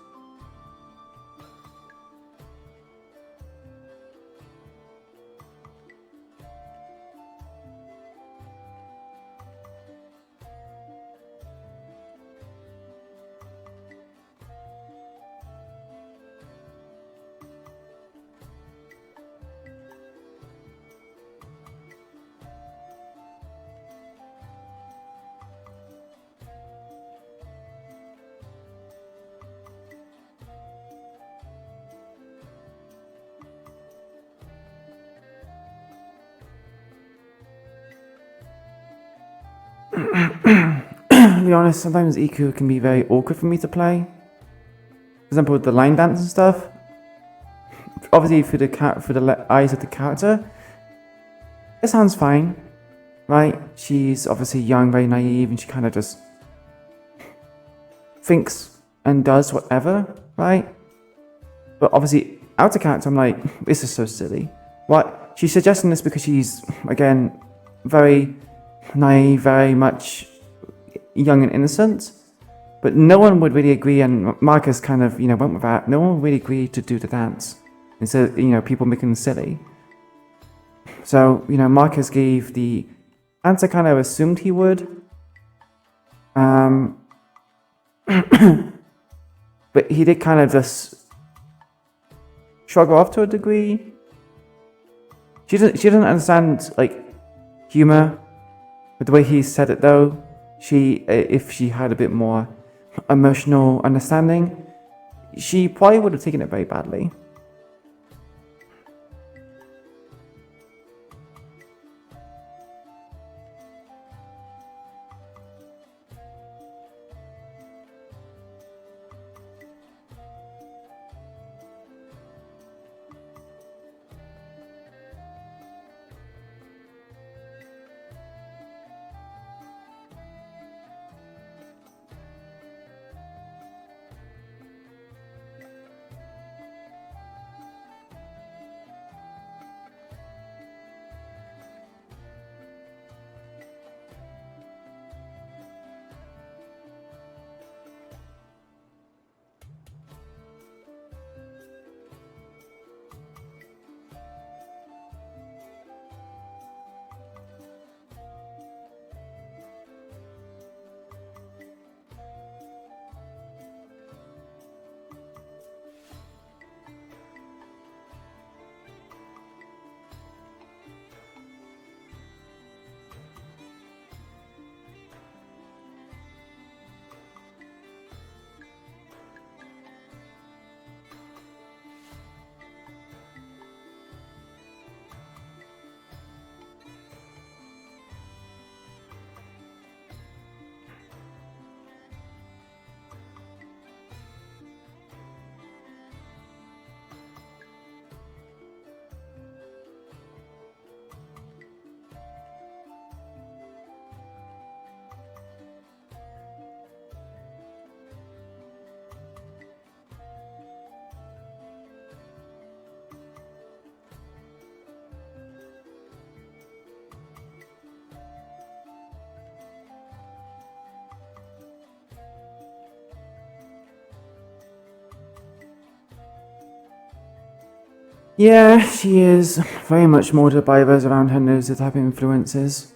To be honest, sometimes Iku can be very awkward for me to play. For example, with the line dance and stuff. Obviously, through the eyes of the character, it sounds fine, right? She's obviously young, very naive, and she kind of just thinks and does whatever, right? But obviously, out of character, I'm like, this is so silly. What? She's suggesting this because she's, again, very naive, very much young and innocent, but no one would really agree, and Marcus kind of, went with that. No one would really agree to do the dance. Instead, people making it silly. So, Marcus gave the answer kind of assumed he would. But he did kind of just shrug off to a degree. She doesn't understand, humor. But the way he said it, though, if she had a bit more emotional understanding, she probably would have taken it very badly. Yeah, she is very much molded by those around her knows the type of influences.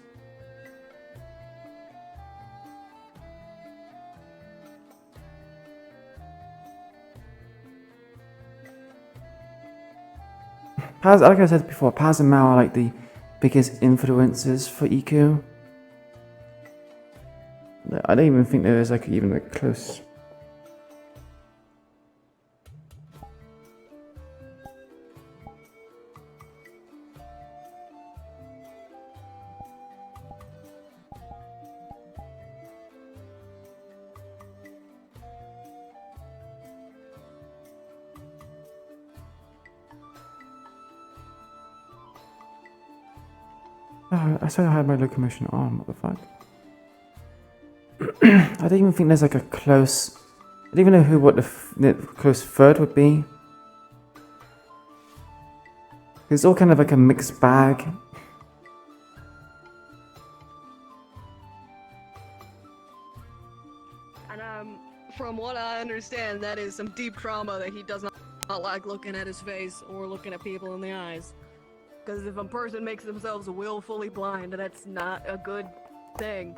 Like I said before, Paz and Mao are like the biggest influences for Iku. I don't even think there is even a close. I said I had my locomotion on, what the fuck? I don't even think there's like a close... I don't even know what the close third would be. It's all kind of like a mixed bag. And from what I understand, that is some deep trauma that he does not like looking at his face or looking at people in the eyes. Because if a person makes themselves willfully blind, that's not a good thing.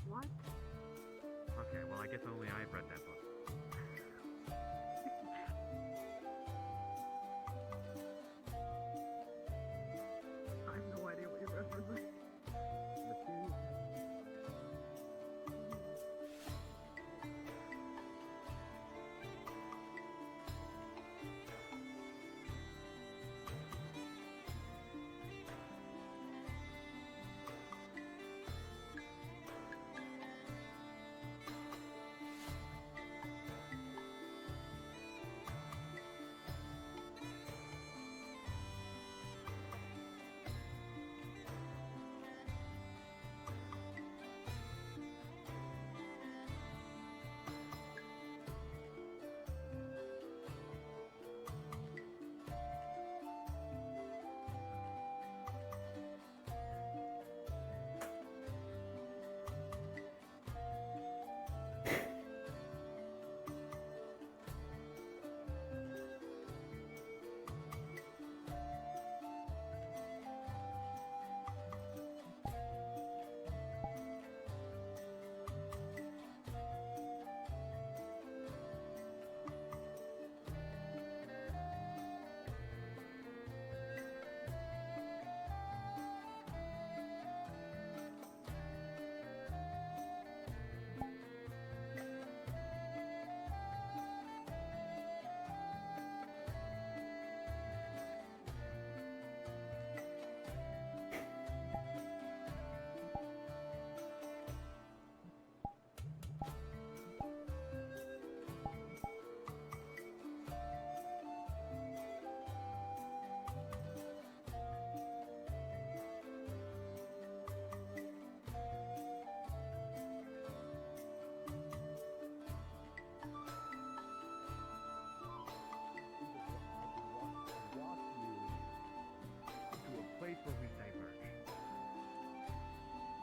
What? Okay, well, I guess only I've read that book. I have no idea what you're referencing.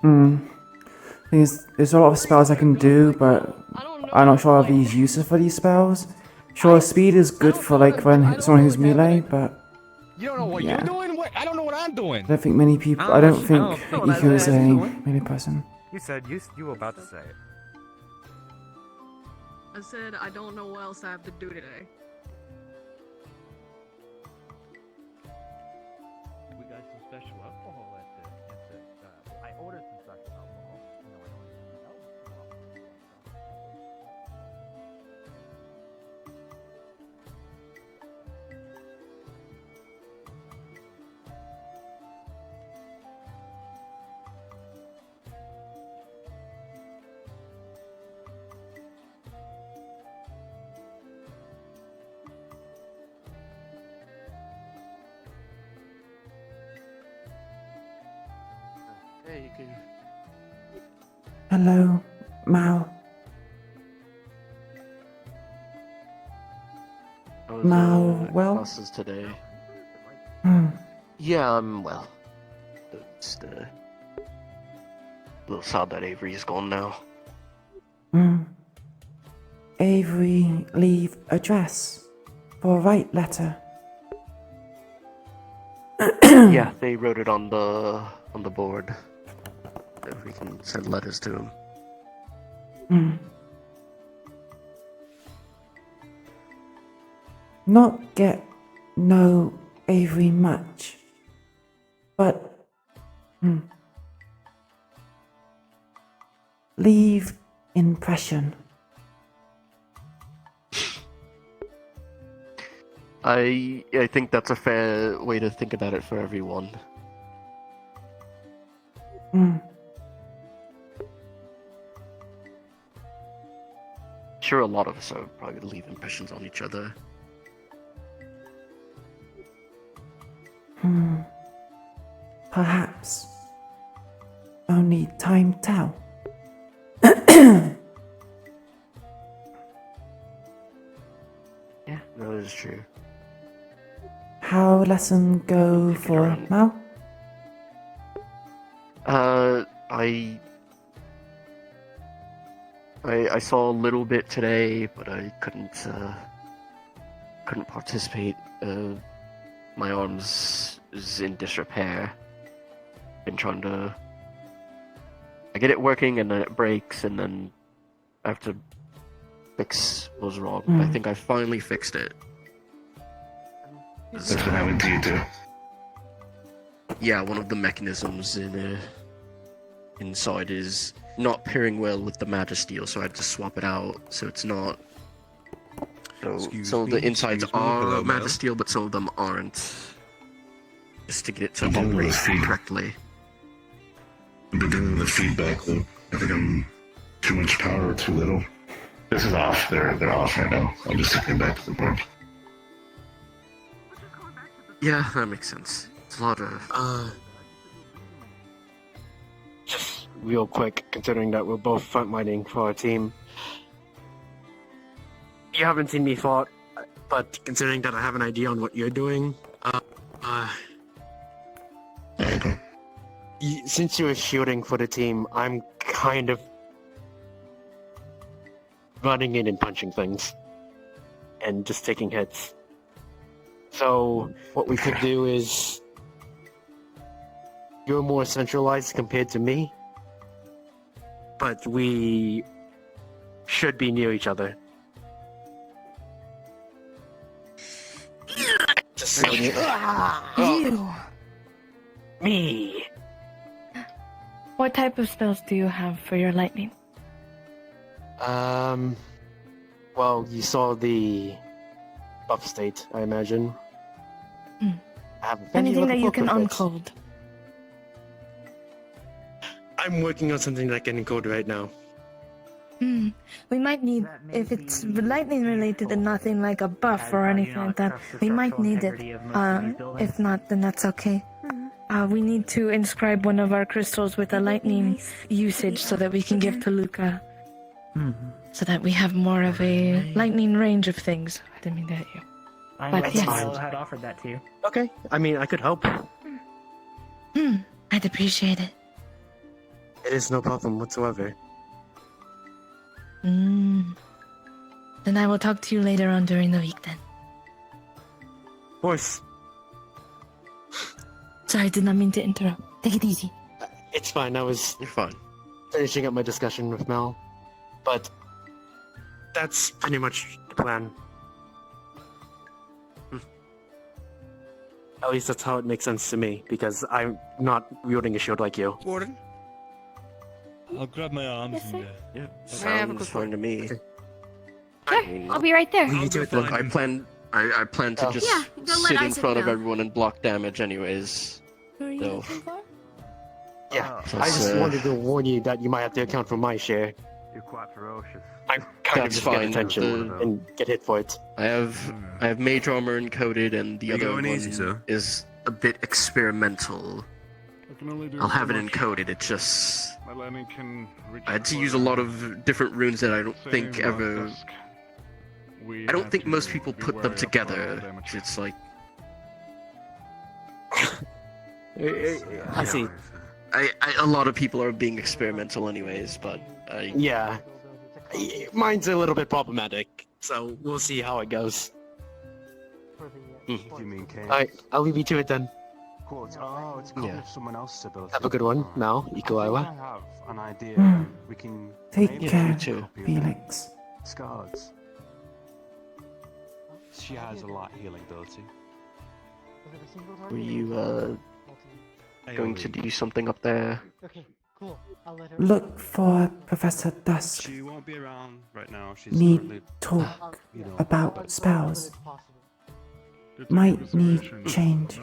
There's a lot of spells I can do, but I'm not sure of these uses for these spells. Sure, speed is good for like when someone who's melee, but You don't know what yeah. you're doing? What? I don't know what I'm doing. I don't think many people. I don't think Iku is a melee person. You said you were about to say it. I said I don't know what else I have to do today. We got some special alcohol at the I ordered some special alcohol. No, I don't Hey, you can. Hello, Mao. Mao, well? Classes today. Hmm. Yeah, I'm well. Just a little sad that Avery's gone now. Avery, leave address for write letter. Yeah, they wrote it on the board. If we can send letters to him. Not get know Avery much, but leave impression. I think that's a fair way to think about it for everyone. Sure, a lot of us are probably going to leave impressions on each other. Perhaps. Only time tell. Yeah, that is true. How lesson go for Mao? I saw a little bit today, but I couldn't participate. My arms is in disrepair. Been trying to. I get it working, and then it breaks, and then I have to fix what was wrong. I think I finally fixed it. That's what happened to you too. Yeah, one of the mechanisms inside is not pairing well with the Magisteel, so I had to swap it out so it's not. So some of the insides are Magisteel, but some of them aren't. Just to get it to operate correctly. I've been dealing with feedback loop. I think I'm too much power or too little. This is off. They're off right now. I'll just take them back to the board. Yeah, that makes sense. It's a lot of. Just real quick, considering that we're both frontlining for our team. You haven't seen me fought, but considering that I have an idea on what you're doing, since you were shooting for the team, I'm kind of running in and punching things and just taking hits. So what we could do is you're more centralized compared to me, but we should be near each other. Just saying it. You. Me. What type of spells do you have for your lightning? Well, you saw the buff state, I imagine. I have a fairly Anything that little you book can with it. uncode. I'm working on something that I can encode right now. We might need, if it's lightning related and nothing like a buff or anything like that, we might need it. If not, then that's okay. We need to inscribe one of our crystals with a lightning usage so that we can give to Luca. So that we have more of a lightning range of things. I didn't mean to hit you. But yes. I had offered that to you. Okay, I mean, I could help. I'd appreciate it. It is no problem whatsoever. Then I will talk to you later on during the week then. Of course. Sorry, did not mean to interrupt. Take it easy. It's fine. You're fine. Finishing up my discussion with Mel, but that's pretty much the plan. At least that's how it makes sense to me, because I'm not wielding a shield like you. Gordon? I'll grab my arms and yeah, I have a sounds quick fine to me. Sure, I'll be right there. Look, I plan to just Yeah, don't let sit in Isaac front of know. everyone and block damage anyways. Who are you So, looking for? yeah, I just wanted to warn you that you might have to account for my share. You're quite ferocious. I'm kind of That's just fine. get attention and get hit for it. I have mage armor encoded, and the You're other going one easy, sir. is a bit experimental. I'll have it encoded. It's just I had to use a lot of different runes that I don't think ever. I don't think most people put them together. It's like I see. A lot of people are being experimental, anyways. But Yeah, mine's a little bit problematic, so we'll see how it goes. You mean Kane? Alright, I'll leave you to it then. Quote, oh, it's a copy of someone else's ability. Have a good one. Now, I Iku'lylah. have an idea. We can Take maybe care, copy of Felix. Scarlet's. She has a light healing ability. were you going to do something up there? Okay, cool. I'll let her. Look for Professor Dusk. She won't be around right now. She's Need currently, talk you know, about spells. Might need change.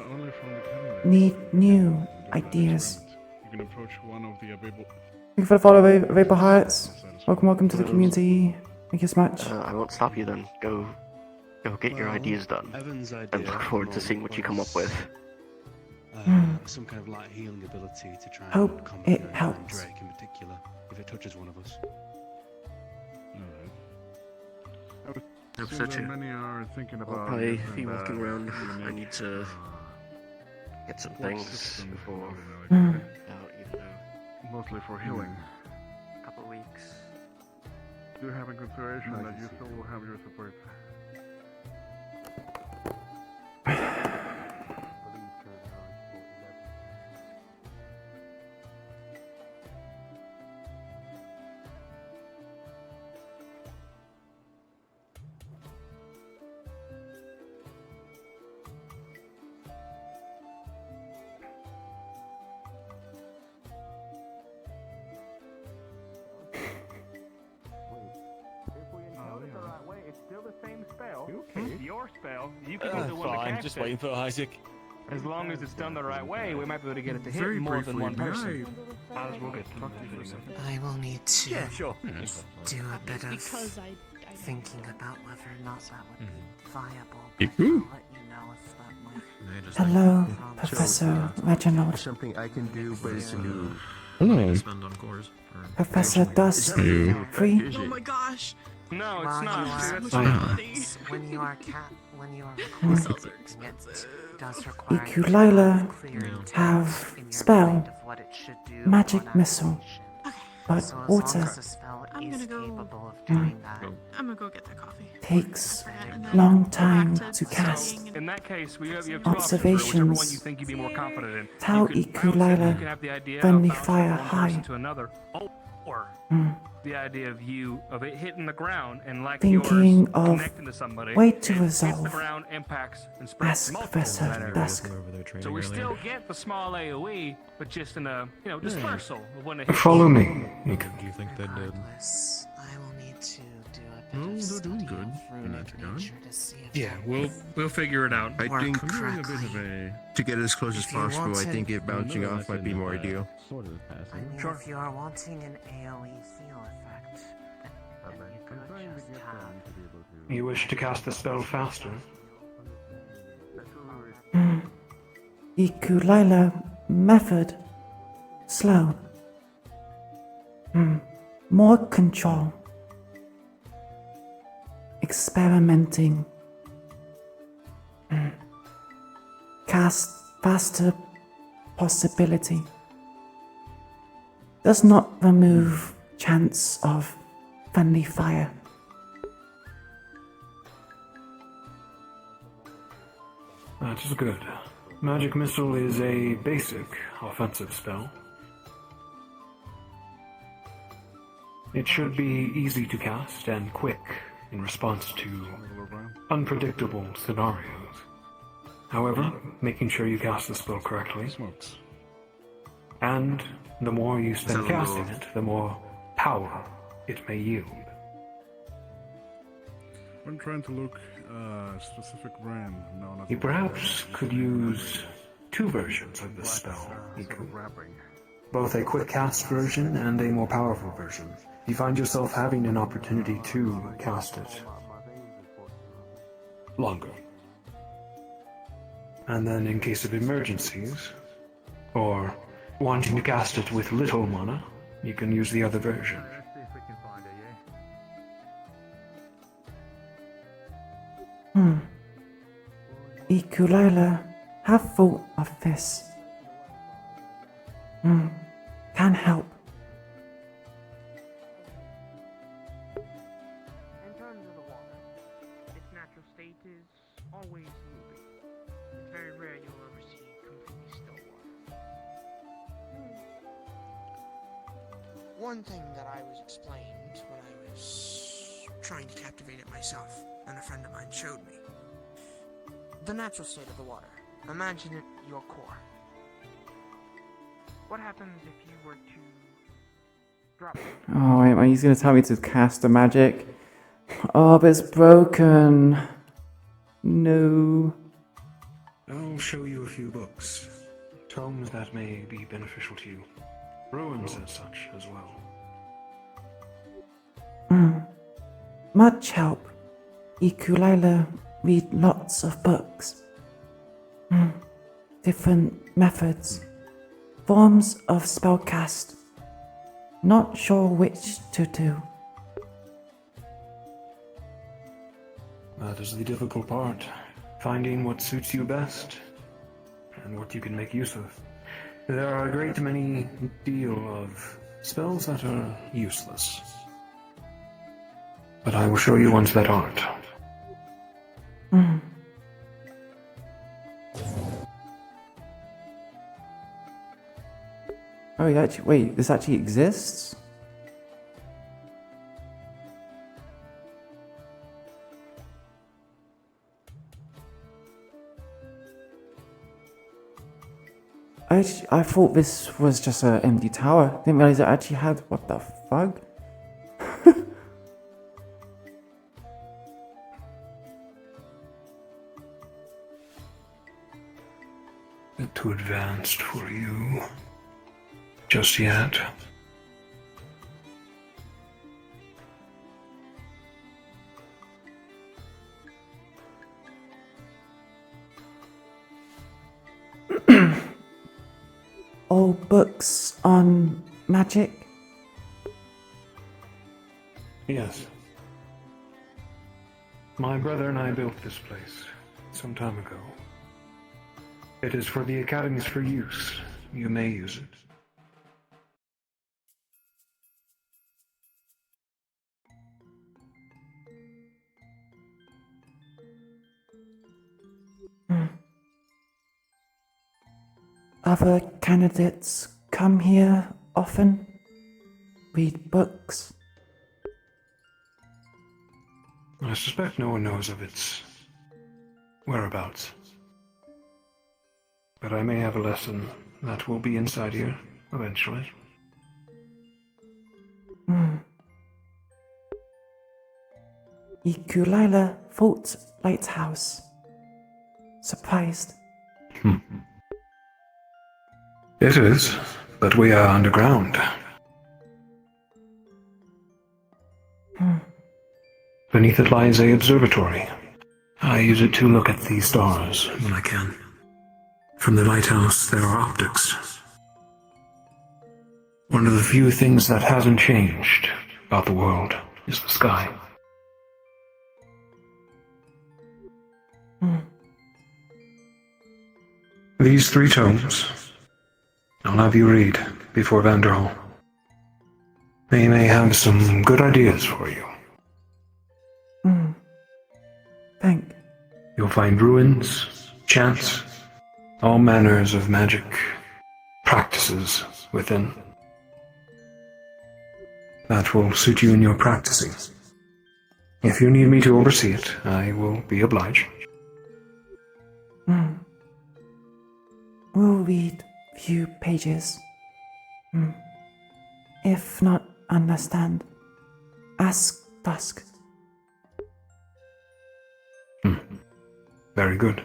Need new ideas. You can approach one of the available. Thank you for the follow, Vapor Hearts. Welcome to the community. Thank you so much. I won't stop you then. Go get your ideas done. Evan's idea And look forward to seeing what you come up with. some kind of light healing ability to try and Hope combat it her and helps. Drake in particular, if it touches one of us. Hope so too. Many are thinking I'll about probably using be walking that around. to I make, need to get some things before Mm. out, even though mostly for healing. a couple weeks. Do have in consideration that you still will have your support. It's still the same spell. It's your spell. You can be the one to Fine, cast just it. waiting for Isaac. As long as it's done the right way, we might be able to get it to hit Very more than briefly, one may person. As we'll get to talk to you for a second. I will need to Yeah, sure. do a bit of Because I thinking about whether or not that would be viable. Iku? I'll let you know if that might. Hello, Professor Reginald. Something I can do, but it's a new. Hello. Spend on cores. Professor Dusk. Hello. Free? Oh my gosh. No, it's While not. you are- That's when you are when you are These recording, it does require Iku'lylah clear intent have in your spell mind of what it should do magic upon missile, activation. but So as water long as the spell I'm is gonna go- capable of doing that, I'm gonna go get that coffee. takes And then long go time back to cast. In that case, you have two options. Whichever one Observations. you think you'd be more confident in. Tau You can bounce it, Iku'lylah, you can have the idea friendly of bouncing fire from one person high. to another, or Mm. the idea of it hitting the ground and like Thinking yours of connecting to somebody. way to it hits resolve. the ground, impacts, and spreads Ask multiple Professor in that area. Dusk. So we still get the small AOE, but just in a dispersal of when it hits. Follow me. Do you think that did? regardless, I will need to do a bit Oh, of they're study doing good of in that runic regard. nature to see if Yeah, it we'll figure it out. I work think correctly. to get as close as If you possible, I wanted- think it bouncing off might be more ideal. I mean, if you are wanting an AOE feel effect, then you could just have. You wish to cast the spell faster? Iku'lylah method. Slow. More control. Experimenting. Cast faster possibility. does not remove chance of friendly fire. That is good. Magic Missile is a basic offensive spell. It should be easy to cast and quick in response to unpredictable scenarios. However, making sure you cast the spell correctly, and the more you spend casting it, the more power it may yield. I'm trying to look specific brand. No, not You perhaps could use two versions of this spell, Iku. Both a quick cast version and a more powerful version. You find yourself having an opportunity to cast it longer. And then in case of emergencies, or wanting to cast it with little mana, you can use the other version. Iku'lylah have thought of this. Can help. In terms of the water, its natural state is always moving. It's very rare you'll ever see completely still water. One thing that I was explained when I was trying to captivate it myself, and a friend of mine showed me. The natural state of the water. Imagine it your core. What happens if you were to drop it? Oh, wait, he's gonna tell me to cast a magic. Oh, but it's broken. No. I'll show you a few books. Tomes that may be beneficial to you. Ruins and such as well. Much help. Iku'lylah read lots of books. Different methods. Forms of spellcast. Not sure which to do. That is the difficult part. Finding what suits you best, and what you can make use of. There are a great many deal of spells that are useless. But I will show you ones that aren't. Oh, wait, this actually exists? I thought this was just an empty tower. Didn't realize it actually had. What the fuck? Bit too advanced for you. Just yet. All books on magic? Yes. My brother and I built this place some time ago. It is for the Academy's for use. You may use it. Other candidates come here often? Read books? I suspect no one knows of its whereabouts. But I may have a lesson that will be inside here eventually. Iku'lylah Vault Lighthouse. Surprised. It is, but we are underground. Beneath it lies a observatory. I use it to look at the stars when I can. From the lighthouse, there are optics. One of the few things that hasn't changed about the world is the sky. These 3 tomes, I'll have you read before Vanderhall. They may have some good ideas for you. Thank. You'll find ruins, chants, all manners of magic practices within. That will suit you in your practicing. If you need me to oversee it, I will be obliged. We'll read few pages. If not understand, ask Dusk. Very good.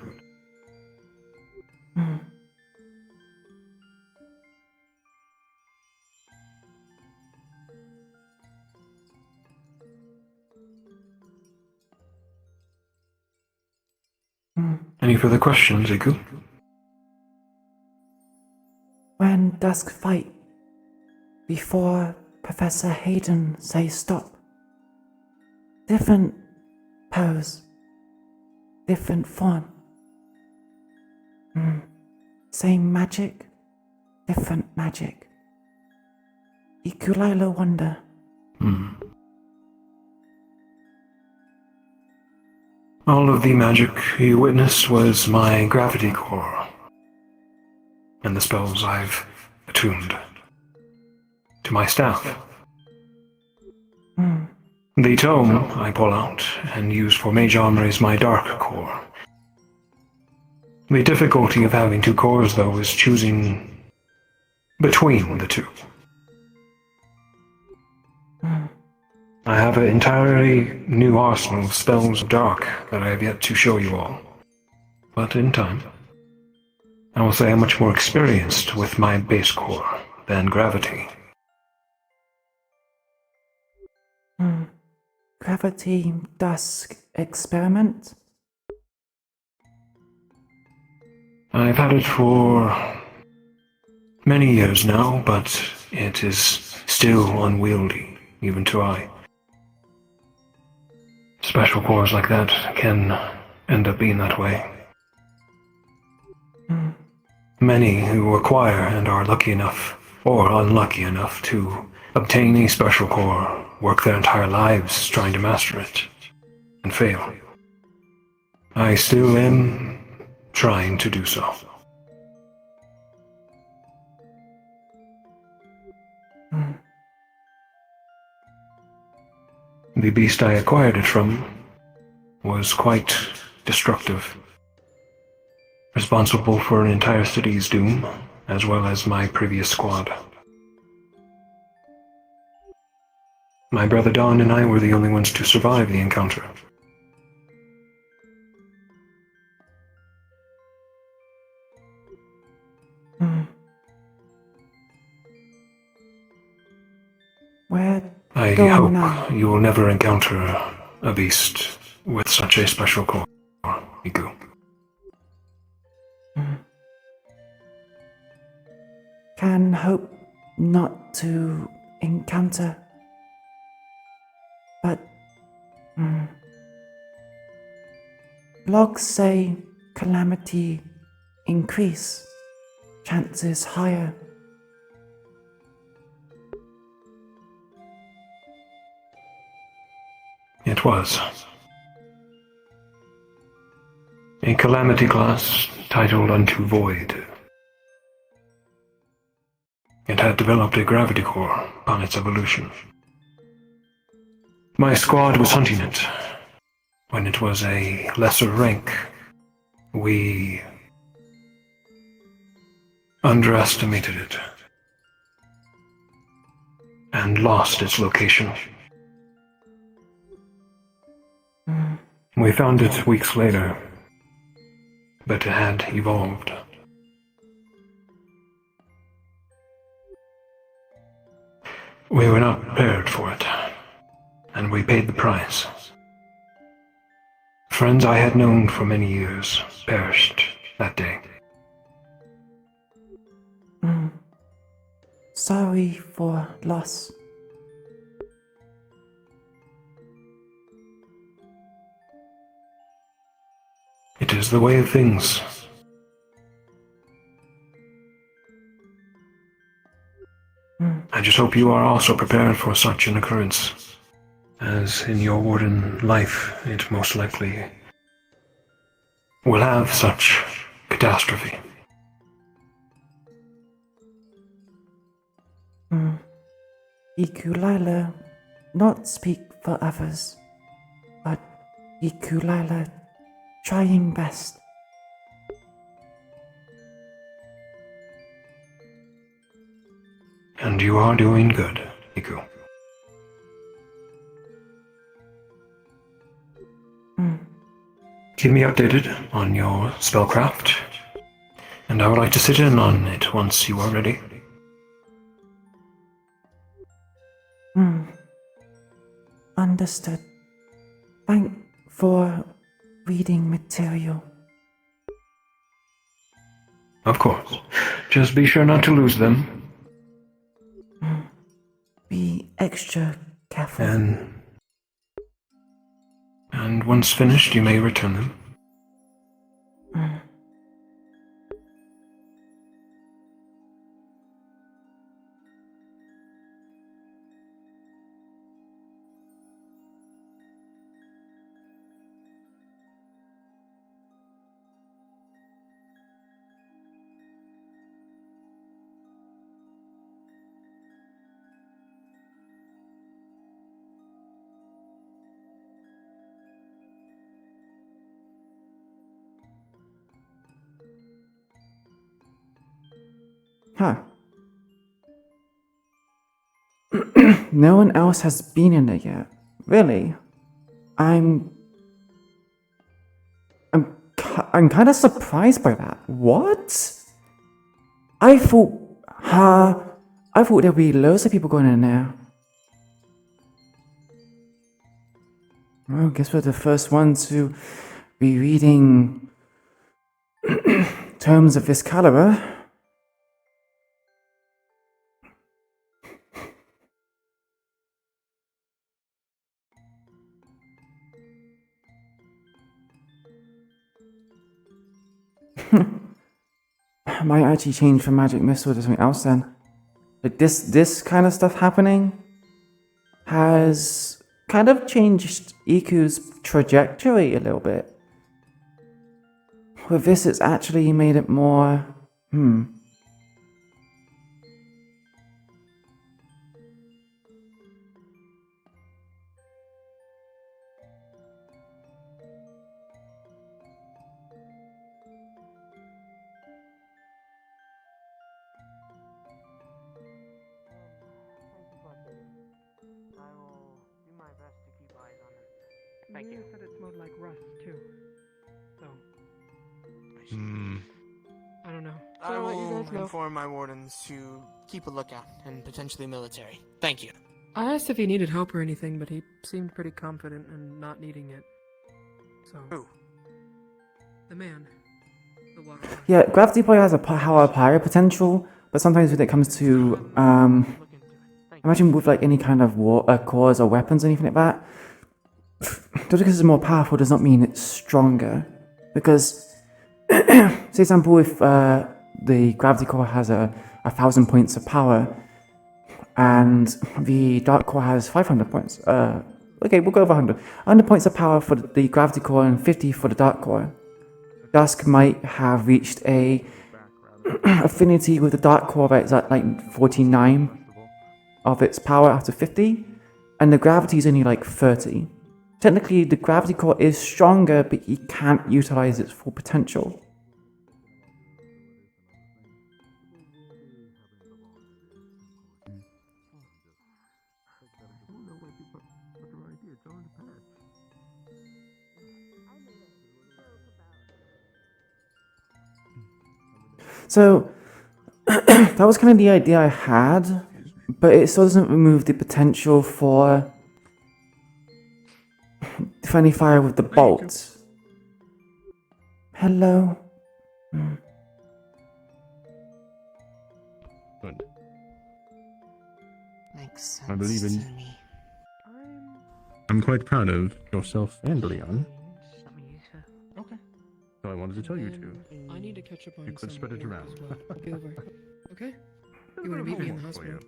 Any further questions, Iku? When Dusk fight, before Professor Hayden say stop, different pose, different form. Same magic, different magic. Iku'lylah wonder. All of the magic you witnessed was my gravity core, and the spells I've attuned to my staff. The tome I pull out and use for mage armor is my dark core. The difficulty of having two cores, though, is choosing between the two. I have an entirely new arsenal of spells of dark that I have yet to show you all. But in time, I will say I'm much more experienced with my base core than gravity. Gravity Dusk experiment? I've had it for many years now, but it is still unwieldy, even to I. Special cores like that can end up being that way. Many who acquire and are lucky enough, or unlucky enough, to obtain a special core work their entire lives trying to master it, and fail. I still am trying to do so. The beast I acquired it from was quite destructive, responsible for an entire city's doom, as well as my previous squad. My brother Don and I were the only ones to survive the encounter. Where I go hope now? you will never encounter a beast with such a special core, Iku. Can hope not to encounter, but logs say calamity increase, chances higher. It was a calamity class titled Unto Void. It had developed a gravity core upon its evolution. My squad was hunting it. When it was a lesser rank, we underestimated it and lost its location. We found it weeks later, but it had evolved. We were not prepared for it, and we paid the price. Friends I had known for many years perished that day. Sorry for loss. It is the way of things. I just hope you are also prepared for such an occurrence, as in your warden life, it most likely will have such catastrophe. Iku'lylah, not speak for others, but Iku'lylah trying best. And you are doing good, Iku. Keep me updated on your spellcraft, and I would like to sit in on it once you are ready. Understood. Thank for reading material. Of course. Just be sure not to lose them. Be extra careful. And once finished, you may return them. Huh. No one else has been in it yet. Really? I'm kind of surprised by that. What? I thought there'd be loads of people going in there. Well, I guess we're the first ones to be reading terms of this caliber. I might actually change from magic missile to something else then. Like this kind of stuff happening has kind of changed Iku's trajectory a little bit. With this, it's actually made it more Thank you. Said it smelled like rust too. So. I don't know. I will inform my wardens to keep a lookout and potentially military. Thank you. I asked if he needed help or anything, but he seemed pretty confident in not needing it. So. Who? The man. The water. Yeah, gravity probably has a higher potential, but sometimes when it comes to imagine with like any kind of cores or weapons or anything like that, just because it's more powerful does not mean it's stronger. Because, say for example, if the gravity core has 1,000 points of power, and the dark core has 500 points. Okay, we'll go over 100. 100 points of power for the gravity core and 50 for the dark core. Dusk might have reached a affinity with the dark core that's at like 49 of its power out of 50, and the gravity is only like 30. Technically, the gravity core is stronger, but he can't utilize its full potential. So, that was kind of the idea I had, but it still doesn't remove the potential for friendly fire with the bolt. Hello? Good. Makes sense I believe in. to me. I'm quite proud of yourself and Leon. Okay. So I wanted to tell you two. I need to catch up on You could some spread it work around. as well. I'll be over. Okay? You want to meet me in the hospital?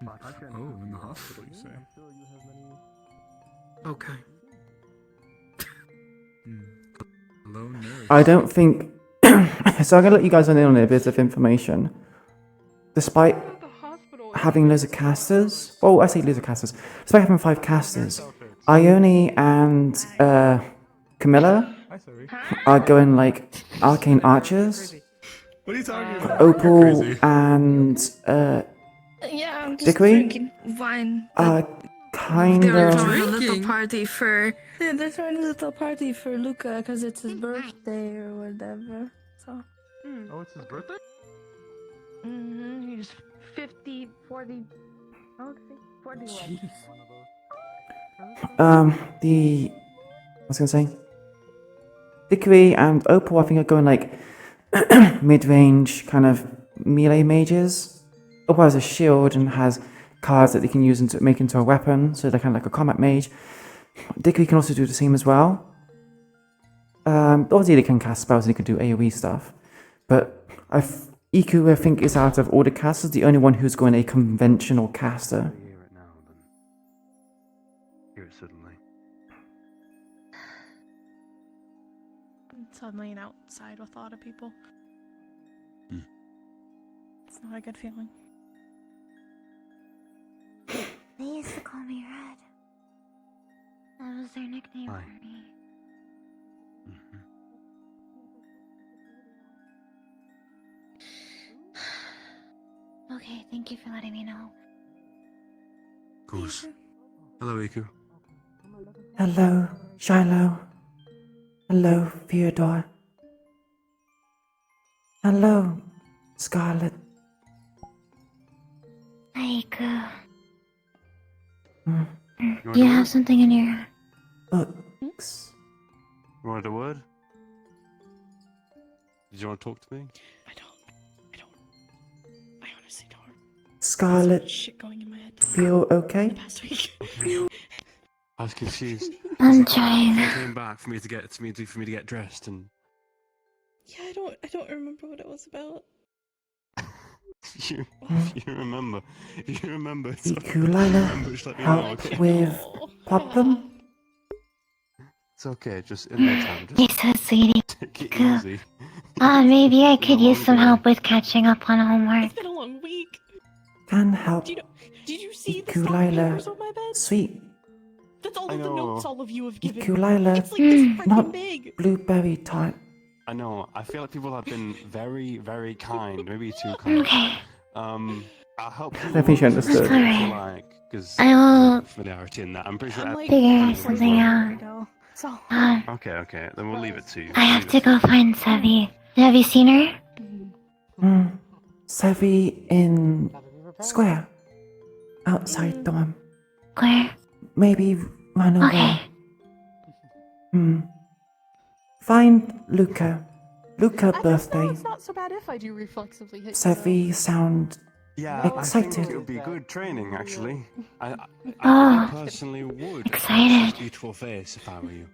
Oh, in the hospital, you say? Okay. Hello, nurse. I don't think. So I'm gonna let you guys in on a bit of information. Despite having loads of casters, well, I say loads of casters. Despite having 5 casters, Ione and Camilla are going like arcane archers. What are you talking about? Opal Crazy. and Yeah, I'm just Dickory drinking wine. are kind They're of. throwing a little party for. Yeah, they're throwing a little party for Luca because it's his birthday or whatever. So. Oh, it's his birthday? He's 50, 40. How old is he? 41. The. I was gonna say. Dickory and Opal, I think, are going like mid-range kind of melee mages. Opal has a shield and has cards that they can use to make into a weapon, so they're kind of like a combat mage. Dickory can also do the same as well. Obviously, they can cast spells and they can do AoE stuff, but Iku, I think, is out of all the casters the only one who's going a conventional caster. Hear it suddenly. Suddenly and outside with a lot of people. It's not a good feeling. They used to call me Red. That was their nickname Hi. for me. Okay, thank you for letting me know. Of course. Hello, Iku. Hello, Shiloh. Hello, Theodore. Hello, Scarlet. Hi, Iku. Mm. Do you have something in your... Books. You wanted a word? Did you want to talk to me? I honestly don't. Scarlet. Shit going in my head. Feel okay? Past week. I was confused. I'm trying. I came back for me to get dressed and Yeah, I don't remember what it was about. you remember. If you remember. Iku'lylah Just let me know, help okay? with problem? It's okay, just in no time. Hey, Just so sweetie. take it Iku. easy. Maybe I It's been a could use long some day. help with catching up on homework. It's been a long week. Can help. Did you see the stack of papers on my Iku'lylah. bed? Sweet. That's all I of the notes know. all of you have given me. Iku'lylah. It's like this freaking Not big. blueberry type. I know. I feel like people have been very, very kind. Maybe too kind. Okay. I'll help you. I think she understood. If you like, because I will familiarity in that. I'm pretty sure. figure something out. Okay. Then we'll leave it to you. I have to go find Sevi. Have you seen her? Sevi in square. Outside dorm. Where? Maybe run away. Find Luca. Luca birthday. It's not so bad if I do reflexively hit Sevi sound Yeah, I think excited. it would be good training, actually. I Oh, personally would. excited. His beautiful face, if I were you.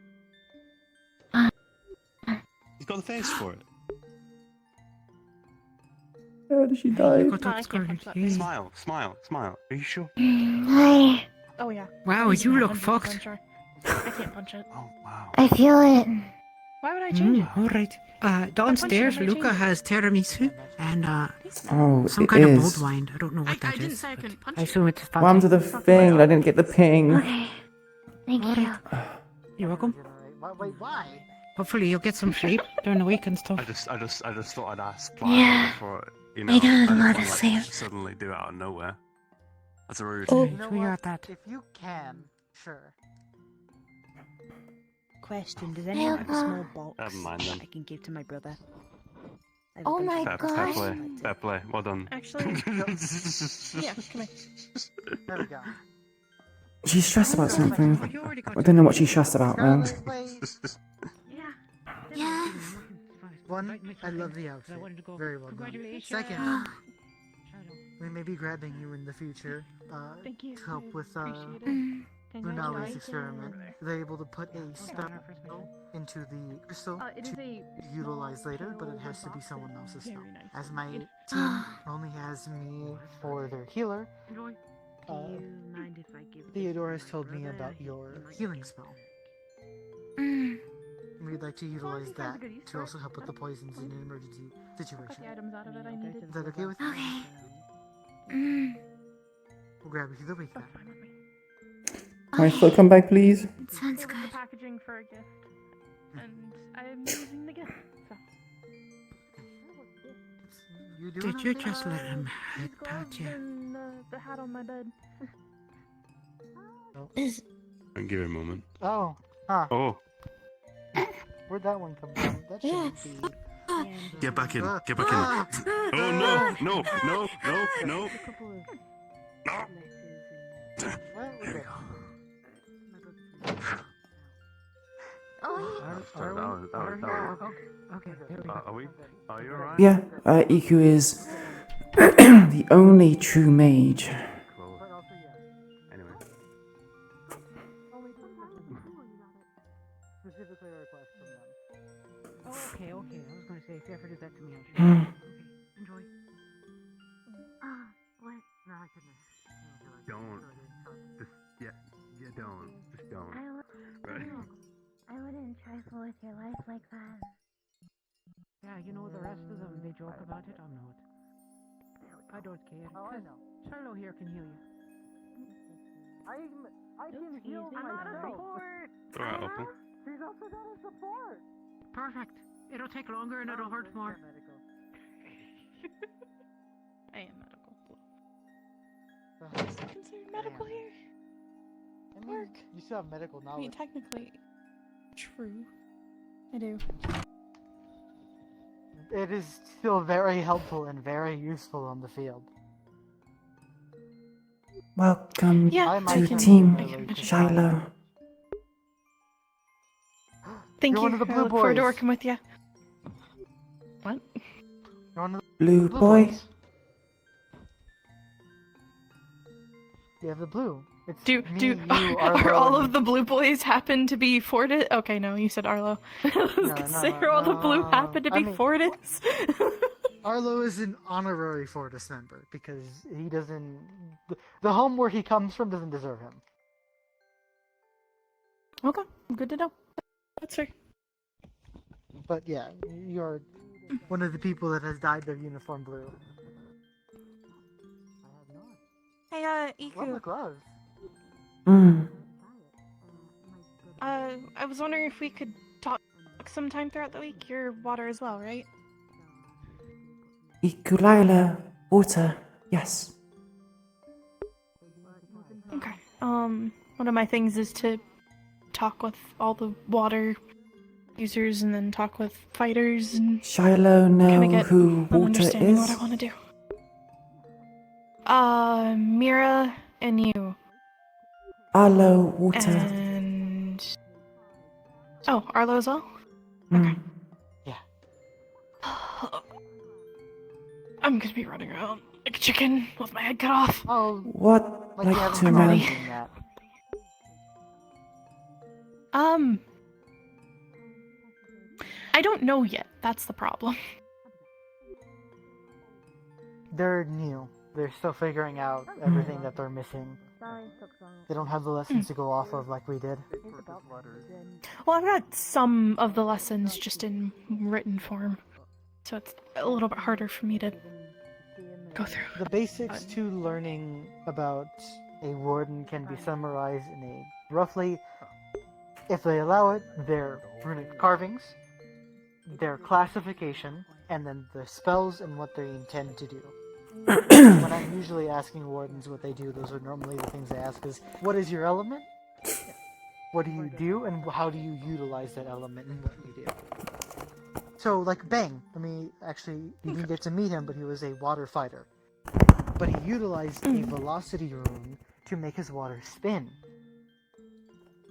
He's got the face for it. Oh, she died. Smile. Are you sure? Hi. Oh yeah. Wow, you look 100% fucked. sure. I can't punch it. Oh wow. I feel it. Why would I change it? Alright. Downstairs, I might Luca change has tiramisu and Oh, some it kind of is. mulled wine. I don't know what that I didn't is, say I but couldn't punch I it. assume it's What happened to the thing? I didn't get the ping. Okay. Thank you. You're welcome. Wait, why? Hopefully you'll get some sleep during the week and stuff. I just thought I'd ask Yeah. before, I got a didn't lot wanna, of like, sleep. suddenly do it out of nowhere. That's a rude. Oh, You know we what? got that. If you can, sure. Question, does anyone have a small box Never mind then. I can give to my brother? I have a Oh bunch my of Fair boxes. gosh. Fair play. Well done. Actually, yeah, come here. There we go. She's stressed about something. I don't know what she's stressed about, though. Yeah. One, I love the outfit. Very well done. Second, we may be grabbing you in the future Thank you. to help with Lunari's Congratulations. experiment. They're able to put a spell into the crystal It is to a utilize later, but it has to be someone else's spell. Very nice. As my team only has me for their healer, mind if I give Theodore has told me about your healing spell. We'd like to utilize that to also help with the poisons in an emergency situation. The items out of it I needed. Is that okay with you? Okay. We'll grab you through the week then. Can I still come back, please? Sounds good. The packaging for a gift, and I'm using the gift. So. Did you just let him head pat you? And the hat on my bed. And give it a moment. Oh. Huh. Oh. Where'd that one come from? That shouldn't be. Get back in. Get back in. Oh no! No! No! No! No! Are we? Are you alright? Yeah, Iku is the only true mage. Anyway. Specifically a request from them. Oh, okay. I was going to say, if you ever do that to me, I'll Hmm. Okay, enjoy. What? No, I couldn't. Don't. Just don't. Just don't. Right. I wouldn't trifle with your life like that. Yeah, you know, the rest of them, they joke about it. I'm not. I don't care. Oh, I know. Shiloh here can heal you. I can heal myself. I'm not a support. Alright, Opal. She's also got a support. Perfect. It'll take longer and it'll hurt more. I am medical. Is it considered medical here? I mean, you still have medical I knowledge. mean, technically, true. I do. It is still very helpful and very useful on the field. Welcome Yeah, to I Team can Shiloh. Thank You're you. one of the I blue look forward to boys. working with you. What? You're one of the Blue boy? You have the blue. It's Do me, you, are Arlo, all and- of the blue boys happen to be Fortis? Okay, no, you said Arlo. I was gonna say, are all the blue happen to be Fortis? Arlo is an honorary Fortis member because he doesn't. The home where he comes from doesn't deserve him. Okay, good to know. That's fair. But yeah, you're one of the people that has dyed their uniform blue. Hey, Love Iku. the gloves. I was wondering if we could talk sometime throughout the week. You're water as well, right? Iku'lylah, water, yes. Okay. One of my things is to talk with all the water users and then talk with fighters and Shiloh know kinda get who an water understanding is? what I want to do. Mira and you. Arlo, water. And oh, Arlo as well? Mm. I'm gonna be running around like a chicken with my head cut off. Oh, What like you like haven't to been know? doing that. I don't know yet. That's the problem. They're new. They're still figuring out everything that they're missing. They don't have the lessons to go off of like we did. Well, I've got some of the lessons just in written form, so it's a little bit harder for me to go through. The basics to learning about a warden can be summarized in a roughly, if they allow it, their runic carvings, their classification, and then the spells and what they intend to do. When I'm usually asking wardens what they do, those are normally the things I ask is, what is your element? What do you do, and how do you utilize that element in what you do? So, like Bang, you didn't get to meet him, but he was a water fighter. But he utilized a velocity rune to make his water spin.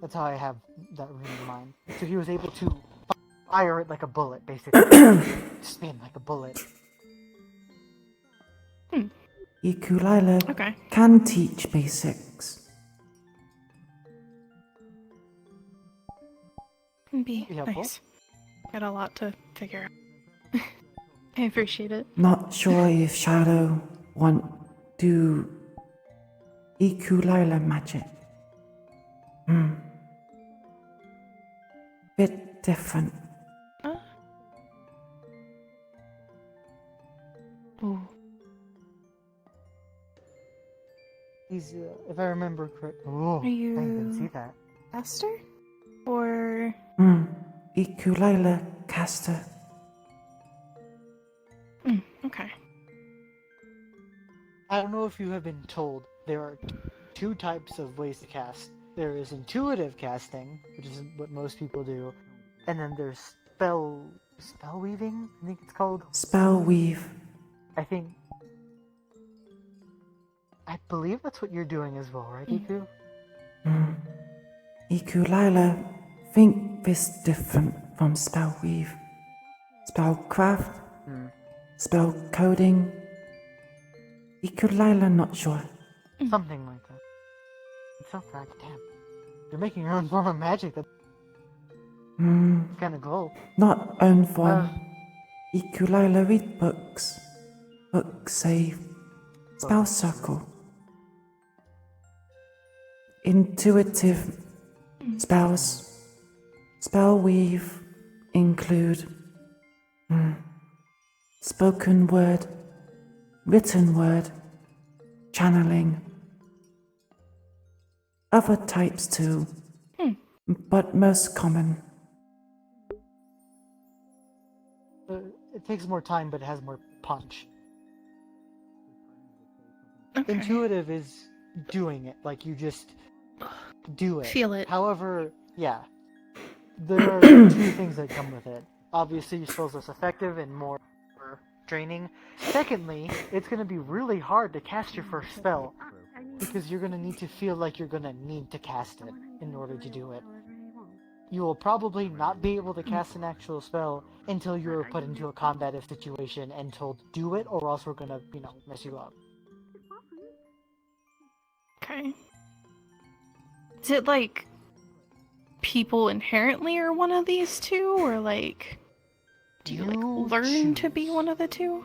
That's how I have that rune in mind. So he was able to fire it like a bullet, basically. Spin like a bullet. Iku'lylah can teach basics. It'd be helpful. nice. Got a lot to figure out. I appreciate it. Not sure if Shiloh want to Iku'lylah magic. Bit different. Ooh. He's, if I remember correctly. Oh, Are you I didn't see that. caster? Or Iku'lylah caster. Okay. I don't know if you have been told there are two types of ways to cast. There is intuitive casting, which is what most people do, and then there's spell weaving. I think it's called. Spell weave. I believe that's what you're doing as well, right, Iku? Iku'lylah think this different from spell weave. Spellcraft. Spell coding. Iku'lylah not sure. Something like that. It's so damn. You're making your own form of magic. That's kind of cool. Not own form. Iku'lylah read books. Books save. Spell circle. Intuitive spells. Spell weave include spoken word, written word, channeling. Other types too, but most common. It takes more time, but it has more punch. Okay. Intuitive is doing it, like you just do it. Feel it. However, yeah, there are two things that come with it. Obviously, your spell's less effective and more draining. Secondly, it's going to be really hard to cast your first spell, because you're going to need to feel like you're going to need to cast it in order to do it. You will probably not be able to cast an actual spell until you're put into a combative situation and told do it, or else we're going to, mess you up. Okay. Is it like people inherently are one of these two, or like do you like learn to be one of the two?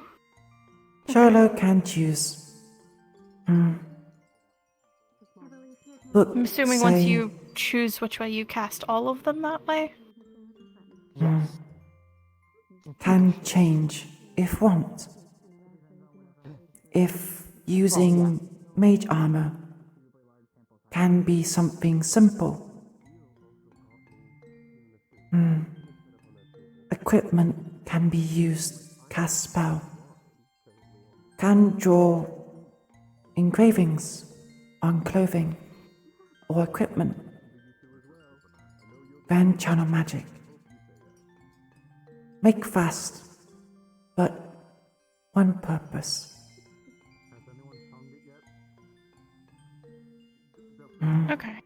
Shiloh can choose. Book I'm assuming once you choose which way you cast all of them that way? Can change if want. If using mage armor can be something simple. Equipment can be used, cast spell. Can draw engravings on clothing or equipment. Then channel magic. Make fast, but one purpose. Okay.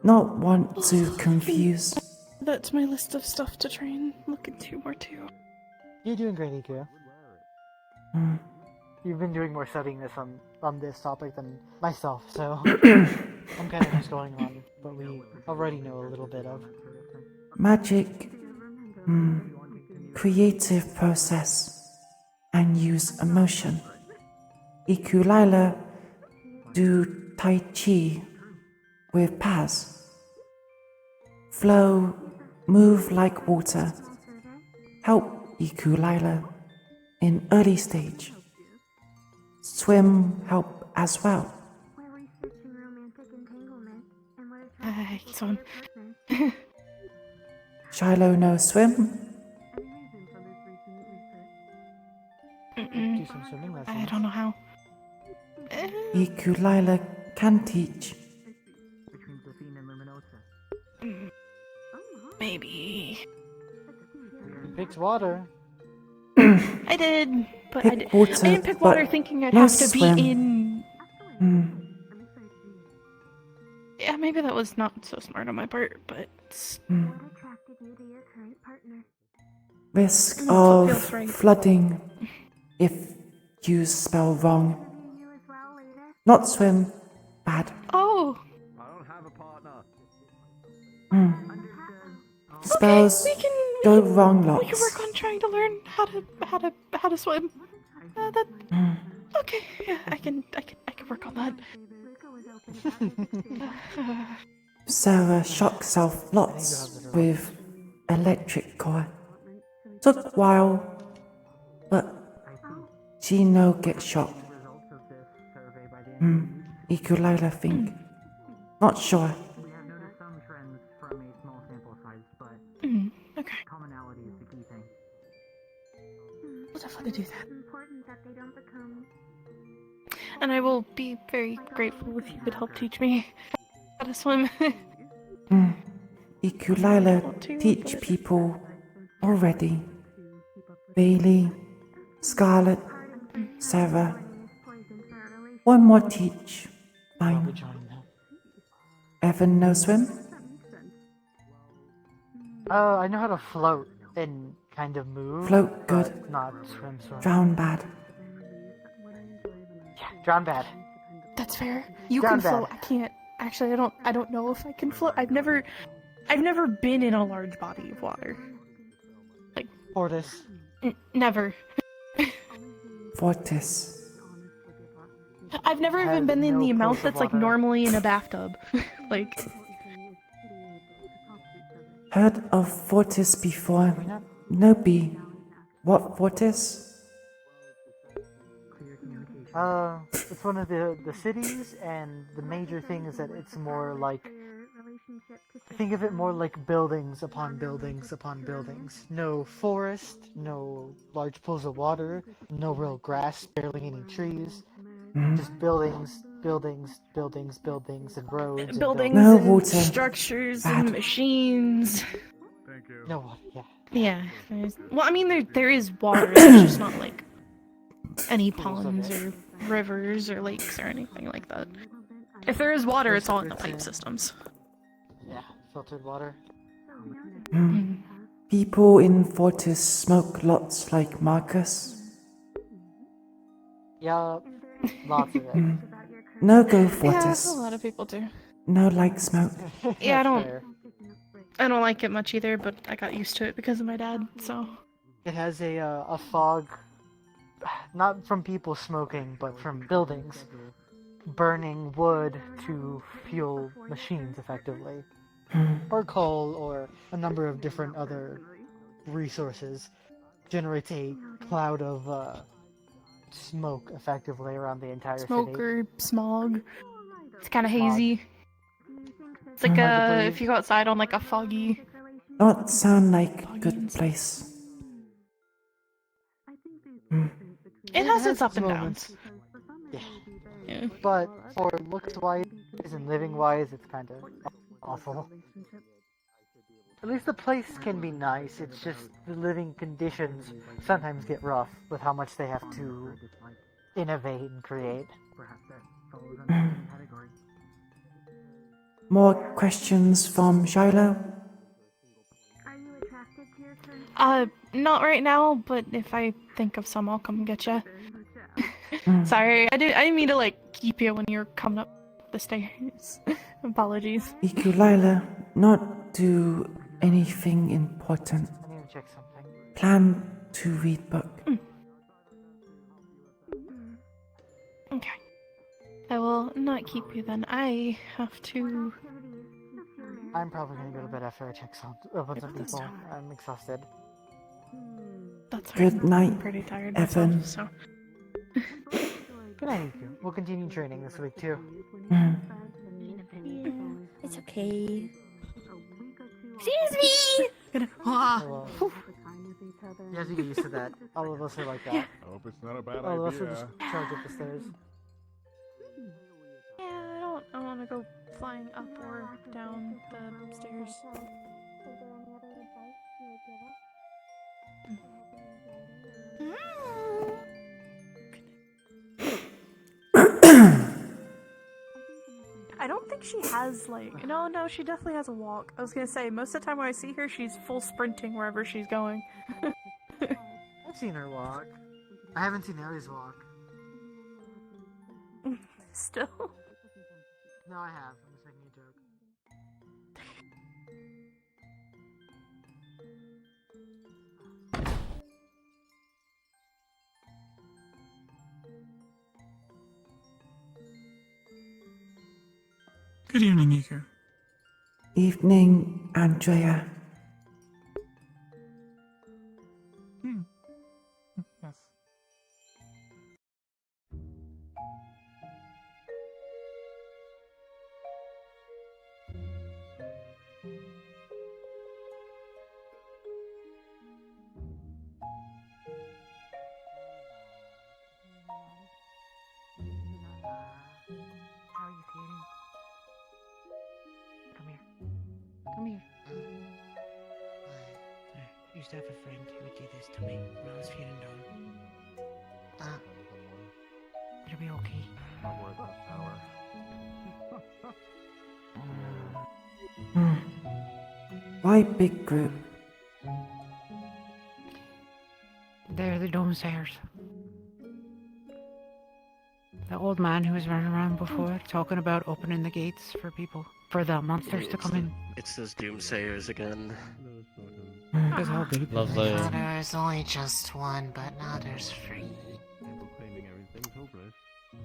Not want to confuse. That's my list of stuff to try and look into more too. You're doing great, Iku. You've been doing more studying on this topic than myself, so I'm kind of just going on what we already know a little bit of. Magic, creative process, and use emotion. Iku'lylah do Tai Chi with Paz. Flow, move like water. Help Iku'lylah in early stage. Swim help as well. It's on. Shiloh no swim? Do some swimming lessons. I don't know how. Iku'lylah can teach. Maybe. He picks water. I did, but I didn't pick water thinking I'd have to swim. be in. Yeah, maybe that was not so smart on my part, but. Risk That's what of feels right. flooding if you spell wrong. Not swim, bad. Oh! Spells Okay, go wrong we can lots. work on trying to learn how to swim. Okay, yeah, I can could work on that. Sarah shocks off lots with electric core. Took a while, but she no get shocked. Iku'lylah think. Not sure. Okay. We'll definitely do that. And I will be very grateful if you could help teach me how to swim. Iku'lylah teach people already. Bailey, Scarlet, Sarah. One more teach. Fine. Evan no swim? I know how to float and kind of move. Float good. But not swim. Drown bad. Yeah, drown bad. That's fair. You Drown can float. bad. I can't. Actually, I don't know if I can float. I've never been in a large body of water. Like Fortis. Never. Fortis. I've never even been in the amount that's like normally in a bathtub. Like. Heard of Fortis before? No B. What Fortis? It's one of the cities, and the major thing is that it's more like, think of it more like buildings upon buildings upon buildings. No forest, no large pools of water, no real grass, barely any trees. Just buildings, buildings, buildings, buildings, and roads. Buildings No and water. structures and machines. Thank you. No water, yeah. Yeah. Well, I mean, there is water. It's just not like any ponds or rivers or lakes or anything like that. If there is water, it's all in the pipe systems. Yeah, filtered water. People in Fortis smoke lots like Marcus. Yeah, lots of it. No go Yeah, Fortis. a lot of people do. No like smoke. Yeah, Fair. I don't like it much either, but I got used to it because of my dad, so. It has a fog, not from people smoking, but from buildings burning wood to fuel machines effectively. Or coal, or a number of different other resources. Generates a cloud of smoke effectively around the entire Smoke city. or smog. It's kind of hazy. It's like if you go outside on like a foggy. Don't sound like a good place. It has its up and downs. Yeah. But for looks-wise and living-wise, it's kind of awful. At least the place can be nice, it's just the living conditions sometimes get rough with how much they have to innovate and create. More questions from Shiloh? Not right now, but if I think of some, I'll come get you. Sorry, I didn't mean to like keep you when you're coming up the stairs. Apologies. Iku'lylah, not do anything important. I need to check something. Plan to read book. Okay. I will not keep you then. I have to. I'm probably gonna go to bed after I check some people. I'm exhausted. That's Good night, I'm pretty tired Evan. myself, so. Good night, Iku. We'll continue training this week too. It's okay. Excuse me! Hello. You have to get used to that. All of us are like that. I hope it's not a bad All of us will idea. just charge up the stairs. Yeah, I want to go flying up or down the stairs. I don't think she has like no, she definitely has a walk. I was gonna say most of the time when I see her, she's full sprinting wherever she's going. I've seen her walk. I haven't seen Aries walk. Still. No, I have. I'm just making a joke. Good evening, Iku. Evening, Andrea. Yes. How are you feeling? Come here. Come here. I used to have a friend who would do this to me when I was feeling down. It'll be okay. Not worth that power. Hmm. Why big group? They're the doomsayers. The old man who was running around before talking about opening the gates for people, for the monsters to come in. It's those doomsayers again. It's all good. Lovely. There's only just one, but now there's three.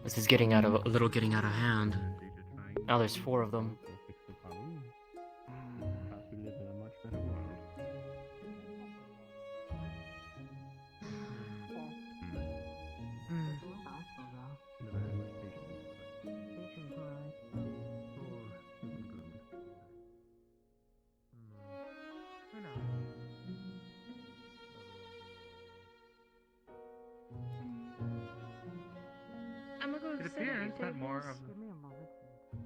This is getting a little getting out of hand. Now there's 4 of them. I'm gonna go It sit at appears your that more tables, of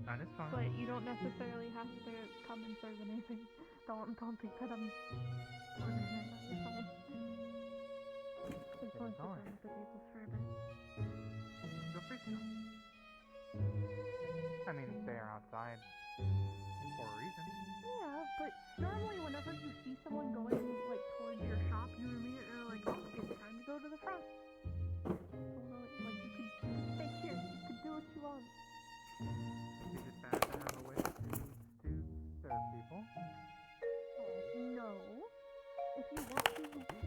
that is fine. but you don't necessarily have to come and serve anything. Don't think that I'm ordering it. It's fine. Just want to sit down at the tables for a bit. Feel free to. I mean, they are outside for a reason. Yeah, but normally whenever you see someone going like towards your shop, you immediately are like, oh, it's time to go to the front. Like you could stay here. You could do what you want. Is it bad to have a way to serve people? No. If you want to, you can.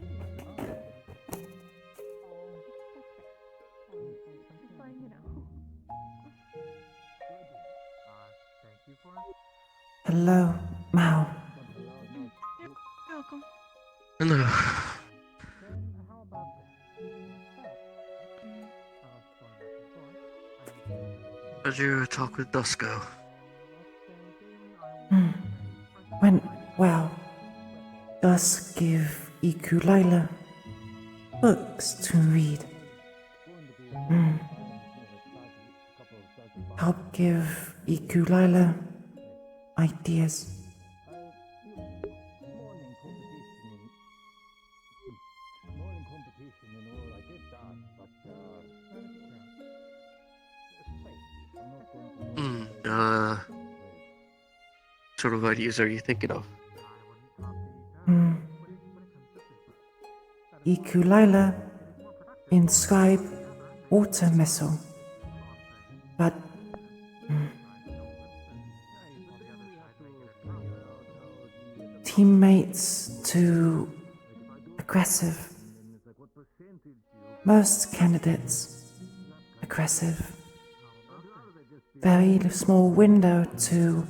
Just letting you know. Thank you for Hello, Mao. You're welcome. Hello. How'd your talk with Dusko? Went well. Thus give Iku'lylah books to read. Help give Iku'lylah ideas. Sort of ideas are you thinking of? Iku'lylah inscribe water missile, but teammates too aggressive. Most candidates aggressive. Very small window to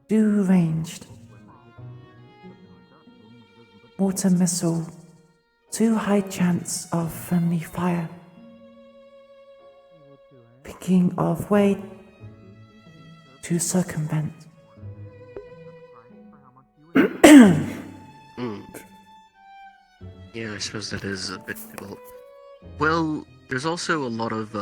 do ranged. Water missile, too high chance of friendly fire. Thinking of way to circumvent. Yeah, I suppose that is a bit difficult. Well, there's also a lot of,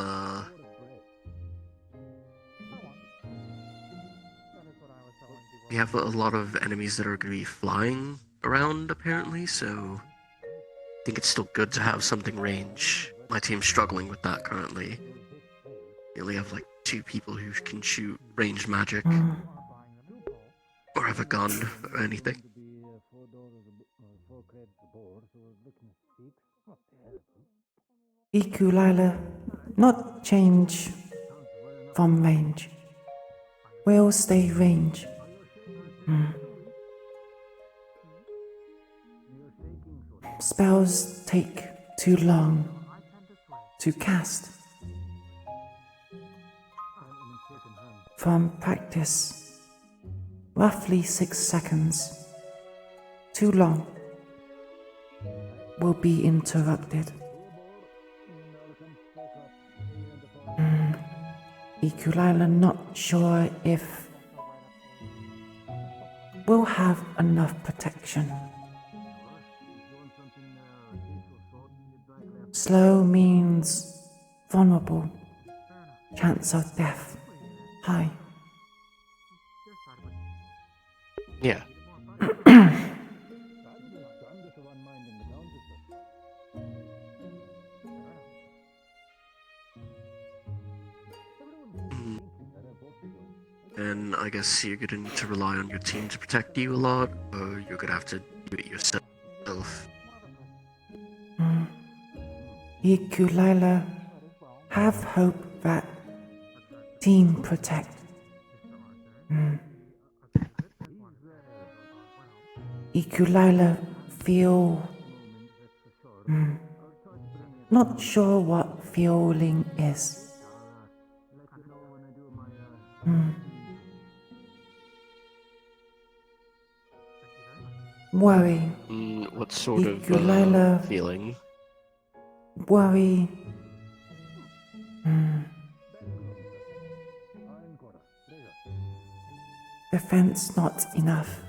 we have a lot of enemies that are going to be flying around, apparently, so I think it's still good to have something range. My team's struggling with that currently. We only have like 2 people who can shoot ranged magic. Or have a gun or anything. Iku'lylah, not change from range. Will stay range. Spells take too long to cast. from practice. Roughly 6 seconds. Too long. Will be interrupted. Iku'lylah not sure if we'll have enough protection. Slow means vulnerable. Chance of death high. Yeah. And I guess you're gonna need to rely on your team to protect you a lot, or you're gonna have to do it yourself. Iku'lylah have hope that team protect. Iku'lylah feel not sure what feeling is. Worry. What sort of Iku'lylah feeling? Worry. Defense not enough.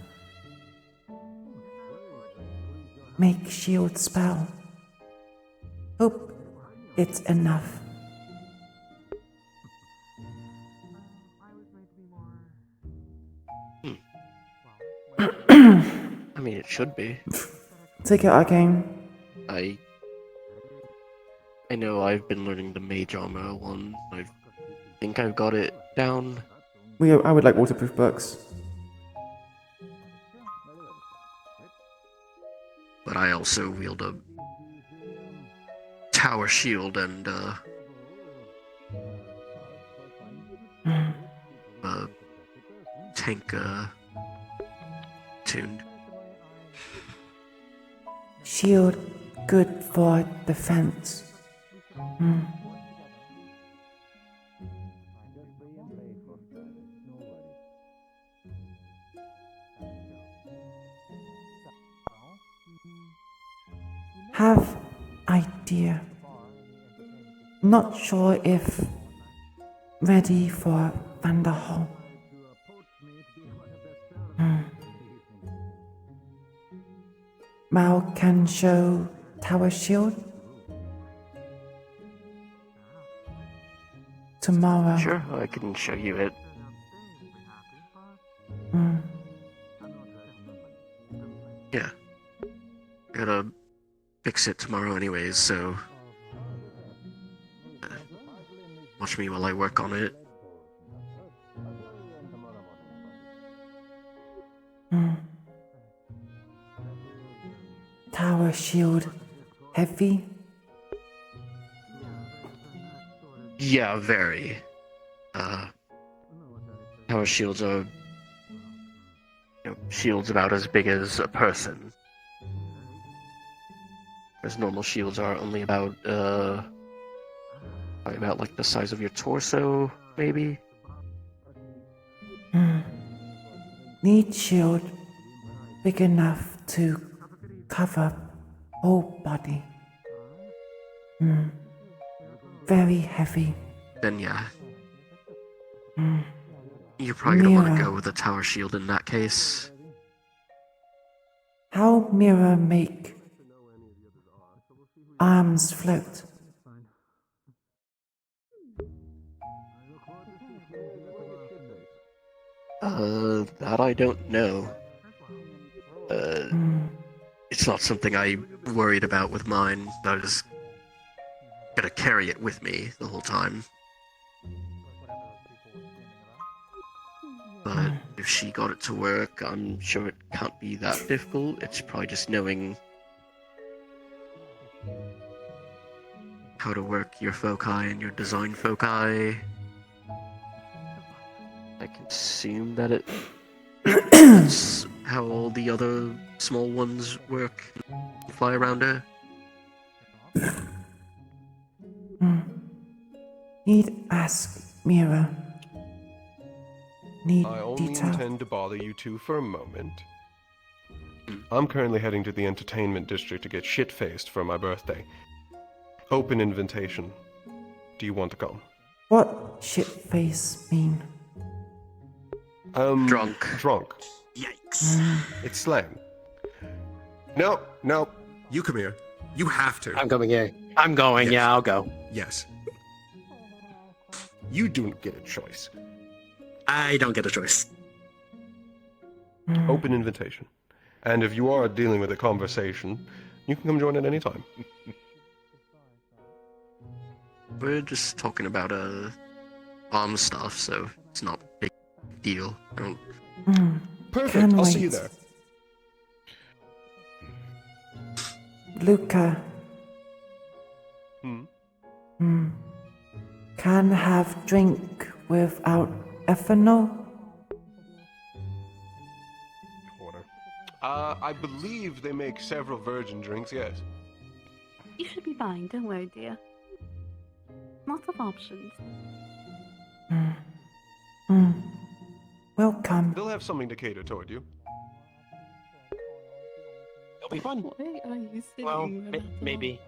Make shield spell. Hope it's enough. I mean, it should be. Take it again. I know I've been learning the mage armor one. I think I've got it down. I would like waterproof books. But I also wield a tower shield and tank tuned. Shield good for defense. Have idea. Not sure if ready for Vanderhall. Mal can show tower shield tomorrow. Sure, I can show you it. Yeah. Gotta fix it tomorrow anyways, so watch me while I work on it. Tower shield heavy? Yeah, very. Tower shields are, shields about as big as a person. Whereas normal shields are only about, probably about like the size of your torso, maybe? Need shield big enough to cover whole body. Very heavy. Then yeah. You're probably gonna want to Mirror. go with a tower shield in that case. How mirror make arms float? That I don't know. It's not something I worried about with mine. I was gonna carry it with me the whole time. But if she got it to work, I'm sure it can't be that difficult. It's probably just knowing how to work your foci and your design foci. I can assume that that's how all the other small ones work. Fly around her. Need ask Mira. need I only detail? intend to bother you two for a moment. I'm currently heading to the entertainment district to get shit-faced for my birthday. Open invitation. Do you want to come? What shit face mean? Drunk. Drunk. Yikes. It's slang. No, no. You come here. You have to. I'm coming here. I'm going. Yes. Yeah, I'll go. Yes. You don't get a choice. I don't get a choice. Open invitation. And if you are dealing with a conversation, you can come join at any time. We're just talking about arm stuff, so it's not a big deal. I don't... Perfect. Can't I'll see you wait. there. Luca. Can have drink without ethanol? I believe they make several virgin drinks, yes. You should be fine, don't worry, dear. Lots of options. Welcome. They'll have something to cater toward you. It'll be fun. Why are you sitting Well, there? maybe.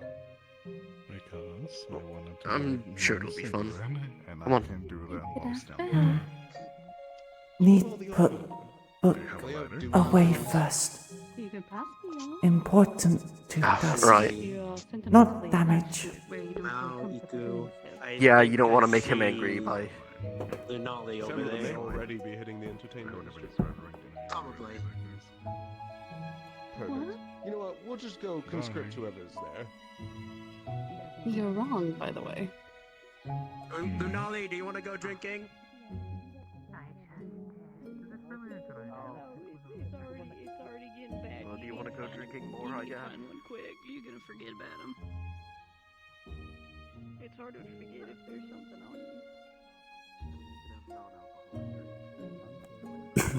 Because I wanted to I'm sure it'll be fun. and Come I on. can do that most down Need put book away first. You can pass me on. Important to dust. Right. Not damage. Wow, Iku. Yeah, you don't want to make him angry by... Lunali over Some of them may there. already be hitting the entertainment district. Probably. Perfect. You know what? We'll just go conscript whoever's there. You're wrong, by the way. Lunali, do you want to go drinking? Well, do you want to go drinking more, I guess? Find one quick. You're gonna forget about him. It's harder to forget if there's something on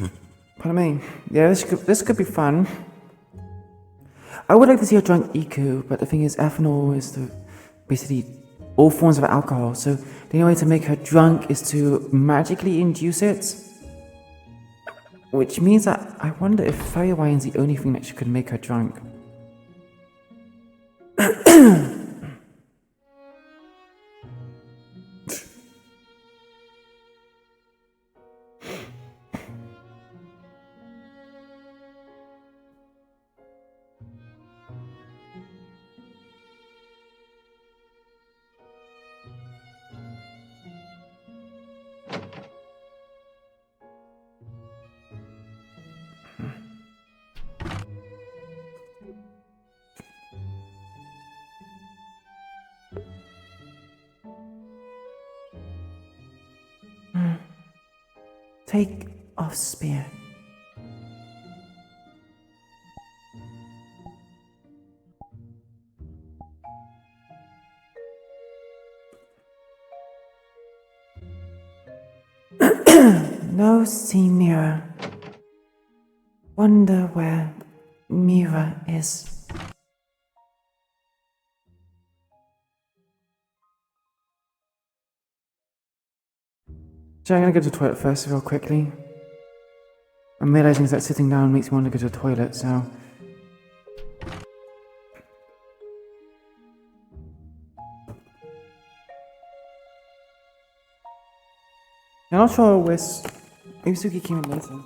you. Pardon me. Yeah, this could be fun. I would like to see a drunk Iku, but the thing is, ethanol is basically all forms of alcohol. So the only way to make her drunk is to magically induce it. Which means that I wonder if fairy wine's the only thing that could make her drunk. Take off spear. No see mirror. Wonder where mirror is. So I'm gonna go to the toilet first real quickly. I'm realizing that sitting down makes me want to go to the toilet, so... I'm not sure where... Maybe Suki came in later.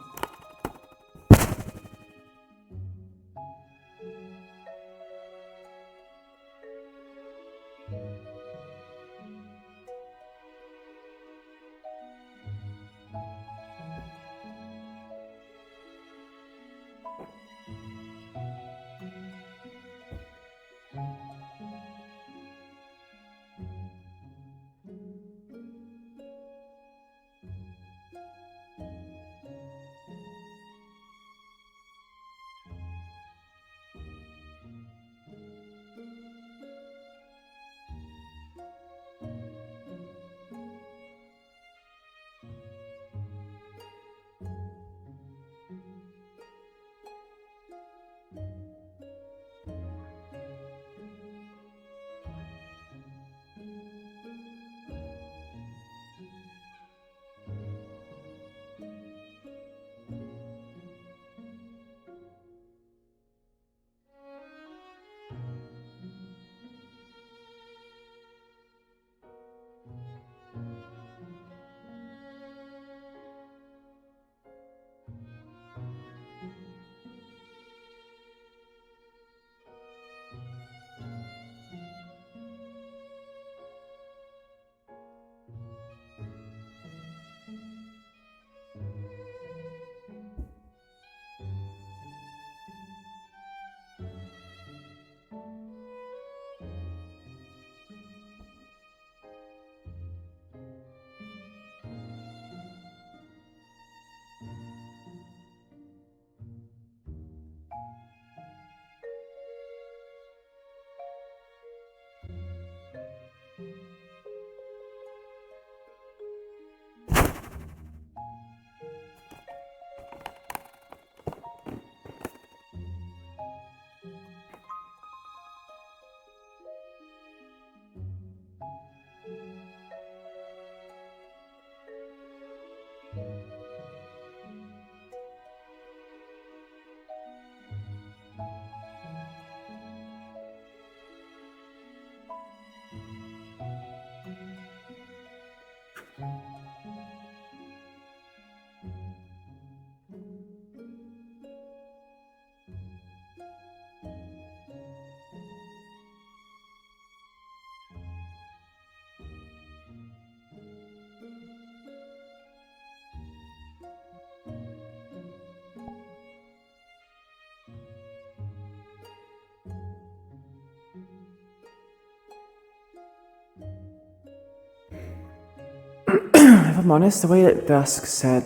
if I'm honest, the way that Dusk said,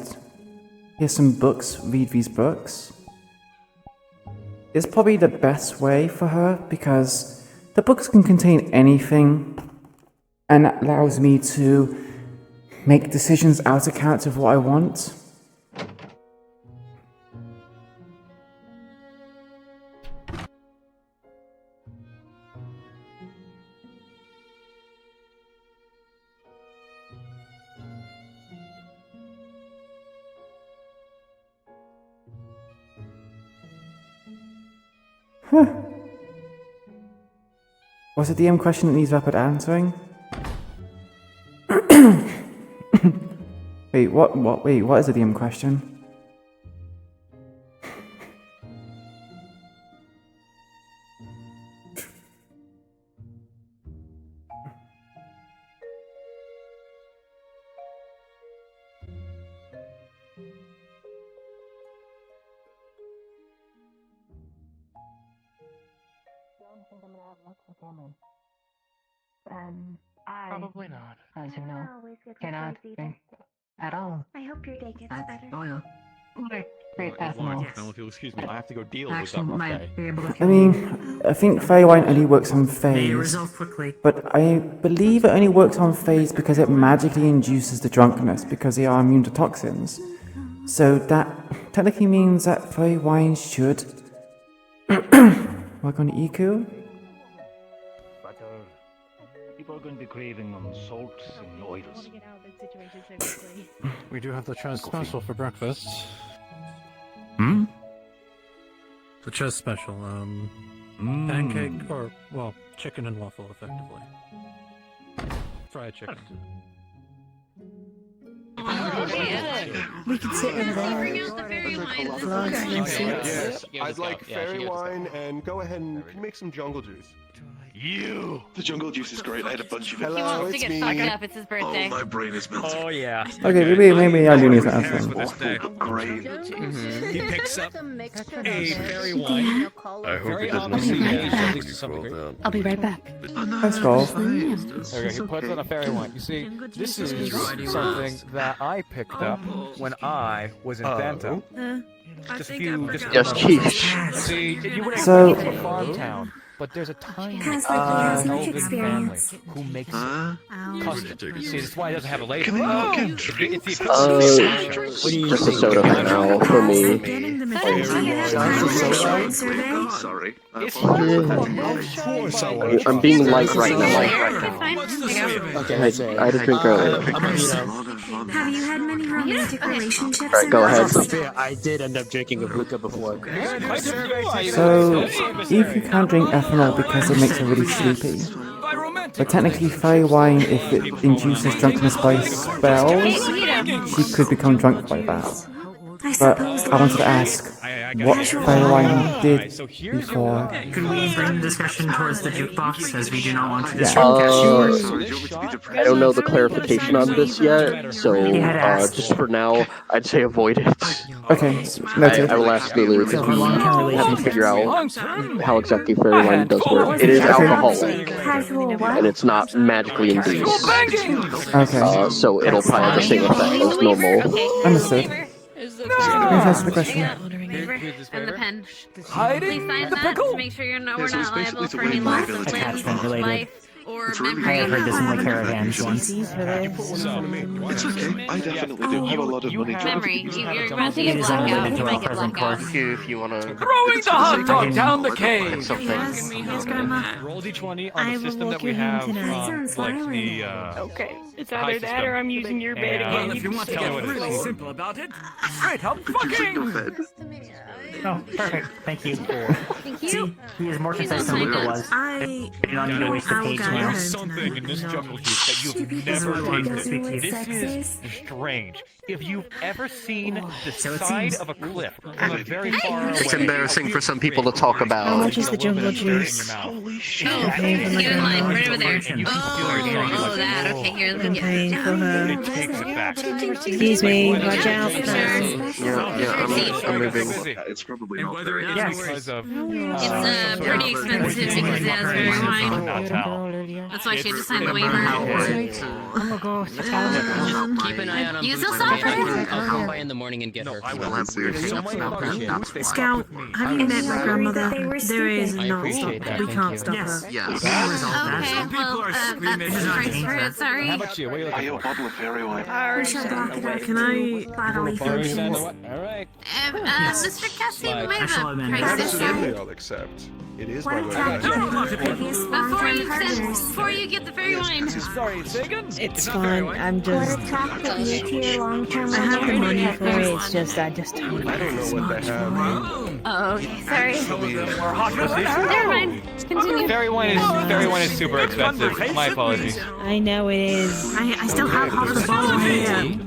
here's some books, read these books, is probably the best way for her, because the books can contain anything, and that allows me to make decisions out of character of what I want. Huh. What's the DM question that needs rapid answering? Wait, what is the DM question? Probably not. As you know, cannot drink at all. I hope your day gets better. Oh yeah. My great ethanol. If you'll excuse me, I have to go deal with Actually, that might be able to. I mean, I think fairy wine only works on phase, resolve quickly. but I believe it only works on phase because it magically induces the drunkenness because they are immune to toxins. So that technically means that fairy wine should work on Iku. People are going to be craving on salts and oils. We do have the chest special for breakfast. Hmm? The chest special, pancake, or, well, chicken and waffle, effectively. Fried chicken. We can sit over there. Bring out the fairy wine. Yes, I'd like fairy wine and go ahead and make some jungle juice. You! The jungle juice is great. I had a bunch of it. He wants to get fucked up. It's his birthday. Oh, my brain is melting. Oh yeah. Okay, maybe I do need to answer them. Great. He picks up a fairy wine. I hope Very it doesn't obviously see aged, at me least to some degree. I'll be right back. Let's go. Okay, he puts on a fairy wine. You see, this is something that I picked up when I was in Bento. Just a few, Yes, quiche. See, you wouldn't So- think it's a farm town, but there's a tiny Has much elven family experience. who makes custom. See, that's why it doesn't have a label. It's the Just a soda for now, for me. Sorry. I'm being light right now. I had a drink earlier. Have you had many romantic relationships? Alright, go ahead. I did end up drinking a hookah before. So, if you can't drink ethanol because it makes her really sleepy, but technically fairy wine, if it induces drunkenness by spells, she could become drunk by that. But I wanted to ask what fairy wine did before. Could we bring the discussion towards the jukebox, as we do not want to Yeah. distract I don't know the clarification on this yet, so just for now, I'd say avoid it. Okay, noted. I will ask Lulu to help me figure out how exactly fairy wine does work. It is alcoholic, Casual what? and it's not magically induced. Okay. So it'll probably have the same effect as normal. Understood. Please answer the question. And the pen. Hiding Please sign the that pickle. to make sure we're not Yes, it's liable basically for the any way loss my of ability Attachment limb, related. life, or It's really I have heard this in the memory. caravans once. It's okay. I definitely do have a lot of money. Memory. You're about to It get is blackout. unrelated You to our might get present blackout. course. If you want to... Throwing the hot dog down the cave! Something. Yes, Grandma. Roll d20 I on the will system that look we at have him tonight. on Sounds like violent. the Okay, it's high either that system. or I'm using your bed And, again. if you want to tell get me what really it's for. simple about it, straight up fucking! Oh, perfect. Thank you. Thank you. See, he is more Please concise don't than sign Luca that. was. I You don't need to waste the page now. There's something in this jungle juice that you've never tasted. This is strange. If you've ever seen the side of a cliff from a very far away, It's embarrassing for some people to talk How about. much is the jungle juice? Oh, get in line, right over there. Oh, that. Okay, here. I'm paying for her. It takes it back. Excuse me, watch out. Yeah, I'm moving. is he? It's probably And not whether very it's expensive. because of It's pretty expensive because it has very wine. That's why she had to sign the waiver. I'm gonna go. Keep an eye out on You Boots still for me. suffer? I'll come by in the morning and get her. I will have weird hiccups about that. That's fine. Scout, have you met my grandmother? There is I no appreciate stop. that, We thank can't you. stop Yes. her. Yes. Okay, well, that's price for it, sorry. How about you? What are you looking for? A bottle of fairy wine. We shall block it out. Can I bodily functions? Alright. Mr. Cassie, we have a price issue. Absolutely, I'll accept. It is my What attacked birthday. my previous long-term partners? Before you get the fairy wine. Sorry, say again? It's fine. I'm just. What attracted you to your long-term I have the money for it. partners? It's just I just. I don't know what they have. Oh, okay, sorry. Never Never mind. Continue. Fairy wine is super expensive. My apologies. I know it is. I still have half the bottle here.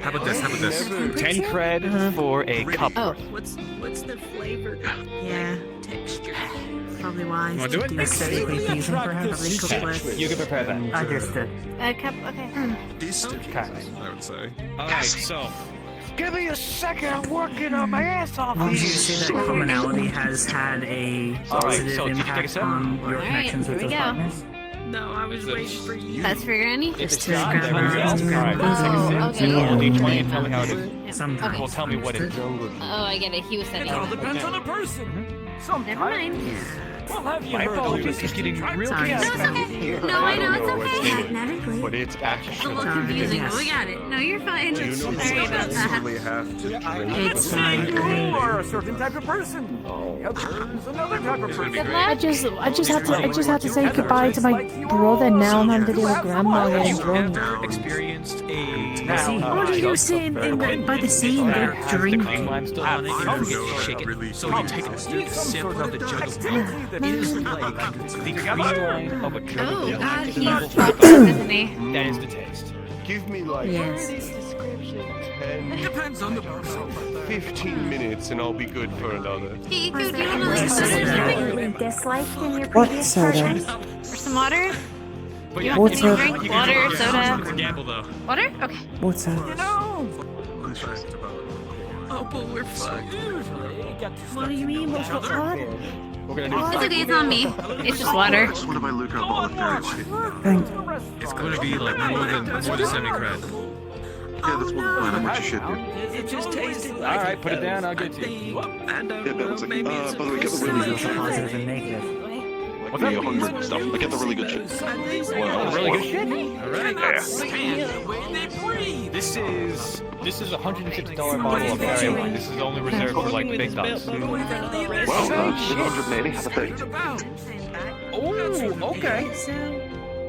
How about this? How about this? 10 cred for a cup. Oh. What's the flavor? Yeah. Texture. Probably wise. You wanna do it? Aesthetically pleasing, perhaps. You can prepare that. Understood. A cup, okay. Decent, I would say. Alright, so. Give me a second, I'm working on my ass off. Would you say that commonality has had a positive so did you take a impact sip? on your Alright, connections here with we those go. partners? No, I was waiting for you. That's for Granny? If it's to not, grab then her. we'll Alright, Oh, take a sip. okay. Roll D20 and tell me how it is. Sometimes. Well, tell me what it is. Oh, I get it. He was setting It all it. depends on the person. Sometimes. Never mind. Well, have you My heard apologies, he's getting real Sorry. No, it's okay. No, I know, it's okay. Magnetically. But it's It's a actually. little confusing, but we got it. No, you're fine. Do you know Sorry about that. really have to drink? It's fine. You are a certain type of person. The other's another type of person. I just have to say goodbye to my brother now. I'm having to deal with grandma getting drunk. Ever experienced a What are you saying by the scene? They're drinking. I'm still I on don't forget to shake it. So you take a sip of the jug of milk. It is like the cream line of a jug Oh, of God, milk. he's chocolate, isn't he? That is the taste. Give me like Yes. 10, Depends on the person. 15 minutes and I'll be good for another. Hey, Iku, do you want to like soda? You disliked in your What previous soda? partners? Or some water? But You yeah, want Water. to drink? Water, soda? gamble though. Water? Okay. Water. Oh, but we're fucked. What do you mean? What's what? We're gonna do It's okay, it's on me. It's just water. Just want to buy Luca a bottle of fairy wine. Thank It's going to be like more than 70 cred. Yeah, that's what you should do. It just tasted like Alright, put it down, I'll get to you. I don't Yeah, that know, was like, maybe by it's the way, get the really good stuff. Positive and negative. What's The up? 100 stuff. I get the really good shit. Oh, really good shit? Yeah. Stand the way they breathe. This is a $150 bottle of fairy wine. This is only reserved for like big dogs. Well, 180. Have a thing. Oh, okay.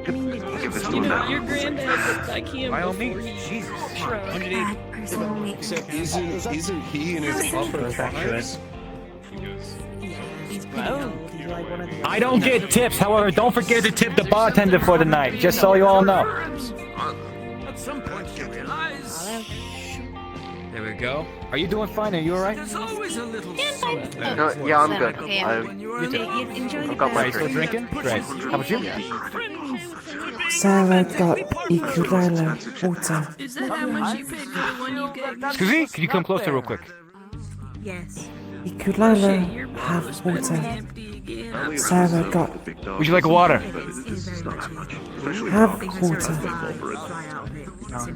I'll give this to You him know, now. your granddad was IKEA By all before means. he Jesus. shrunk. 180. Except isn't he in his upper fives? I don't get tips, however, don't forget to tip the bartender for the night, just so you all know. At some point you realize There we go. Are you doing fine? Are you alright? there's always a little No, yeah, I'm good. Okay. I've got my Are you still drink. drinking? Great. How about you? Sarah got Iku'lylah water. Is that how much you paid for the one you gave me? Excuse me? Can you come closer real quick? Yes. Iku'lylah have water. Empty again. Sarah got Would you like a water? have water.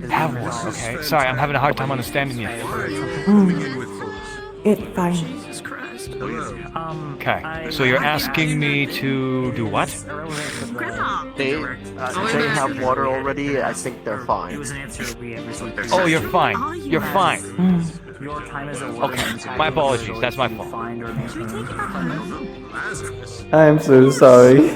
Have one. Okay. Sorry, I'm having a hard time understanding you. It's fine. Jesus Christ. Okay. So you're asking me to do what? They have water already. I think they're It fine. was an answer we had received. Oh, you're fine. You're fine. Your time as a Okay. My apologies. That's my fault. find or maintain. I'm so sorry.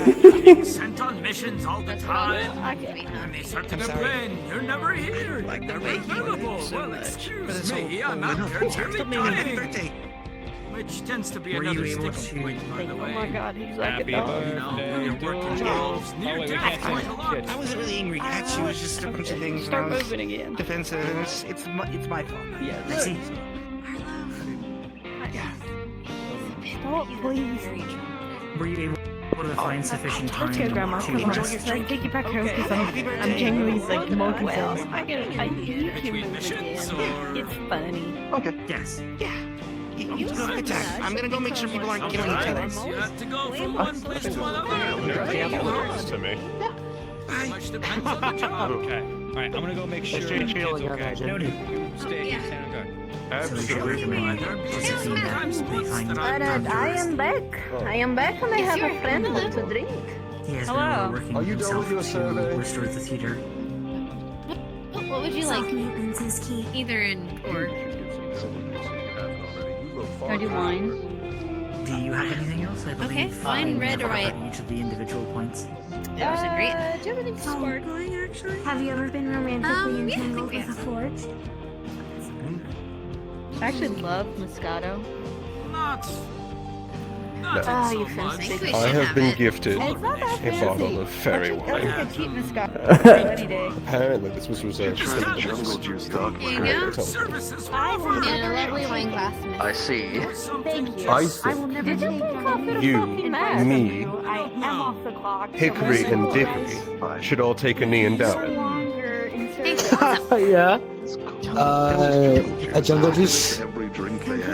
sent on missions all the time. And they start to complain, you're never here. Like the Never way you love available. me so Well, much. excuse me, I'm out there cherry picking. Which tends to be Were you another able sticking to- point, by the way. Oh my god, he's like Happy a dog. birthday You're working jobs near Oh, wait, we death can't quite say a lot. shit. I wasn't really angry at you. It was just a bunch of things. Start and I was moving again. defensive, and it's my fault. Yeah, I see. Stop, please. Were you able to find sufficient time Let's go, Grandma. Come on, rest? let's take you back home because I'm genuinely like multi I need him again. Between missions, or It's funny. Okay. Yes. I'm gonna go make sure people aren't killing each other. You have to go from one place to another. To me. Okay. Alright, I'm gonna go make sure the kid's okay. Noted. You stay in Santa Guard. Absolutely. I am back. I am back and I have a friend to drink. Yes, Hello. we're working Are you with done with your himself survey? to restore the theater. What would you like? Either in or. Can I do wine? Do you have anything else? I believe. Okay, wine, red, or white? Each of the individual points. That was a great. Do you have anything sparkling, actually? Have you ever been romantically entangled with a forge? I actually love Moscato. No. You fancy. I have been gifted It's not that a fancy. bottle of fairy That's wine. a cheap Moscato any day. Apparently, this was reserved for the jungle juice dog. Here you go. And a lovely wine glass. I see. Thank you. I see. Did you take coffee to You, fucking mess? me, I am off the clock. Hickory, and Dickory should all take a knee and down. Yeah. A jungle juice. You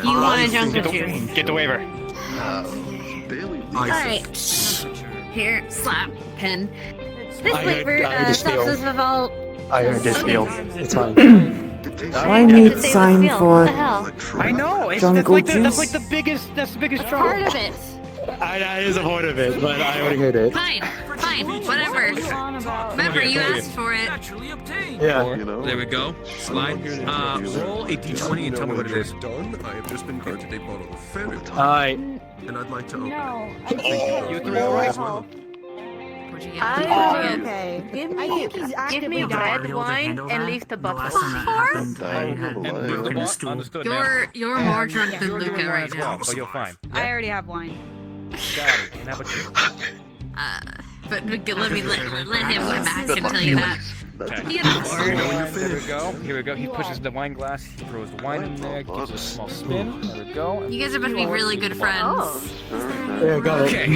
want a jungle juice? Get the waiver. Alright. Here, slap, pen. This I flavor distill. substance of all. I heard this deal. It's fine. I need sign for I know. jungle That's juice. like the biggest. That's the biggest Part trouble. of it. That is a part of it, but I already heard it. Fine, whatever. Remember, you asked for it. Yeah. There we go. Slide. Roll a d20 and tell me what it is. Done. I have just been granted a bottle of fairy wine. Alright. And I'd like to open it. You threw it right. What'd you get? Okay. Give me red wine and leave the bottle. Understood. Now. You're more drunk than Luca right now. So you're fine. I already have wine. Got it. And how about you? But let him come back and tell you that. Okay. He had a four. There we go. Here we go. He pushes the wine glass. He throws the wine in there. Gives it a small spin. There we go. You guys are about to be really good friends. Yeah, got it.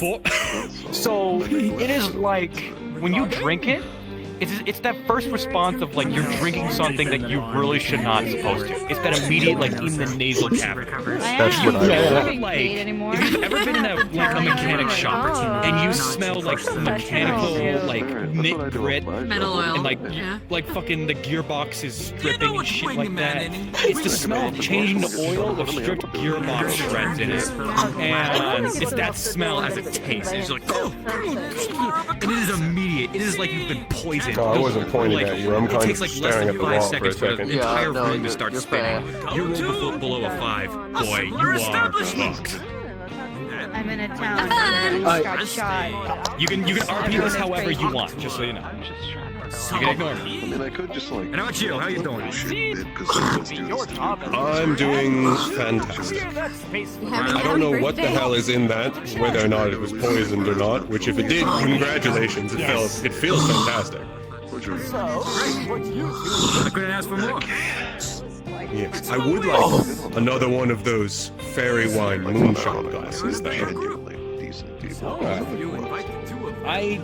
Okay. So it is like when you drink it, it's that first response of like you're drinking something that you really should not supposed to. It's that immediate like in the nasal cavity. That's what I Like if you've ever been in a mechanic shop and you smell like mechanical like knit grit Metal oil. and like fucking the gearbox is dripping and shit like that. It's the smell of changing the oil with stripped gearbox shreds in it, and it's that smell as it tastes. It's like, and it is immediate. It is like you've been poisoned. I wasn't pointing at you. I'm kind of staring at the wall for a second. The entire room to start spinning. You're below a 5. Boy, you are fucked. I'm in a town where I got shot. You can RP this however you want, just so you know. You can ignore me. I mean, I could just like. And how about you? How you doing? I'm doing fantastic. I don't know what the hell is in that, whether or not it was poisoned or not, which if it did, congratulations, it feels fantastic. I couldn't ask for more. Yes, I would like another one of those fairy wine moonshine glasses, though. I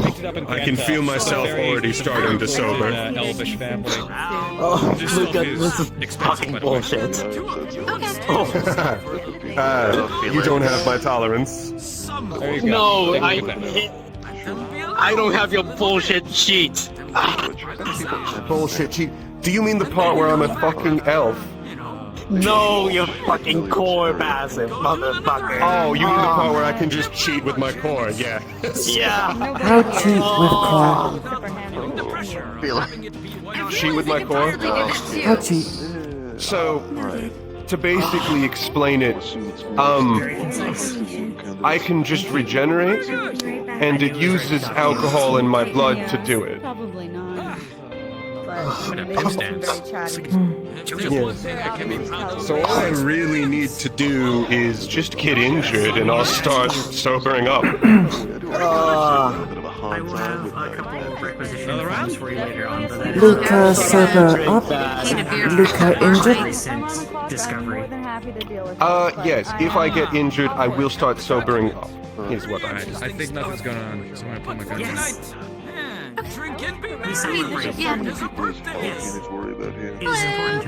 picked it up in I can feel myself already starting to sober. Elvish family. Oh, look at this is fucking bullshit. You don't have my tolerance. There you go. No, Take a look at that. I don't have your bullshit sheet. Bullshit cheat. Do you mean the part where I'm a fucking elf? No, you fucking core passive motherfucker. Oh, you mean the part where I can just cheat with my core? Yeah. Yeah. How cheat with core? Cheat with my core? How cheat? So, to basically explain it, I can just regenerate, and it uses alcohol in my blood to do it. Probably not. So all I really need to do is just get injured, and I'll start sobering up. Luca sober up. Luca injured. Yes, if I get injured, I will start sobering up, is what I I think nothing's going on, so I'm gonna put my gun down. Drink and be merry. Yeah. It's important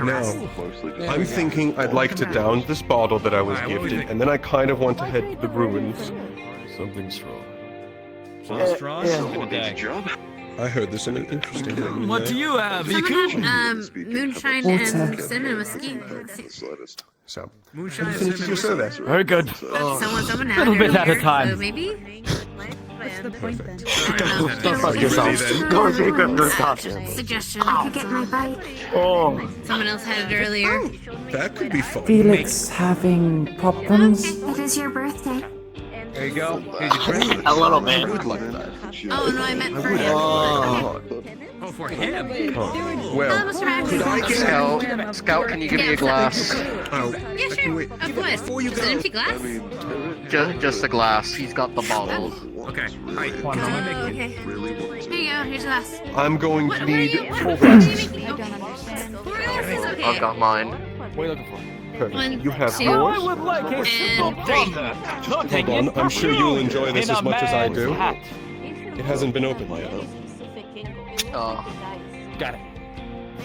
No. I'm thinking I'd like to down this bottle that I was gifted, and then I kind of want to head to the ruins. Something's wrong. I heard this in an interesting way. What do you have, Someone had moonshine and cinnamon whiskey. So, Moonshine and finish your survey. Very good. Someone had Little it bit at a earlier, time. So maybe. What's the point then? Don't fuck yourself. Go take your costume. Suggestion. I could get my bite. Oh. Someone else had it earlier. That could be fun. Felix having problems? It is your birthday. There you go. Here's your drink. A little bit. I would like that. Oh no, I meant for him. Oh, for him. Well, Mr. Madden. could I get Scout, can you give me a glass? Oh, Yeah, sure. Of course. Is it an empty glass? Just a glass. He's got the bottle. Okay. Alright. Okay. Here you go. Here's a glass. I'm going to What are need you? 4 What are you glasses. making? Okay. 4 glasses. Okay. I've got mine. What are you looking for? Perfect. 1, You have 2, yours. would like a simple and 3. Hold on, I'm sure you'll enjoy this as much as I do. It hasn't been opened yet. Oh. Got it.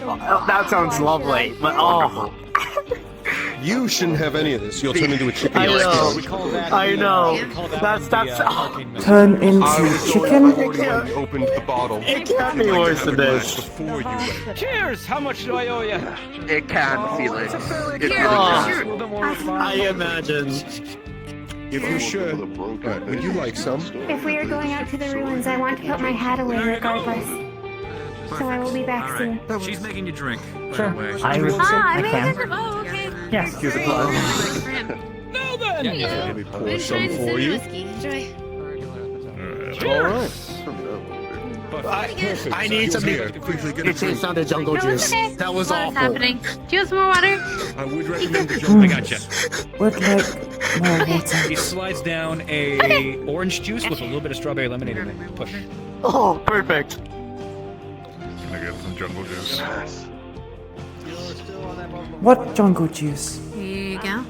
Oh, that sounds lovely, but oh. You shouldn't have any of this. You'll turn into a chicken. I know. I know. That's Turn into I was chicken? already opened the bottle. It can't be worse than this. Before you went. Cheers! How much do I owe you? It can, Felix. It really Here, can. I imagine. If you should, would you like some? If we are going out to the ruins, I want to put my hat away regardless. So I will be back soon. She's making you drink. Sure. I I made it. Oh, okay. Yes. Here's a Great. glass. For him. No then! There you go. Let me pour Moonshine some and for cinnamon you. whiskey. Enjoy. Alright. I need some. Here, quickly get a It tastes drink. on the jungle No, juice. it's okay. That was What's awful. happening? Do you want some more water? I would recommend the jungle. I gotcha. Would like more water. He slides down a orange juice with a little bit of strawberry lemonade in it. Push. Oh, perfect. Can I get some jungle juice? What jungle juice? Here you go.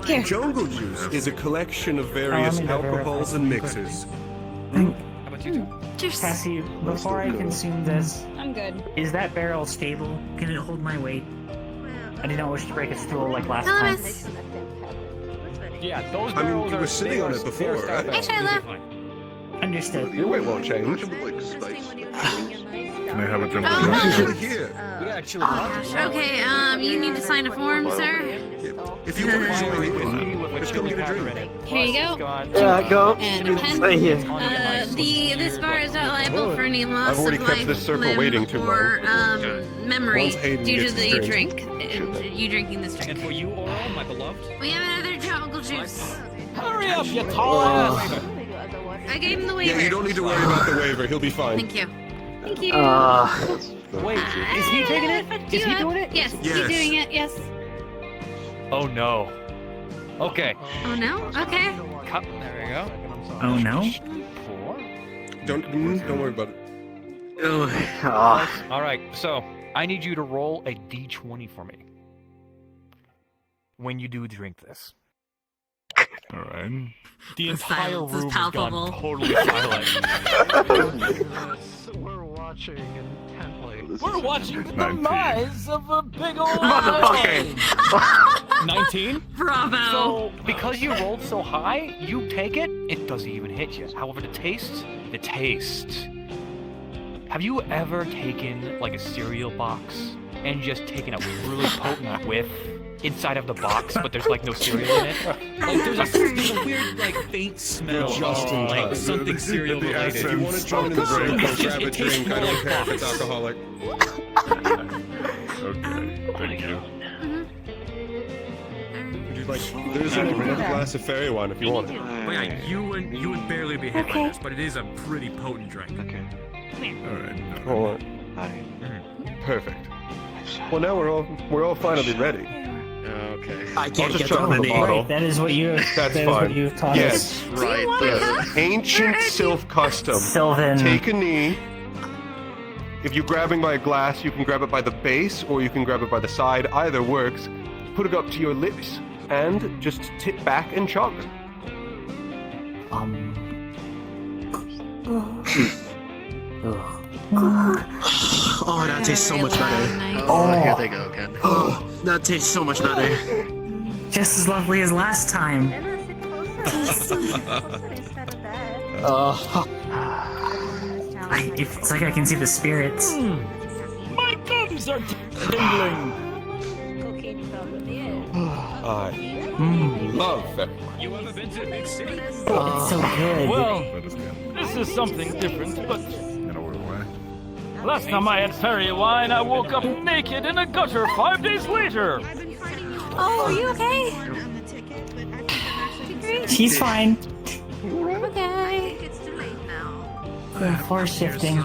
Here. Jungle juice is a collection of various alcohols and mixes. Thank. How about you two? Cheers. Cassie, before I consume this, I'm good. is that barrel stable? Can it hold my weight? I did not wish to break a stool like last Hello, time. miss. Yeah, those I mean, barrels you are were sitting on it before, right? Hey, Shiloh. Understood. Your weight won't change. Can I have a jungle Oh, juice? Actually, here. We actually Okay, you need to sign a form, sir. If you want to join in, just come get a drink. Here you go. Yeah, go. And a pen. Stay here. This bar is not liable for any loss I've already of kept life, this circle limb, waiting too or memory Once Hayden due to gets the his drink. drink. You drinking this drink. And for you, Oral, my beloved. We have another jungle juice. Hurry up, you tall ass! I gave him the Yeah, waiver. you don't need to worry about the waiver. He'll be fine. Thank you. Thank you. Wait, is he taking it? Is he doing it? Yes, Yes. he's doing it. Yes. Oh no. Okay. Oh no. Okay. Cup. There we go. Oh no? Don't worry about it. All right. So I need you to roll a d20 for me when you do drink this. All right. The entire silence is room has gone palpable. totally silent. We're watching intently. We're watching the 19. demise of a big old Motherfucker. 19. Bravo. So because you rolled so high, you take it. It doesn't even hit you. However, the taste. Have you ever taken like a cereal box and just taken a really potent whiff inside of the box, but there's like no cereal in it? Like there's a weird like faint smell, Just in like time. something cereal The related. If you want to join in the drink, go grab a drink. I don't care if it's alcoholic. Okay. Thank you. Would you like? There's another glass of fairy wine if you want it. Well, yeah, you would barely be hit by this, but it is a pretty potent drink. Okay. All right. Hold on. Perfect. Well, now we're all finally ready. Okay. I can't just get chuck on in the the bottle. Right, that is what you. That's that is fine. what you taught Yes, us. Right. Ancient Sylph custom. Sylvan. Take a knee. If you're grabbing by a glass, you can grab it by the base or you can grab it by the side. Either works. Put it up to your lips and just tip back and chug. Oh, that tastes so much better. Oh, here they go again. Oh, that tastes so much better. Just as lovely as last time. It's like I can see the spirits. My gums are tingling. I love that. You ever been to a big city? It's so good. Well, this is something different, but last time I had fairy wine, I woke up naked in a gutter 5 days later. Oh, are you okay? She's fine. Okay. Good floor shifting.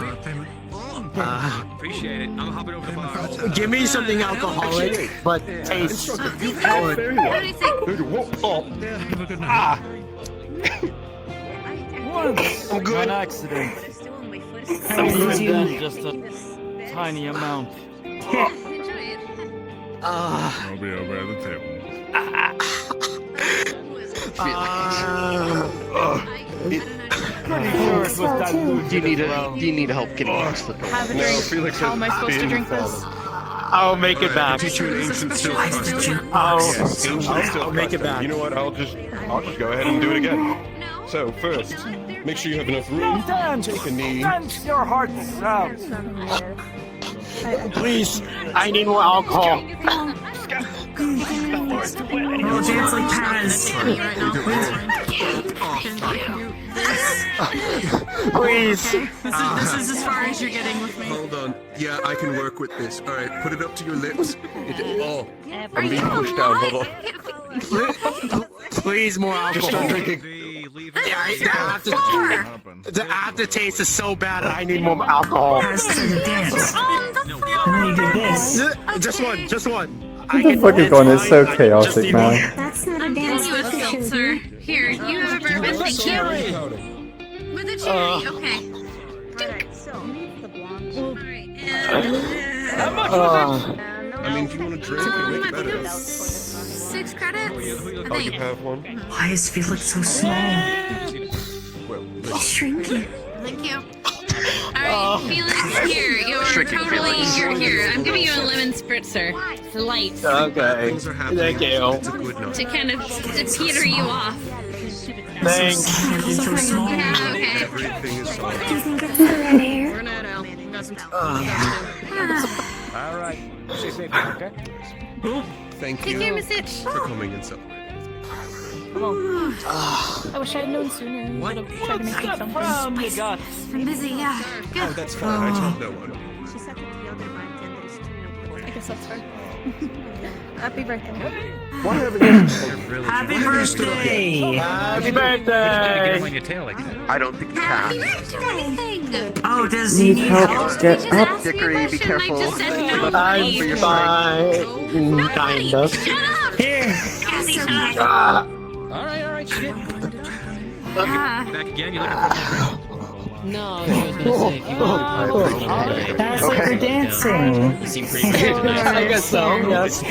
Appreciate it. I'm hopping over the bar. Give me something alcoholic, but tastes good. What do you think? Once, an accident. More than just a tiny amount. I'll be over at the table. Do you need help getting past the door? Have a drink. How am I supposed to drink this? I'll make it back. Teach you an ancient skill. I'll make it back. You know what? I'll just go ahead and do it again. So first, make sure you have enough room. Take a knee. Dance your hearts out. Please, I need more alcohol. Oh, dance like Paz. Please. This is as far as you're getting with me. Hold on. Yeah, I can work with this. All right, put it up to your lips. I'm being pushed down. Hold on. Please, more alcohol. Just start drinking. The aftertaste is so bad. I need more alcohol. Paz said to dance. And then you do this. Just one. The fucking one is so chaotic now. That's not a I'm dance giving you a seltzer. Here, you have a bourbon, thank you. With a cherry, okay. Alright, so Alright, I mean, if you want to drink, it'll make it better. 6 credits? Oh, you have one? Why is Felix so small? Well, shrinking. Thank you. Alright, Felix, here, you're here. I'm giving you a lemon spritzer. It's light. Okay. Thank you. To kind of teeter you off. Thanks. Yeah, okay. everything is Do you think it's the red hair? We're not out. Got some All right. Stay safe, okay? Thank Take you care, Miss Itch. for coming and celebrating. I wish I had known sooner. I would have tried to make it something. You got. I'm busy, yeah. Good. Oh, that's fine. I told no one. I guess that's fair. Happy birthday. Why haven't you? Happy birthday! Happy Get birthday! on your tail like that. I don't think you Happy can. birthday! Oh, does he need help? Get up. Dickory, be careful. I'm fine. Kind of. Shut up! Here! All right, shit. Ah. Back again. You looking for No, I was gonna say, keep on That's like we're dancing. You seem pretty good tonight. I guess so, yes. I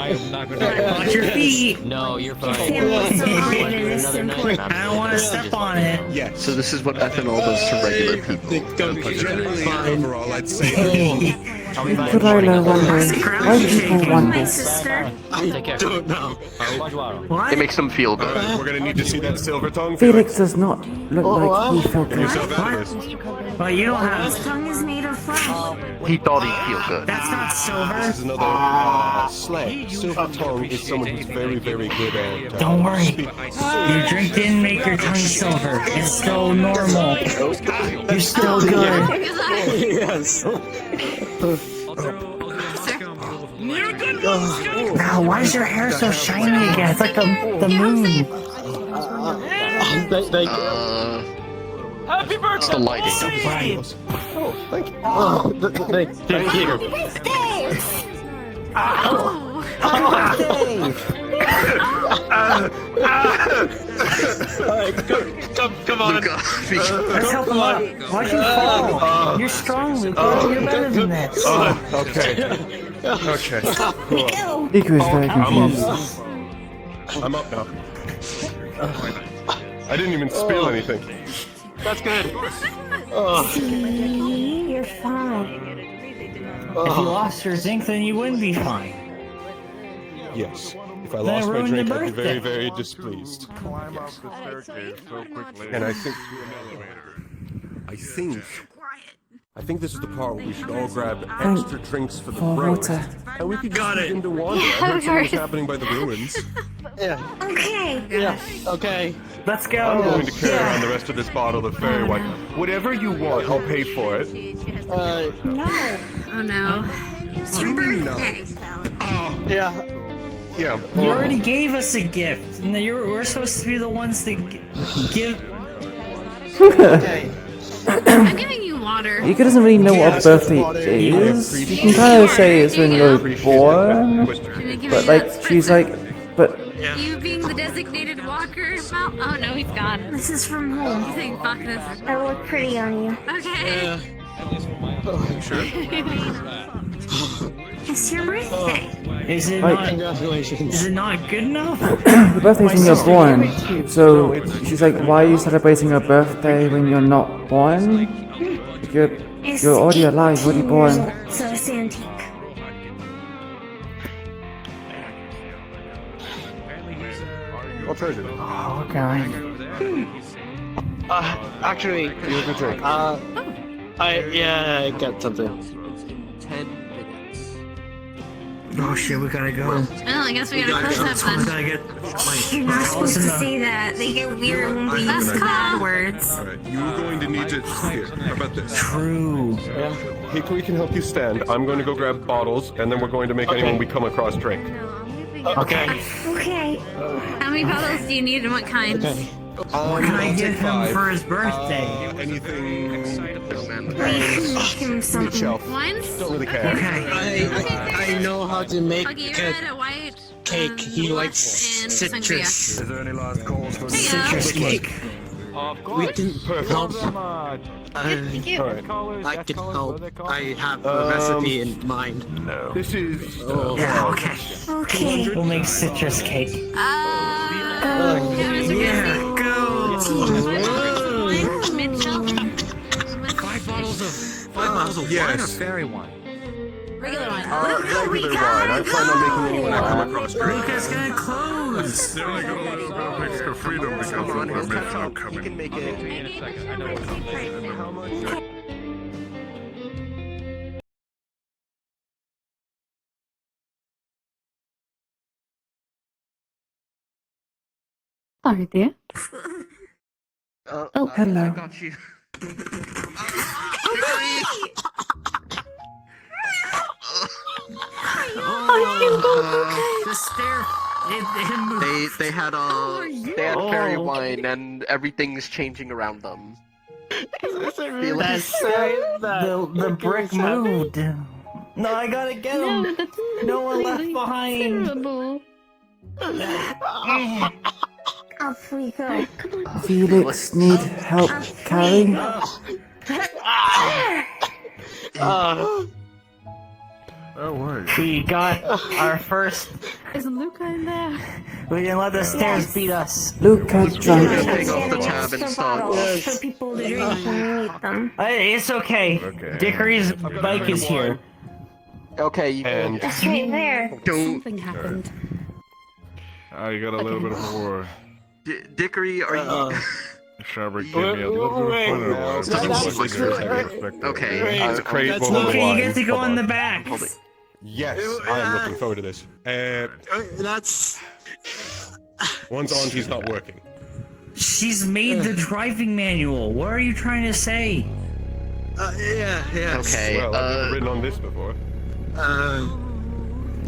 am not gonna. Watch your feet. No, you're fine. Another night. I don't want to step on it. Yes. So this is what ethanol does to regular people. Generally, overall, I'd say. Iku'lylah wonders why people want My this. sister. Take care. Don't know. What? It makes them feel good. We're gonna need to see that silver tongue. Felix does not look like he felt You're so good. bad at this. Well, you don't His have. tongue is made of flesh. He thought he'd feel good. That's not This silver. is another slang. Silver tongue is someone who's very, very good at. Don't worry. speaking. Your drink didn't make your tongue silver. It's still normal. You're still good. Yes. Now, why is your hair so shiny again? It's like the moon. Thank you. Happy birthday! It's the lighting. Right. Oh, thank you. Thank you. Come on. Let's help him up. Why'd you fall? You're strong, Luca. You're better than this. Okay. Okay. Iku is very confused. I'm up now. I didn't even spill anything. That's good. See, you're fine. If you lost your zinc, then you wouldn't be fine. Yes. If I Then lost it my ruined drink, your I'd be very, birthday. very displeased. Climb up the staircase so quickly. And I think this is the part where we should all grab extra drinks for the for bros. water. And we could Got just it. begin to wander. Yeah, I heard of something was course. happening by the ruins. Yeah. Okay. Yeah. Okay. Let's go. I'm going to carry around the rest of this bottle of fairy wine. Whatever you want, I'll pay for it. No. Oh no. It's your birthday. Yeah. Yeah. You already gave us a gift, and we're supposed to be the ones that give. Okay. I'm giving you water. Ika doesn't really know what a birthday is. You can kind of say it's when you're born, but like she's like, but You being the designated walker. Well, oh no, he's gone. This is from home. He's saying fuck this. I look pretty on you. Okay. It's your birthday. Is it Like- not? Congratulations. Is it not good enough? the birthday's when you're born. So she's like, why are you celebrating your birthday when you're not born? You're already alive, already born. So it's antique. I'll trade it. Oh god. Actually, Here's a drink. I got something. 10 minutes. Oh shit, we gotta go. Well, I guess we gotta close up We then. gotta get. You're not supposed to say that. They get weird when we use bad words. Alright, you're going to need to. Here, how about this? True. Here, we can help you stand. I'm going to go grab bottles, and then we're going to make anyone we come across drink. Okay. Okay. How many bottles do you need and what kinds? What can I give him for his birthday? Anything. Make him something. Shelf. Wines? Don't really care. I know how to make I'll get a red, a white, cake. He likes and citrus. Is there any last calls for Citrus cake. We can help. Thank you. Alright. I can help. I have a recipe in mind. No. This is. Yeah, okay. Okay. We'll make citrus cake. Yeah, go! Mid-shelf? Five bottles of wine or Yes. fairy wine? Regular one. Regular wine. I plan on making anyone I come across drink. Lucas gonna close! They only got a little bit of extra freedom because of the mission You coming. can make it. How much? Sorry, dear. Oh, hello. I got you. The stair. It moved. They had fairy wine and everything's changing around them. The brick moved. No, I gotta get him. No one left behind. Off we go. Felix need help carry? Oh, wait. We got our first. Is Luca in there? We didn't let the stairs beat us. Luca drunk. Take off the tab and start. For people to drink when we meet them. It's okay. Dickory's bike is here. Okay, you And Okay, there. Something happened. You got a little bit of war. Dickory, are you? Shabba gave me a little bit of fun. Okay. It's a crate That's full of Okay, wine. you get to go Hold in on. the back. Yes, I am looking forward to this. That's. One's auntie's not working. She's made the driving manual. What are you trying to say? Yeah. Okay. Well, I've never written on this before.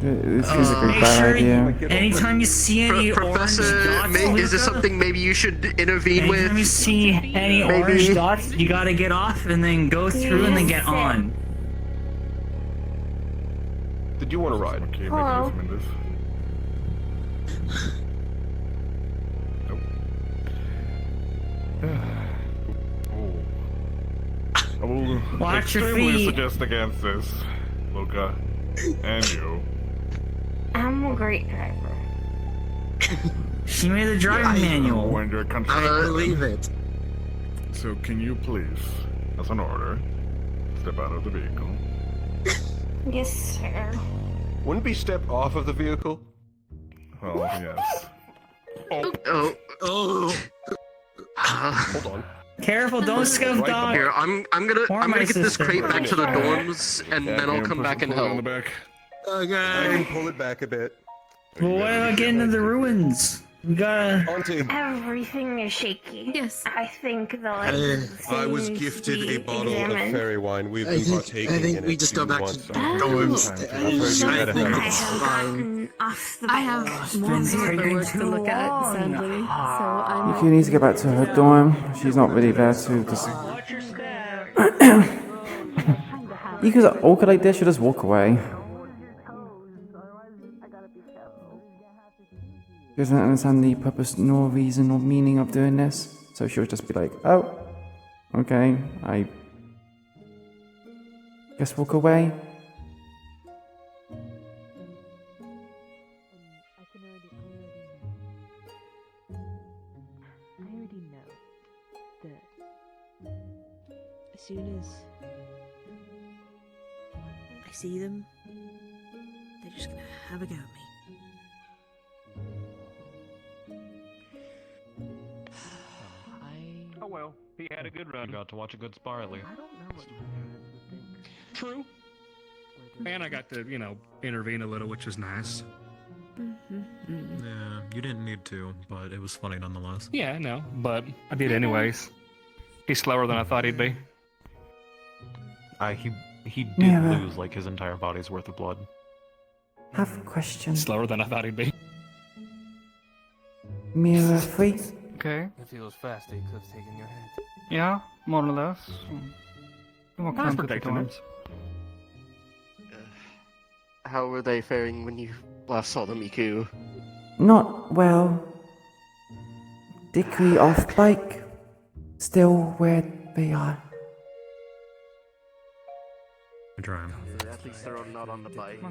This is a Make bad sure idea. anytime you see any Professor, orange dots, is this Luca, something maybe you should intervene anytime you with? see any Maybe. orange dots, you gotta get off and then go through and then get on. Did you want to ride? Okay, Hello. make use of this. I will Watch your extremely feet. suggest against this, Luca, and you. I'm a great driver. She made the driving manual. When you're country. I believe it. So can you please, as an order, step out of the vehicle? Yes, sir. Wouldn't we step off of the vehicle? Oh, yes. Oh. Hold on. Careful, don't scuff dog. Here, I'm gonna get this crate back to the dorms, and Yeah, then I'll here, come push back it, and pull it in help. the back. I Okay. can pull it back a bit. Well, what about getting to the ruins? We gotta. Everything is shaky. Yes. I think the I was things gifted be a bottle of examined. fairy wine. We've been partaking I think in we it. just Do go you back want to some? dorms. I've heard you had a I habit. have gotten off the I have more paperwork to look at, sadly. So I'm. Yuki needs to get back to her dorm. She's not really there to just. You could walk like this, she'll just walk away. She doesn't understand the purpose nor reason or meaning of doing this. So she'll just be like, oh, okay, I guess walk away. I already know that as soon as I see them, they're just gonna have a go at me. Oh well, he had a good run. You got to watch a good spar at least. I don't know what you parents would think. True. And I got to, intervene a little, which is nice. Yeah, you didn't need to, but it was funny nonetheless. Yeah, I know, but I did anyways. He's slower than I thought he'd be. He did Yeah. lose like his entire body's worth of blood. Have a question. Slower than I thought he'd be. Mirror free. Okay. If he was fast, he could have taken your head. Yeah, more or less. What I was kind of protecting him. dorms? How were they faring when you last saw them, Iku? Not well. Dickory off bike. Still where they are. I'm trying. At least they're not on the bike.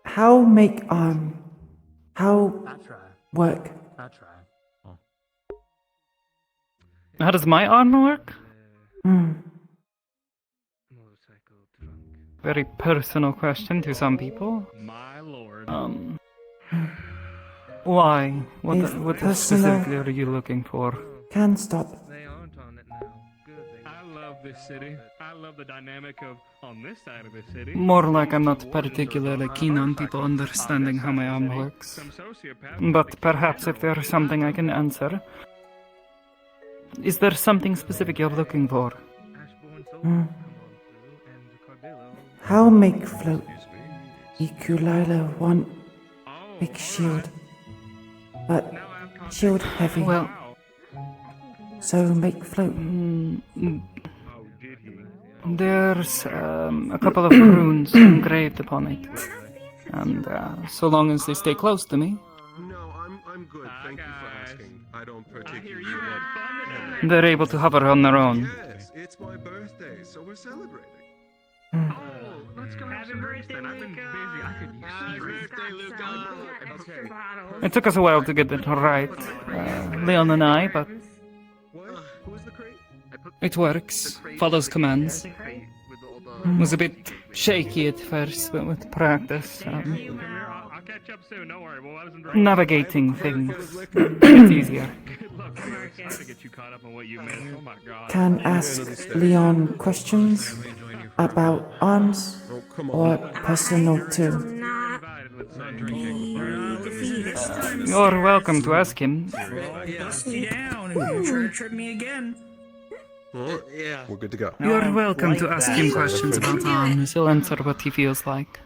How make how work? How does my arm work? Very personal question to some people. My lord. Why? If What personal- specifically are you looking for? Can stop. They aren't on it now. Good. I love this city. I love the dynamic of on this side of the city. More like I'm not particularly keen on people understanding how my arm works. But perhaps if there's something I can answer. Is there something specific you're looking for? How make float? Iku'lylah want big shield, but shield heavy. Well, so make float. There's a couple of runes engraved upon it. And so long as they stay close to me, No, I'm good. Thank you for asking. I don't particularly. they're able to hover on their own. Yes, it's my birthday, so we're celebrating. Let's go have some birthday, I've been busy. I could use birthday, Luca. It took us a while to get it right, Leon and I, but it works. Follows commands. Was a bit shaky at first, but with practice, I'll catch up soon. Don't worry. Well, I was in navigating things gets easier. Good luck. I'm trying to get you caught up on what you missed. Oh my god. Can ask Leon questions about arms or personal too. You're welcome to ask him. Bust me down and you're trying to trip me again. Yeah. We're good to go. You're welcome to ask him questions about arms. He'll answer what he feels like.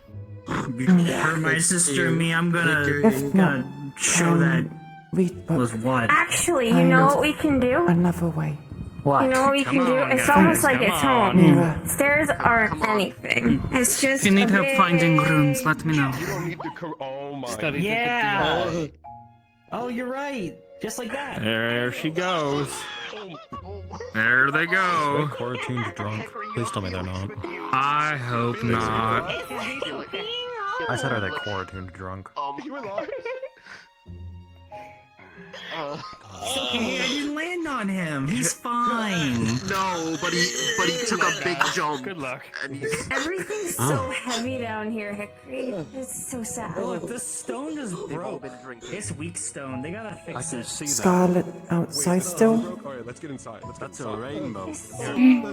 For my sister and me, I'm If not, show that was what? Actually, you know what we can do? Another way. You know what we can do? It's almost like it's home. Mira. Stairs aren't anything. It's just If you need a help finding big- rooms, let me know. Oh my. Yeah. Oh, you're right. Just like that. There she goes. There they go. Quarantined drunk. Please tell me they're not. I hope not. I said are they quarantined drunk? You were lying. It's okay, I didn't land on him. He's fine. No, but he took a big jump. Good luck. And he's... Everything's so heavy down here, Hickory. It's so sad. Look, the stone just broke. It's weak stone. They gotta fix it. Scarlet outside still? Alright, let's get inside. That's a rainbow.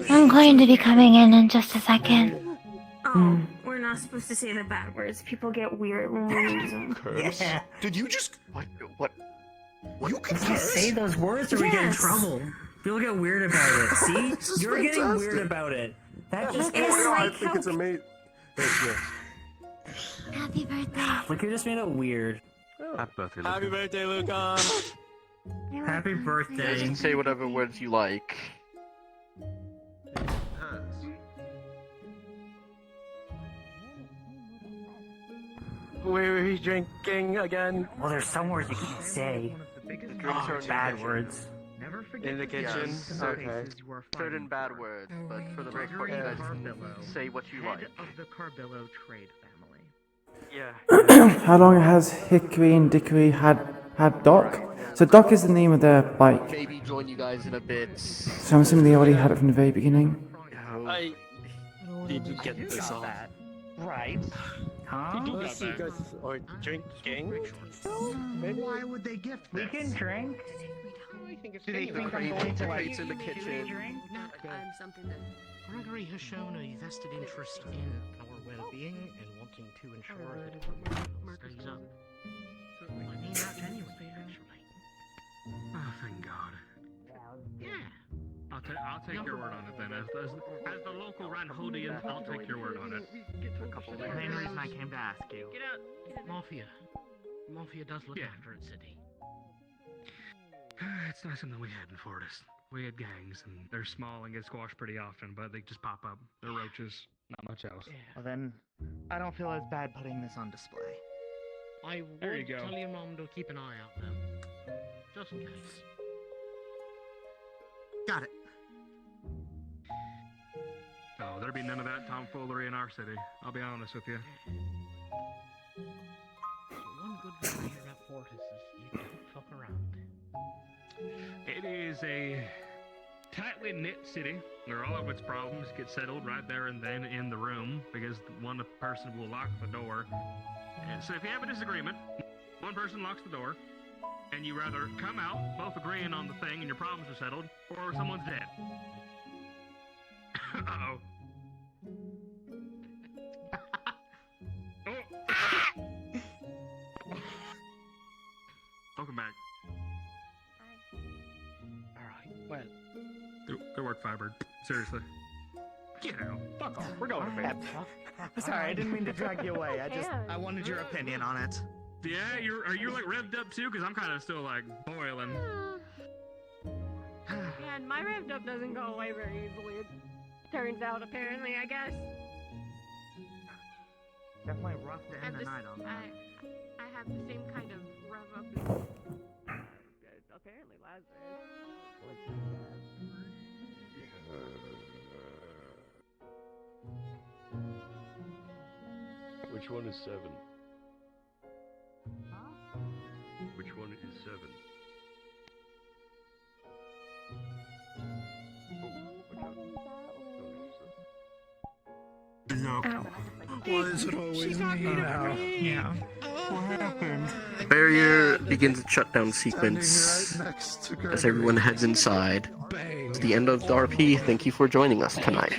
I'm going to be coming in just a second. Hmm. We're not supposed to say the bad words. People get weird when we use them. Yeah. Did you just... What? You can If you say those words or we get in trouble. People get weird about it. See? You're getting weird about it. That just I think it's amazing. Happy birthday. Look, you just made it weird. Happy birthday, Happy birthday, Luca. Happy birthday. You can say whatever words you like. Where are we drinking again? Well, there's some words you can't say. Bad words. In the kitchen? Yes, Okay. certain bad words, but for the most part, you guys can say what you like. Of the Carbillo trade family. Yeah. How long has Hickory and Dickory had Doc? So Doc is the name of their bike. Maybe join you guys in a bit. So I'm assuming they already had it from the very beginning. I need to get this off. Right. Huh? You guys are drinking? Why would they gift this? We can drink. Do they think I'm going to like in the kitchen? I'm something that... Gregory has shown a vested interest in our well-being and wanting to ensure that it stays up. I mean that genuinely, actually. Oh, thank God. Yeah. I'll take your word on it then. As the local Ranhodian, I'll take your word on it. The main reason I came to ask you. Get out. Mafia. Mafia does look after its city. It's not something we had in Fortis. We had gangs, and they're small and get squashed pretty often, but they just pop up. They're roaches, not much else. Well then, I don't feel as bad putting this on display. I There you would go. tell your mom to keep an eye out though. Just in case. Got it. Oh, there'd be none of that tomfoolery in our city. I'll be honest with you. One good thing here at Fortis is you don't fuck around. It is a tightly knit city where all of its problems get settled right there and then in the room because one person will lock the door. And so if you have a disagreement, one person locks the door, and you rather come out, both agreeing on the thing and your problems are settled, or someone's dead. Uh-oh. Welcome back. Alright, well. Good work, Firebird. Seriously. Get out. Fuck off. We're going to bed. Sorry, I didn't mean to drag you away. I wanted your opinion on it. Yeah, are you like revved up too? Because I'm kind of still like boiling. Yeah, and my revved up doesn't go away very easily. It turns out, apparently, I guess. Definitely rough to end the night on that. I have the same kind of rev up as apparently Lazarus. Which one is 7? Which one is 7? No. Why is it always me now? Yeah. What happened? Barrier begins the shutdown sequence Right next to as everyone heads inside. It's the end of the RP. Thank you for joining us tonight.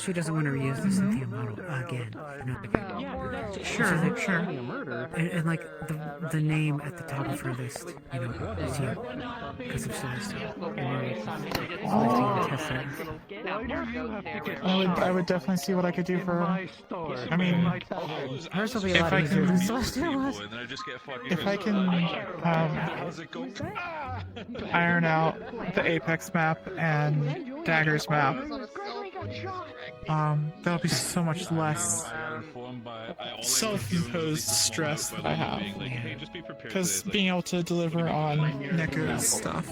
She doesn't want to reuse the Cynthia model again. Sure. And like the name at the top of her list, you know, is you. Because of Celestia. I would definitely see what I could do for her. I mean, hers will be a lot easier than Celestia was. if I can iron out the Apex map and Dagger's map, that'll be so much less self-imposed stress that I have. Because being able to deliver on Neku's stuff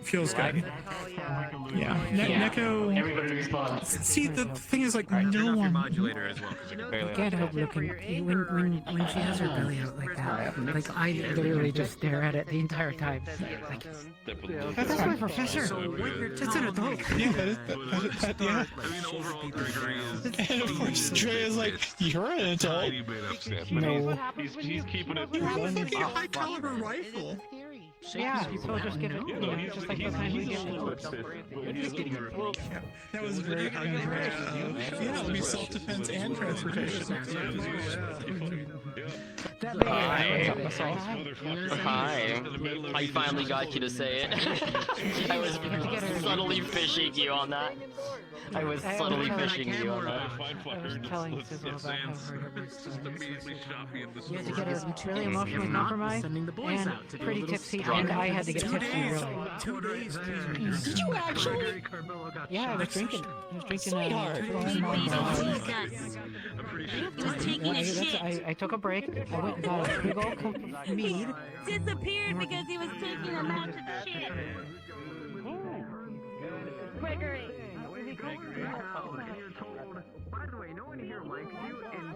feels good. Yeah, Neko. Everybody responds. See, the thing is, like, Turn no off your one. modulator as well, because I can barely Get up looking. When she has her belly out like that, like I literally just stare at it the entire time. Like, that's my professor. It's an adult. Yeah, yeah. And of course, Drea's like, you're an adult. No. He's keeping it. You have a fucking high caliber rifle. yeah, so just give it. Just like the time we give That was very unfair. Yeah, it'll be self-defense and transportation. Hi. I finally got you to say it. I was subtly fishing you on that. I was subtly fishing you on that. I was telling Sizzle about how hard it was. You had to get her really If emotionally not, compromised sending the boys and out to do a pretty little tipsy, strong. and I had to get tipsy really. 2 days. Did you actually? Yeah, I was drinking. I was drinking. Sweetheart. I took a break. I went and got a big old cup of mead. Disappeared because he was taking a match of shit. Gregory. By the way, no one here likes you, and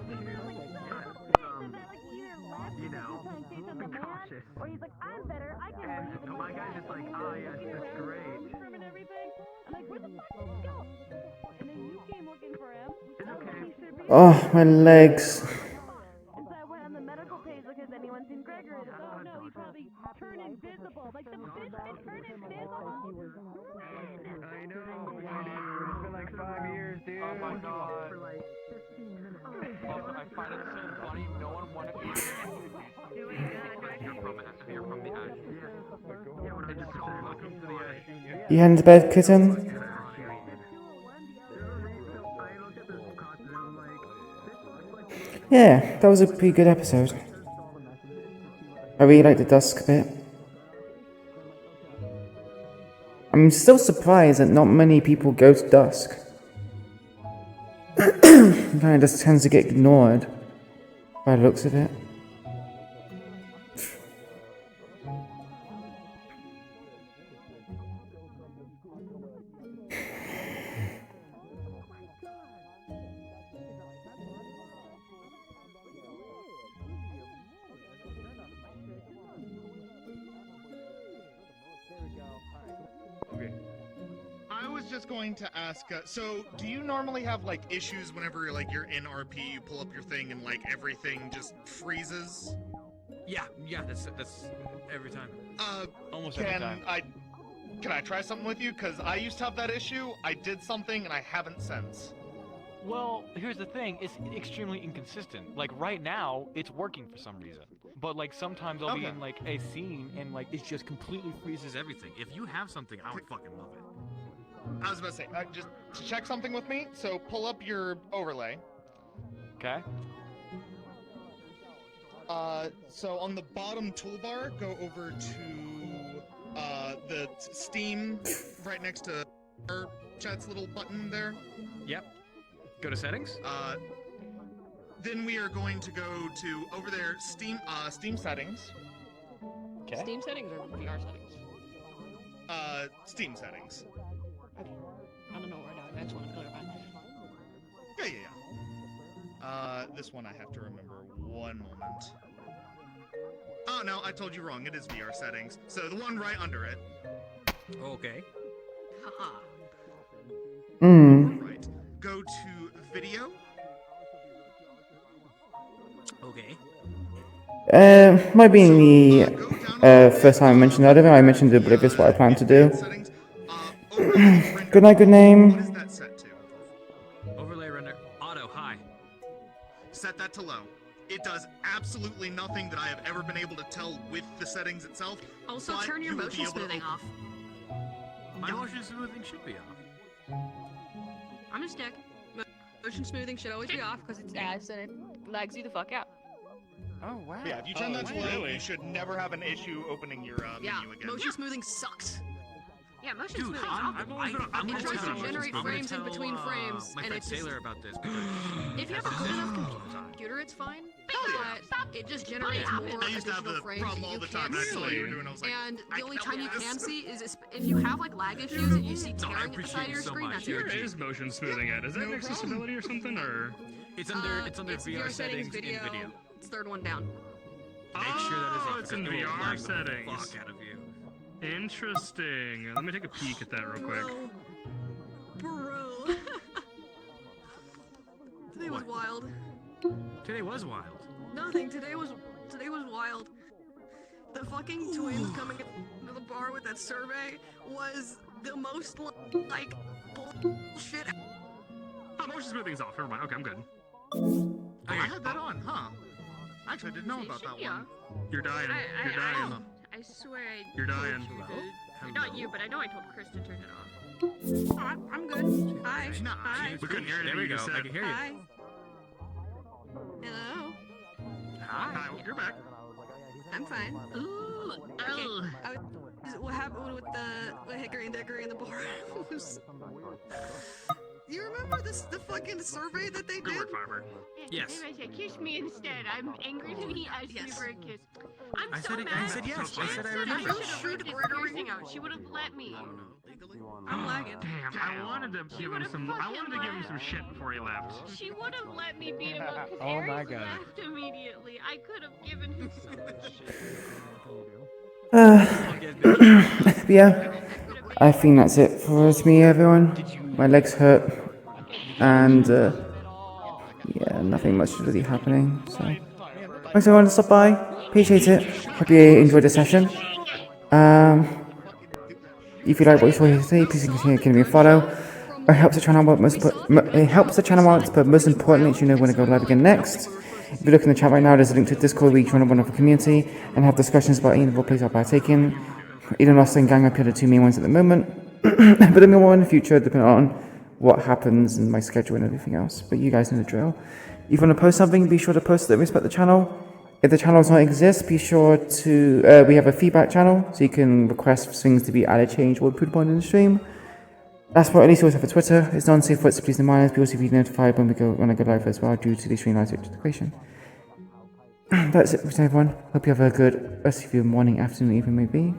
you know, be cautious. Or he's like, I'm better. I can. And my guy's just like, oh yes, that's great. And everything. I'm like, where the fuck did he go? And then you came looking for him. It's okay. Oh, my legs. And so I went on the medical page like, has anyone seen Gregory? Like, oh no, he probably turned invisible. Like the fish can turn invisible. I know. It's been like 5 years, dude. Oh my god. For like 15 minutes. Also, I find it so funny. No one wanted to hear from the ash. You heading to bed, kitten? Yeah, that was a pretty good episode. I really like the dusk bit. I'm still surprised that not many people go to dusk. It kind of just tends to get ignored by the looks of it. I was just going to ask, so do you normally have like issues whenever like you're in RP, you pull up your thing and like everything just freezes? Yeah, that's every time. Almost Can every time. Can I try something with you? Because I used to have that issue. I did something and I haven't since. Well, here's the thing, it's extremely inconsistent. Like, right now, it's working for some reason. But, like, sometimes I'll be in, like, a scene, and, like, it just completely freezes everything. If you have something, I would fucking love it. I was about to say, just to check something with me, so pull up your overlay. Okay. So on the bottom toolbar, go over to the Steam right next to our chat's little button there. Yep. Go to settings. Then we are going to go to over there Steam settings. Okay. Steam settings or VR settings? Steam settings. Okay. I don't know where now. I just want to clarify. Yeah. This one I have to remember. One moment. Oh no, I told you wrong. It is VR settings. So the one right under it. Okay. Haha. Right. Go to video. Okay. Might be in the first time I mentioned it. I don't know I mentioned the Oblivious what I plan to do. Good night, good name. What is that set to? Overlay render auto high. Set that to low. It does absolutely nothing that I have ever been able to tell with the settings itself. Also, but turn your you will motion be able to smoothing off. My motion smoothing should be off. I'm just check. Motion smoothing should always be off because it's ass and it lags you the fuck out. Oh wow. Yeah, if you turn that to low, you should never have an issue opening your menu again. Motion smoothing sucks. Yeah, motion Dude, smoothing. I'm It tries to generate frames in between frames, my and friend it's just, Taylor about this. if you have a good enough computer, it's fine. But it just generates more I used to have additional the frames problem that all you the time. can't Actually, see. you were doing. I was like, And I the only know time you this. can see is if you have like lag issues and you see tearing at the side of your screen. That's Where your is motion smoothing at? Is that an accessibility or something, or? It's under it's VR settings in video. It's third one down. Make sure that is Oh, off, it's in because it will VR lag the settings. fuck out of you. Interesting. Let me take a peek at that real quick. Bro. Today was wild. Today was wild. Nothing. Today was wild. The fucking twins coming into the bar with that survey was the most like bullshit. Oh, motion smoothing's off. Never mind. Okay, I'm good. I had that on, huh? Actually, I didn't know about that one. You're dying. You're dying. I swear I You're dying. told you, dude. Not you, but I know I told Chris to turn it off. Oh, I'm good. Hi. Hi. We couldn't hear There anything we you go. just I said. can hear you. Hi. Hello. Hi. You're back. I'm fine. Ooh. Okay. What happened with Hickory and Dickory in the bar? You remember the fucking survey that they did? Good work, Fiber. Yes. Maybe I said, kiss me instead. I'm angry that he asked me for a kiss. I'm I so said it- mad. I said yes. I said I remember. I should have ripped his piercing out. She would have let me. I'm lagging. Damn, I wanted to give him some. I wanted to give him some shit before he left. She would have let me beat him up because Oh my Aries God. left immediately. I could have given him so much shit. Yeah, I think that's it for me, everyone. My legs hurt, and yeah, nothing much is really happening. So, thanks everyone to stop by. Appreciate it. Hope you enjoyed the session. If you like what you saw here today, please continue giving me a follow. It helps the channel out, but most importantly, you know when to go live again next. If you look in the chat right now, there's a link to Discord where you can join a wonderful community and have discussions about any of the plays I'll partake in. Elon Musk and Gang up here are the two main ones at the moment, but there may be more in the future depending on what happens and my schedule and everything else. But you guys know the drill. If you want to post something, be sure to post it that respect the channel. If the channel does not exist, be sure to, we have a feedback channel, so you can request things to be added, changed, or put upon in the stream. That's what at least we also have for Twitter. It's non-safe for it, so please don't mind. Be also be notified when I go live as well, due to the stream live situation. That's it for today, everyone. Hope you have a good rest of your morning, afternoon, evening, maybe.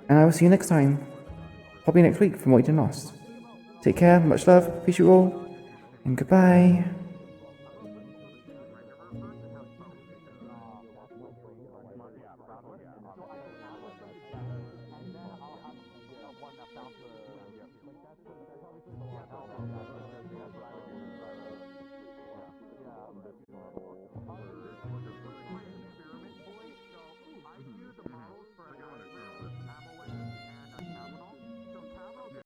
And I will see you next time. Probably next week from what you did lost. Take care, much love, peace you all, and goodbye.